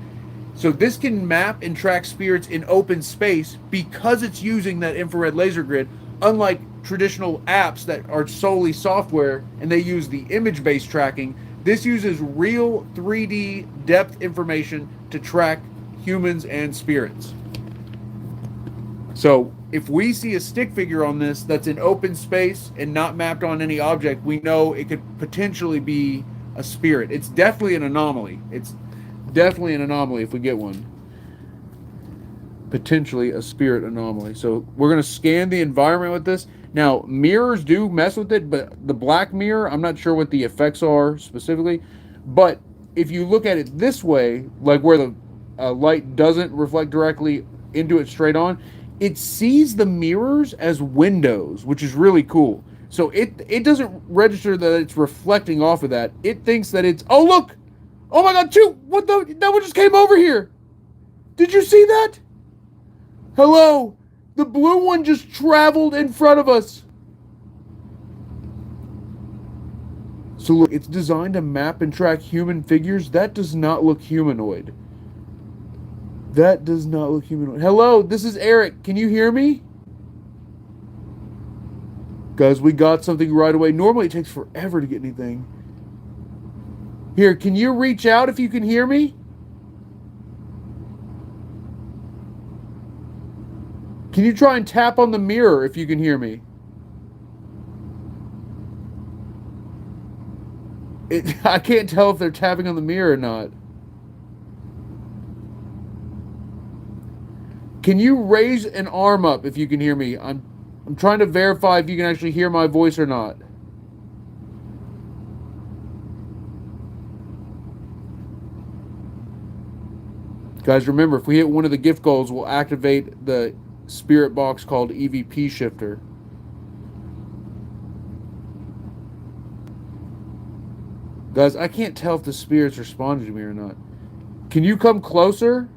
A: So this can map and track spirits in open space because it's using that infrared laser grid, unlike traditional apps that are solely software and they use the image-based tracking. This uses real 3D depth information to track humans and spirits. So if we see a stick figure on this that's in open space and not mapped on any object, we know it could potentially be a spirit. It's definitely an anomaly. It's definitely an anomaly if we get one. Potentially a spirit anomaly. So we're going to scan the environment with this. Now, mirrors do mess with it, but the black mirror, I'm not sure what the effects are specifically. But if you look at it this way, like where the light doesn't reflect directly into it straight on, it sees the mirrors as windows, which is really cool. So it doesn't register that it's reflecting off of that. It thinks that it's, oh look! Oh my god, what the, that one just came over here! Did you see that? Hello! The blue one just traveled in front of us! So look, it's designed to map and track human figures. That does not look humanoid. That does not look humanoid. Hello, this is Eric. Can you hear me? Guys, we got something right away. Normally it takes forever to get anything. Here, can you reach out if you can hear me? Can you try and tap on the mirror if you can hear me? I can't tell if they're tapping on the mirror or not. Can you raise an arm up if you can hear me? I'm trying to verify if you can actually hear my voice or not. Guys, remember, if we hit one of the gift goals, we'll activate the spirit box called EVP Shifter. Guys, I can't tell if the spirit's responding to me or not. Can you come closer?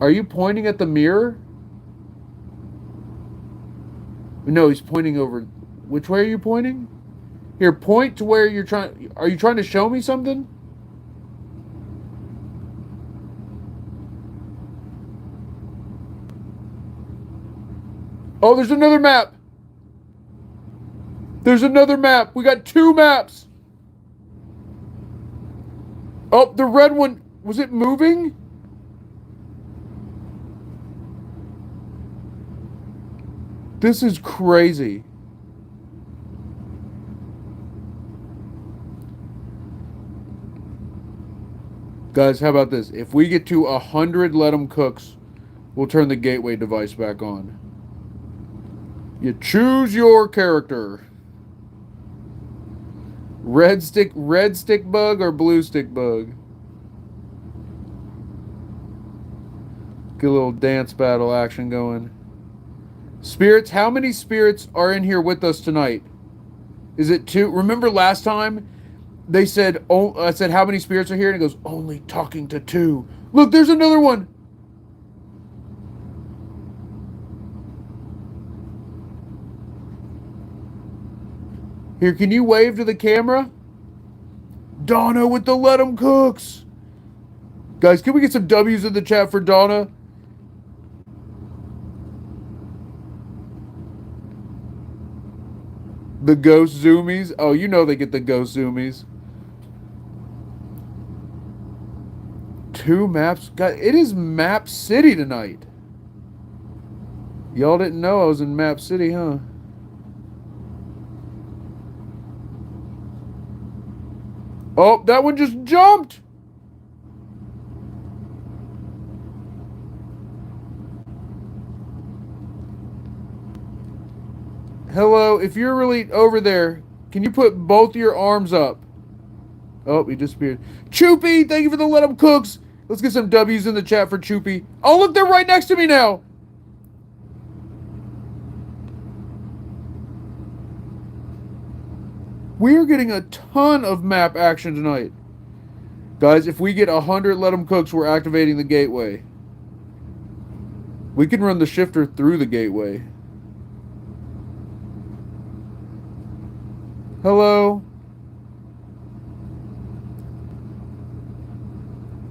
A: Are you pointing at the mirror? No, he's pointing over. Which way are you pointing? Here, point to where you're trying. Are you trying to show me something? Oh, there's another map. There's another map. We got 2 maps. Oh, the red one. Was it moving? This is crazy. Guys, how about this? If we get to 100 let 'em cooks, we'll turn the gateway device back on. You choose your character. Red stick bug or blue stick bug? Get a little dance battle action going. Spirits, how many spirits are in here with us tonight? Is it 2? Remember last time they said, oh, I said, how many spirits are here? And it goes, only talking to 2. Look, there's another one. Here, can you wave to the camera? Donna with the let 'em cooks. Guys, can we get some W's in the chat for Donna? The ghost zoomies. Oh, you know they get the ghost zoomies. 2 maps. God, it is Map City tonight. Y'all didn't know I was in Map City, huh? Oh, that one just jumped. Hello, if you're really over there, can you put both your arms up? Oh, he disappeared. Choopy, thank you for the let 'em cooks. Let's get some W's in the chat for Choopy. Oh, look, they're right next to me now. We're getting a ton of map action tonight. Guys, if we get 100 let 'em cooks, we're activating the gateway. We can run the shifter through the gateway. Hello?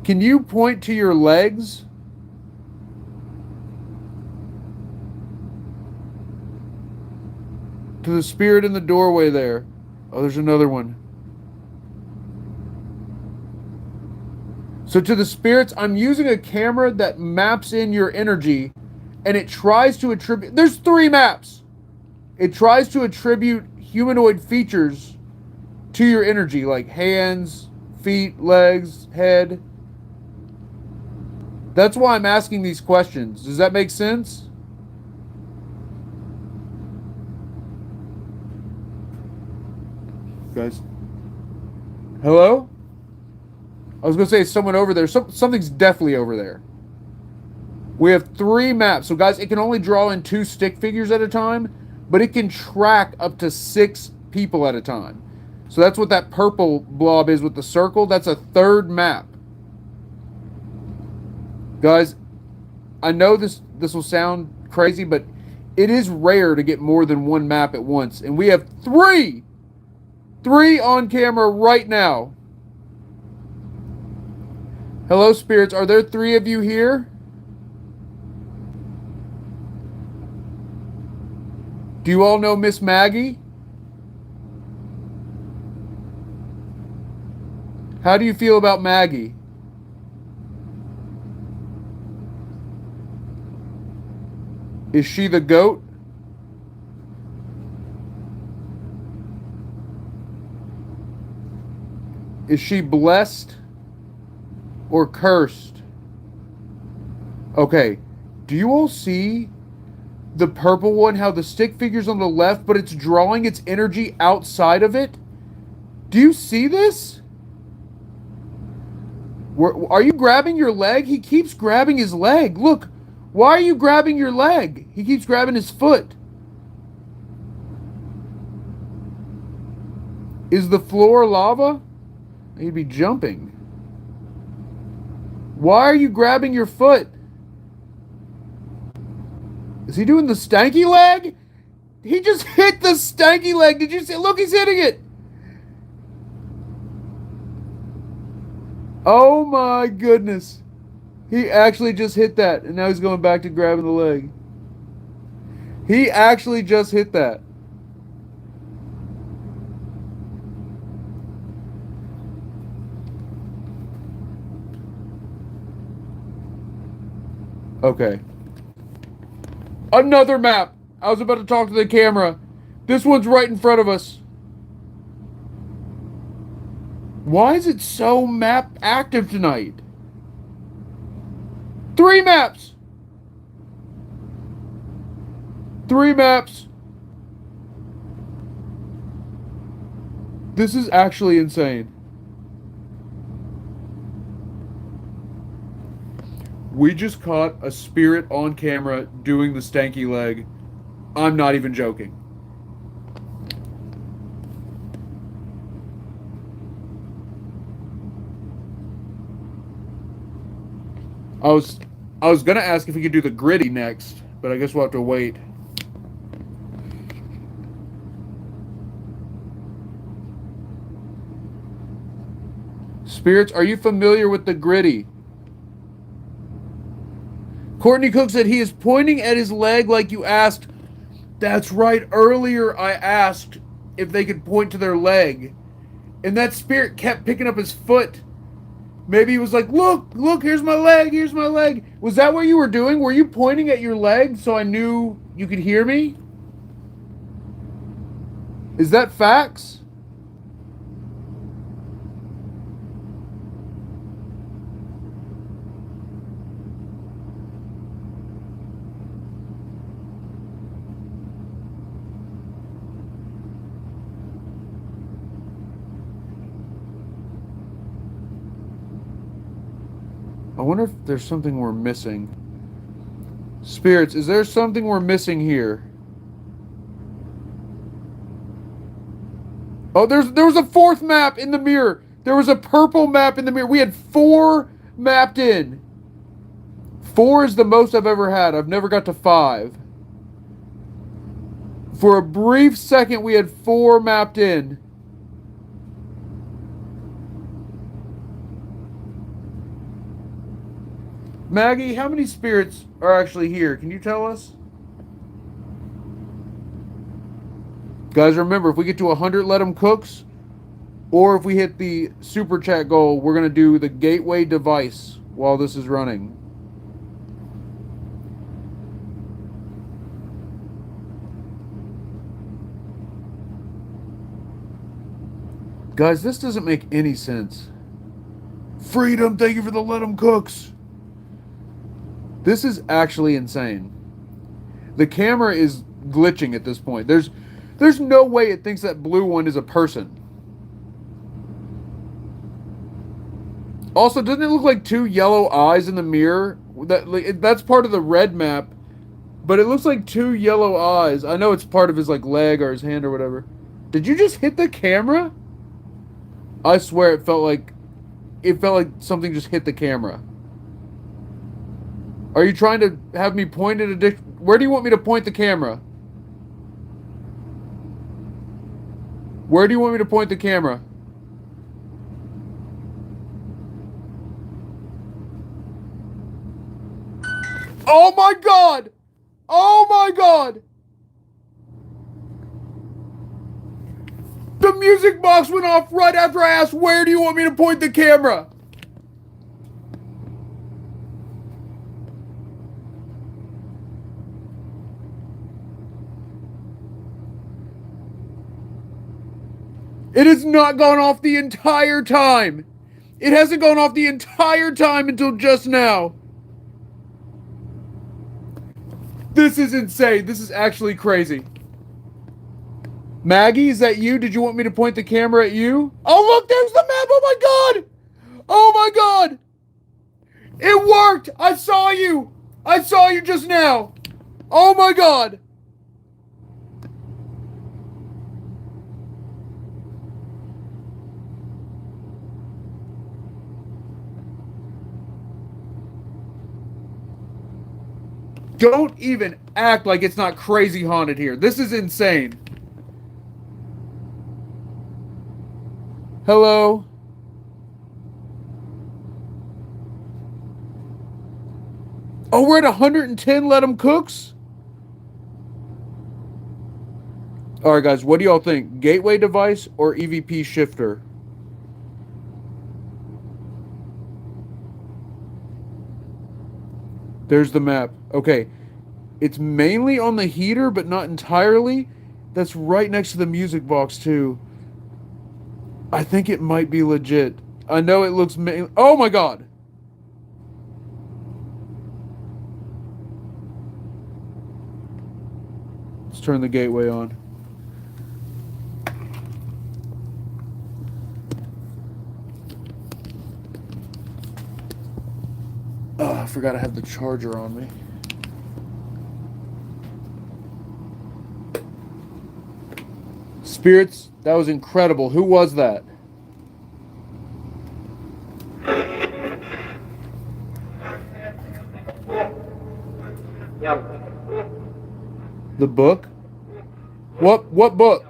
A: Can you point to your legs? To the spirit in the doorway there. Oh, there's another one. So to the spirits, I'm using a camera that maps in your energy, and it tries to attribute... There's 3 maps! It tries to attribute humanoid features to your energy, like hands, feet, legs, head. That's why I'm asking these questions. Does that make sense? Guys. Hello? I was going to say someone over there. Something's definitely over there. We have 3 maps. So guys, it can only draw in 2 stick figures at a time, but it can track up to 6 people at a time. So that's what that purple blob is with the circle. That's a 3rd map. Guys, I know this will sound crazy, but it is rare to get more than 1 map at once. And we have 3! 3 on camera right now. Hello, spirits. Are there 3 of you here? Do you all know Miss Maggie? How do you feel about Maggie? Is she the goat? Is she blessed or cursed? Okay, do you all see the purple one, how the stick figure's on the left, but it's drawing its energy outside of it? Do you see this? Are you grabbing your leg? He keeps grabbing his leg. Look, why are you grabbing your leg? He keeps grabbing his foot. Is the floor lava? He'd be jumping. Why are you grabbing your foot? Is he doing the stanky leg? He just hit the stanky leg. Did you see? Look, he's hitting it. Oh my goodness. He actually just hit that, and now he's going back to grabbing the leg. He actually just hit that. Okay. Another map. I was about to talk to the camera. This one's right in front of us. Why is it so map active tonight? 3 maps. 3 maps. This is actually insane. We just caught a spirit on camera doing the stanky leg. I'm not even joking. I was gonna ask if we could do the gritty next, but I guess we'll have to wait. Spirits, are you familiar with the gritty? Courtney Cook said he is pointing at his leg like you asked. That's right. Earlier I asked if they could point to their leg, and that spirit kept picking up his foot. Maybe he was like, look, here's my leg, here's my leg. Was that what you were doing? Were you pointing at your leg so I knew you could hear me? Is that facts? I wonder if there's something we're missing. Spirits, is there something we're missing here? Oh, there was a 4th map in the mirror. There was a purple map in the mirror. We had 4 mapped in. 4 is the most I've ever had. I've never got to 5. For a brief second, we had 4 mapped in. Maggie, how many spirits are actually here? Can you tell us? Guys, remember, if we get to 100 Let 'em Cooks, or if we hit the super chat goal, we're going to do the gateway device while this is running. Guys, this doesn't make any sense. Freedom, thank you for the Let 'em Cooks. This is actually insane. The camera is glitching at this point. There's no way it thinks that blue one is a person. Also, doesn't it look like 2 yellow eyes in the mirror? That's part of the red map, but it looks like 2 yellow eyes. I know it's part of his like leg or his hand or whatever. Did you just hit the camera? I swear it felt like something just hit the camera. Are you trying to have me point at a where do you want me to point the camera? Where do you want me to point the camera? Oh my god! Oh my god! The music box went off right after I asked, where do you want me to point the camera? It has not gone off the entire time. It hasn't gone off the entire time until just now. This is insane. This is actually crazy. Maggie, is that you? Did you want me to point the camera at you? Oh, look, there's the map. Oh, my God. Oh, my God. It worked. I saw you. I saw you just now. Oh, my God. Don't even act like it's not crazy haunted here. This is insane. Hello? Oh, we're at 110 let 'em cooks? Alright, guys, what do y'all think? Gateway device or EVP shifter? There's the map. Okay. It's mainly on the heater, but not entirely. That's right next to the music box, too. I think it might be legit. I know it looks... Oh, my God! Let's turn the gateway on. Oh, I forgot I have the charger on me. Spirits, that was incredible. Who was that? The book? What book?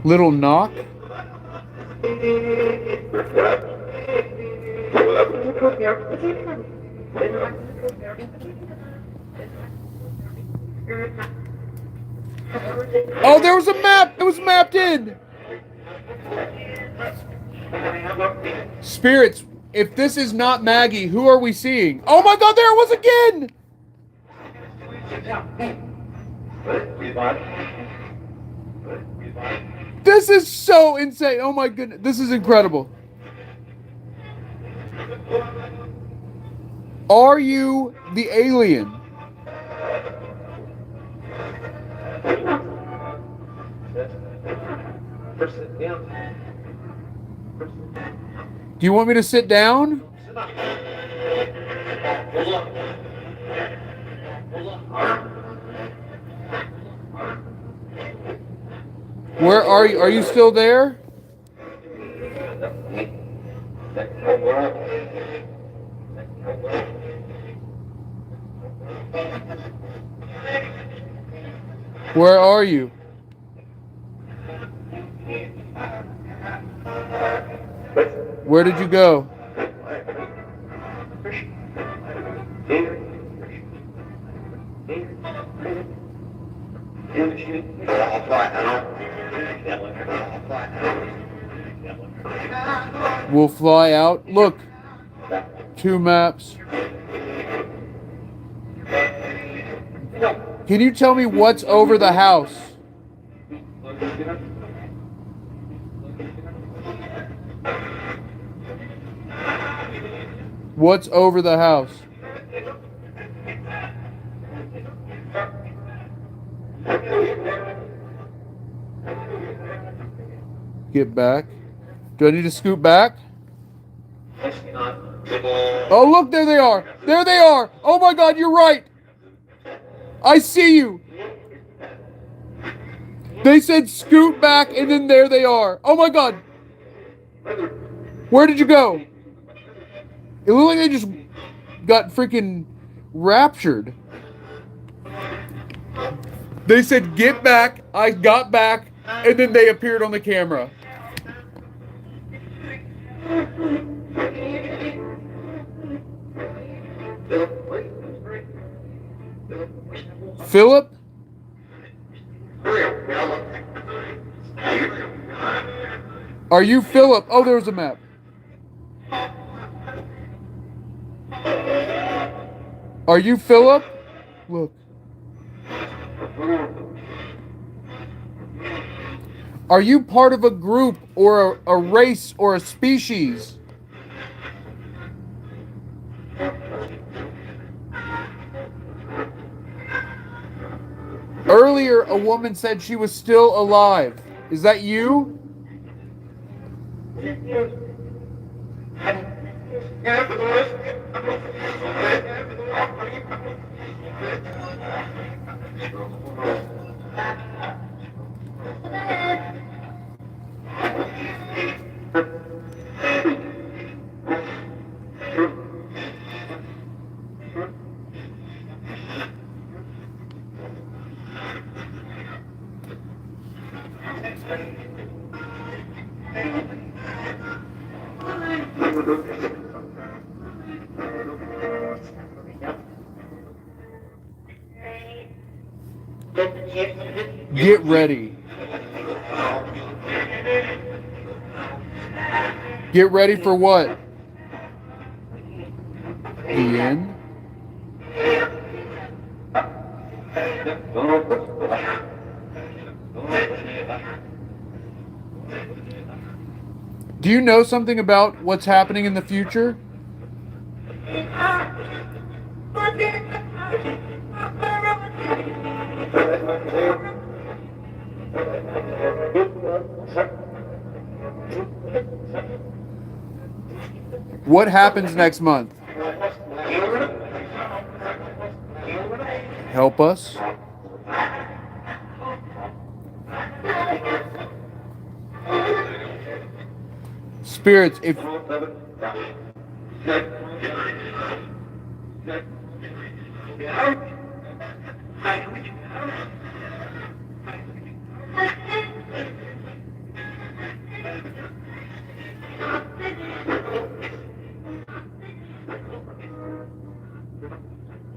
A: Little knock? Oh, there was a map! It was mapped in! Spirits, if this is not Maggie, who are we seeing? Oh my God, there it was again! This is so insane. Oh my goodness, this is incredible. Are you the alien? Do you want me to sit down? Where are you? Are you still there? Where are you? Where did you go? We'll fly out. Look. 2 maps. Can you tell me what's over the house? What's over the house? Get back. Do I need to scoot back? Oh, look, there they are. There they are. Oh my God, you're right. I see you. They said scoot back, and then there they are. Oh my God. Where did you go? It looked like they just got freaking raptured. They said get back. I got back, and then they appeared on the camera. Philip? Are you Philip? Oh, there's a map. Are you Philip? Look. Are you part of a group or a race or a species? Earlier, a woman said she was still alive. Is that you? Get ready. Get ready for what? The end? Do you know something about what's happening in the future? What happens next month? Help us. Spirits, if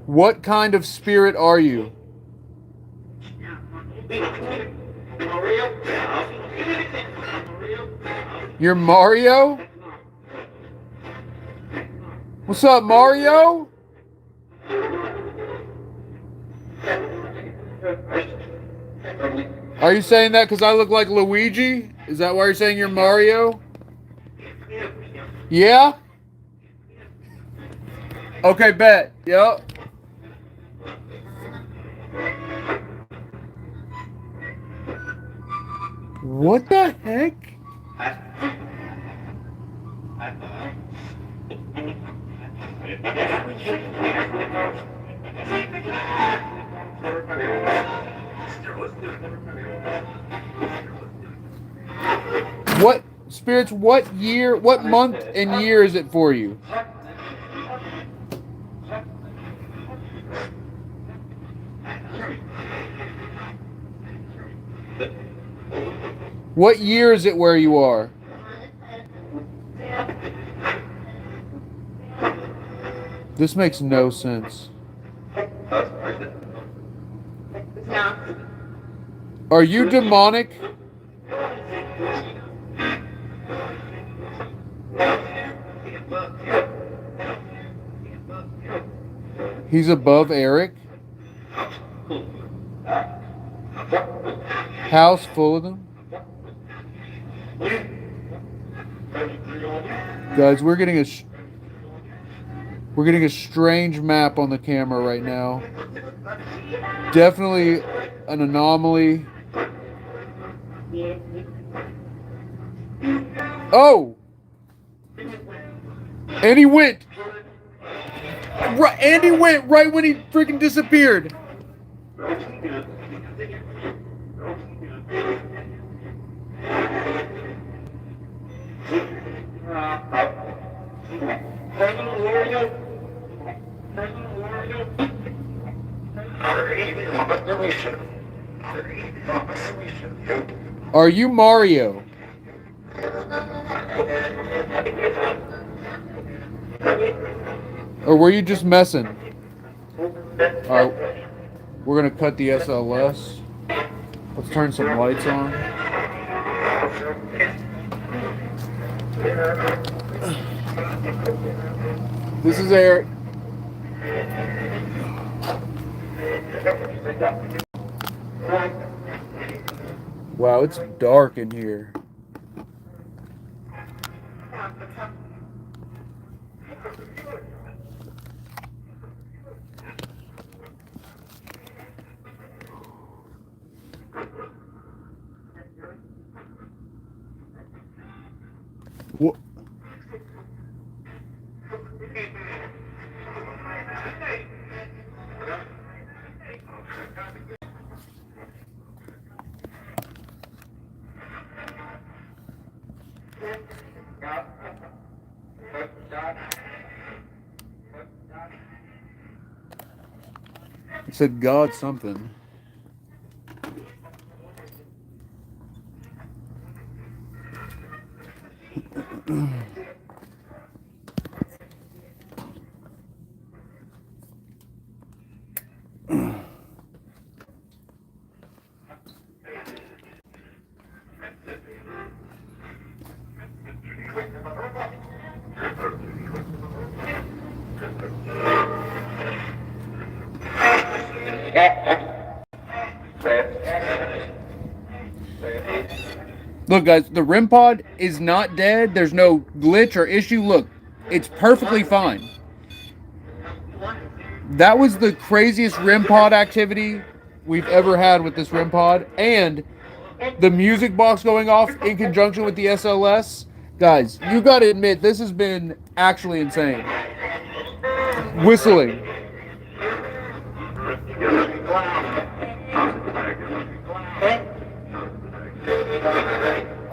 A: what kind of spirit are you? You're Mario? What's up, Mario? Are you saying that because I look like Luigi? Is that why you're saying you're Mario? Yeah? Okay, bet. Yep. What the heck? What spirits, what year, what month and year is it for you? What year is it where you are? This makes no sense.
D: No.
A: Are you demonic? He's above Eric. House full of them. Guys, we're getting a strange map on the camera right now. Definitely an anomaly. Oh! And he went. Right, and he went right when he freaking disappeared. Are you Mario? Or were you just messing? Alright, we're gonna cut the SLS. Let's turn some lights on. This is Eric. Wow, it's dark in here. What? It said God something. Look, guys, the REM pod is not dead. There's no glitch or issue. Look, it's perfectly fine. That was the craziest REM pod activity we've ever had with this REM pod. And the music box going off in conjunction with the SLS. Guys, you gotta admit, this has been actually insane. Whistling.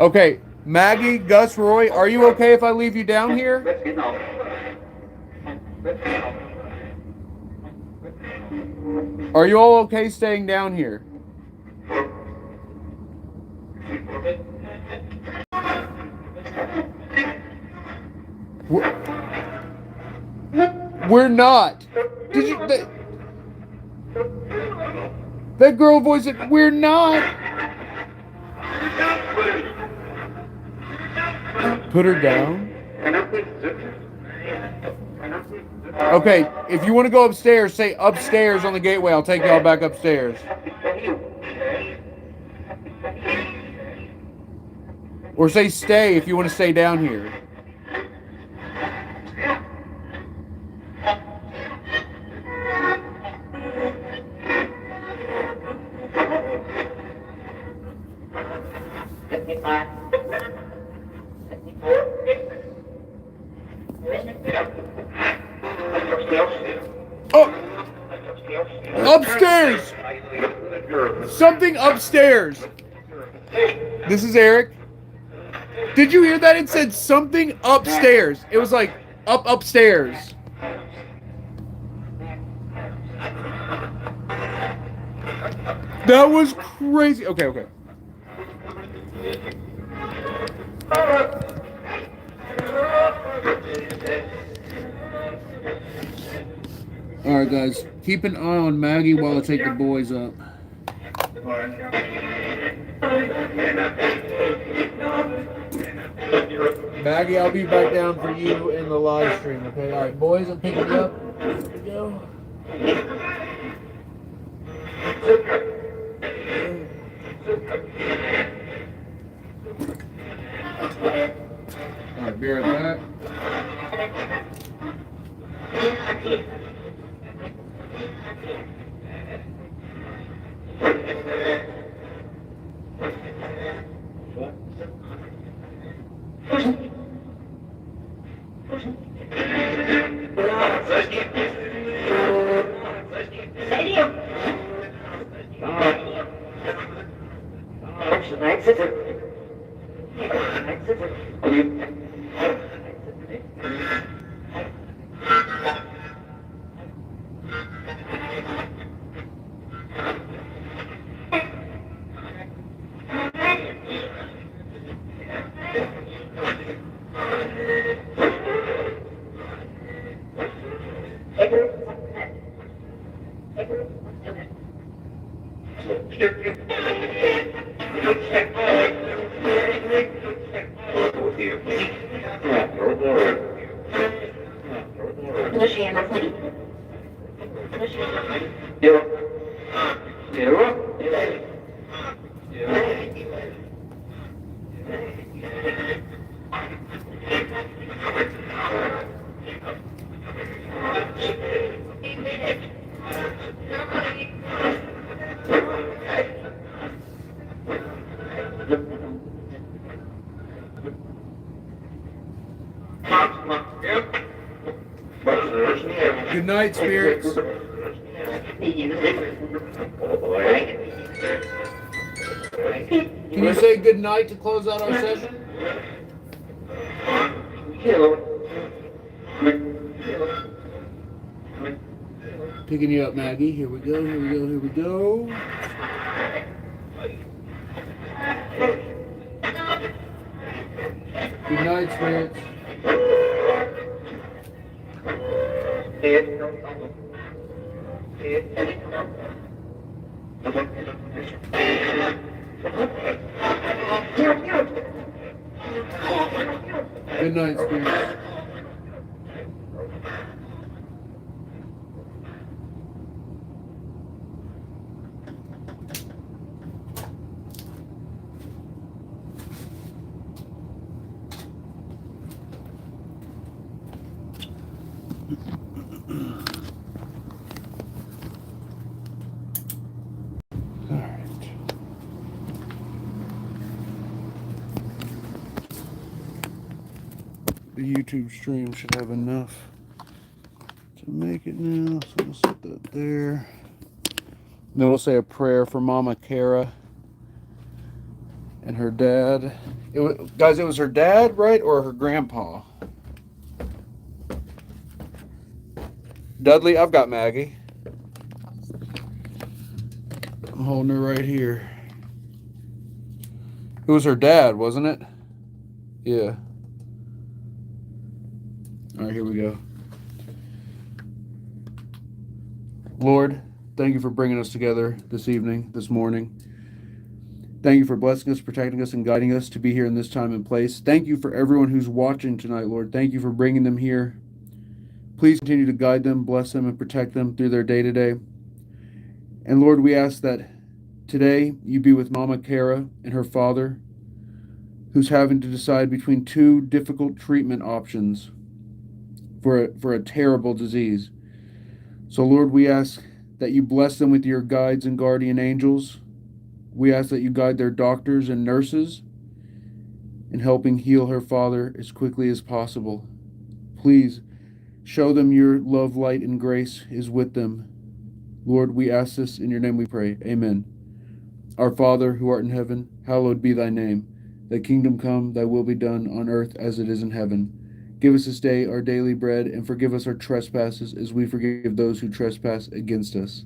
A: Okay, Maggie, Gus, Roy, are you okay if I leave you down here? Are you all okay staying down here? We're not. Did you? That girl voice said, "We're not." Put her down. Okay, if you want to go upstairs, say upstairs on the gateway. I'll take y'all back upstairs. Or say stay if you want to stay down here. Oh! Upstairs! Something upstairs! This is Eric. Did you hear that? It said something upstairs. It was like upstairs. That was crazy. Okay. Alright, guys. Keep an eye on Maggie while I take the boys up. Maggie, I'll be back down for you in the live stream, okay? Alright, boys, I'm picking you up. Here we go. Alright, be right back. Good night, spirits. Can you say good night to close out our session? Picking you up, Maggie. Here we go. Good night, spirits. Good night, spirits. The YouTube stream should have enough to make it now, so we'll set that there. Then we'll say a prayer for Mama Kara and her dad. Guys, it was her dad, right, or her grandpa? Dudley, I've got Maggie. I'm holding her right here. It was her dad, wasn't it? Yeah. All right, here we go. Lord, thank you for bringing us together this evening, this morning. Thank you for blessing us, protecting us, and guiding us to be here in this time and place. Thank you for everyone who's watching tonight, Lord. Thank you for bringing them here. Please continue to guide them, bless them, and protect them through their day-to-day. And Lord, we ask that today you be with Mama Kara and her father, who's having to decide between two difficult treatment options for a terrible disease. So Lord, we ask that you bless them with your guides and guardian angels. We ask that you guide their doctors and nurses in helping heal her father as quickly as possible. Please show them your love, light, and grace is with them. Lord, we ask this in your name we pray. Amen. Our Father, who art in heaven, hallowed be thy name. Thy kingdom come, thy will be done on earth as it is in heaven. Give us this day our daily bread, and forgive us our trespasses as we forgive those who trespass against us.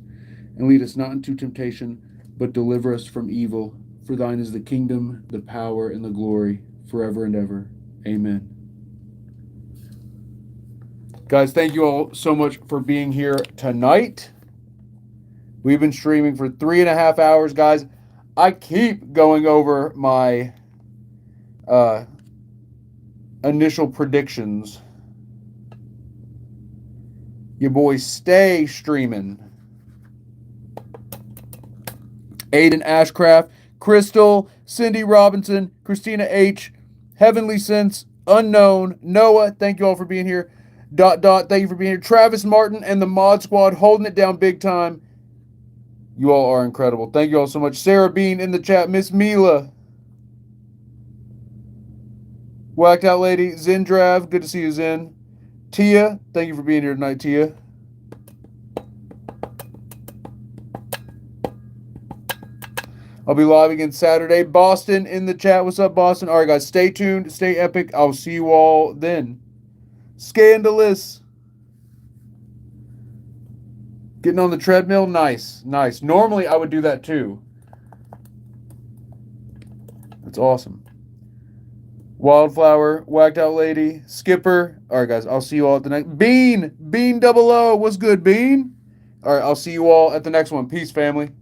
A: And lead us not into temptation, but deliver us from evil. For thine is the kingdom, the power, and the glory, forever and ever. Amen. Guys, thank you all so much for being here tonight. We've been streaming for 3.5 hours, guys. I keep going over my initial predictions. Your boys stay streaming. Aiden Ashcraft, Crystal, Cindy Robinson, Christina H, Heavenly Sense, Unknown, Noah, thank you all for being here. Thank you for being here. Travis Martin and the Mod Squad holding it down big time. You all are incredible. Thank you all so much. Sarah Bean in the chat. Miss Mila. Whacked Out Lady. Zindrav. Good to see you, Zin. Tia. Thank you for being here tonight, Tia. I'll be live again Saturday. Boston in the chat. What's up, Boston? All right, guys. Stay tuned. Stay epic. I'll see you all then. Scandalous. Getting on the treadmill? Nice. Nice. Normally, I would do that too. That's awesome. Wildflower, Whacked Out Lady, Skipper. All right, guys. I'll see you all at the next. Bean 00. What's good, Bean? All right. I'll see you all at the next one. Peace, family.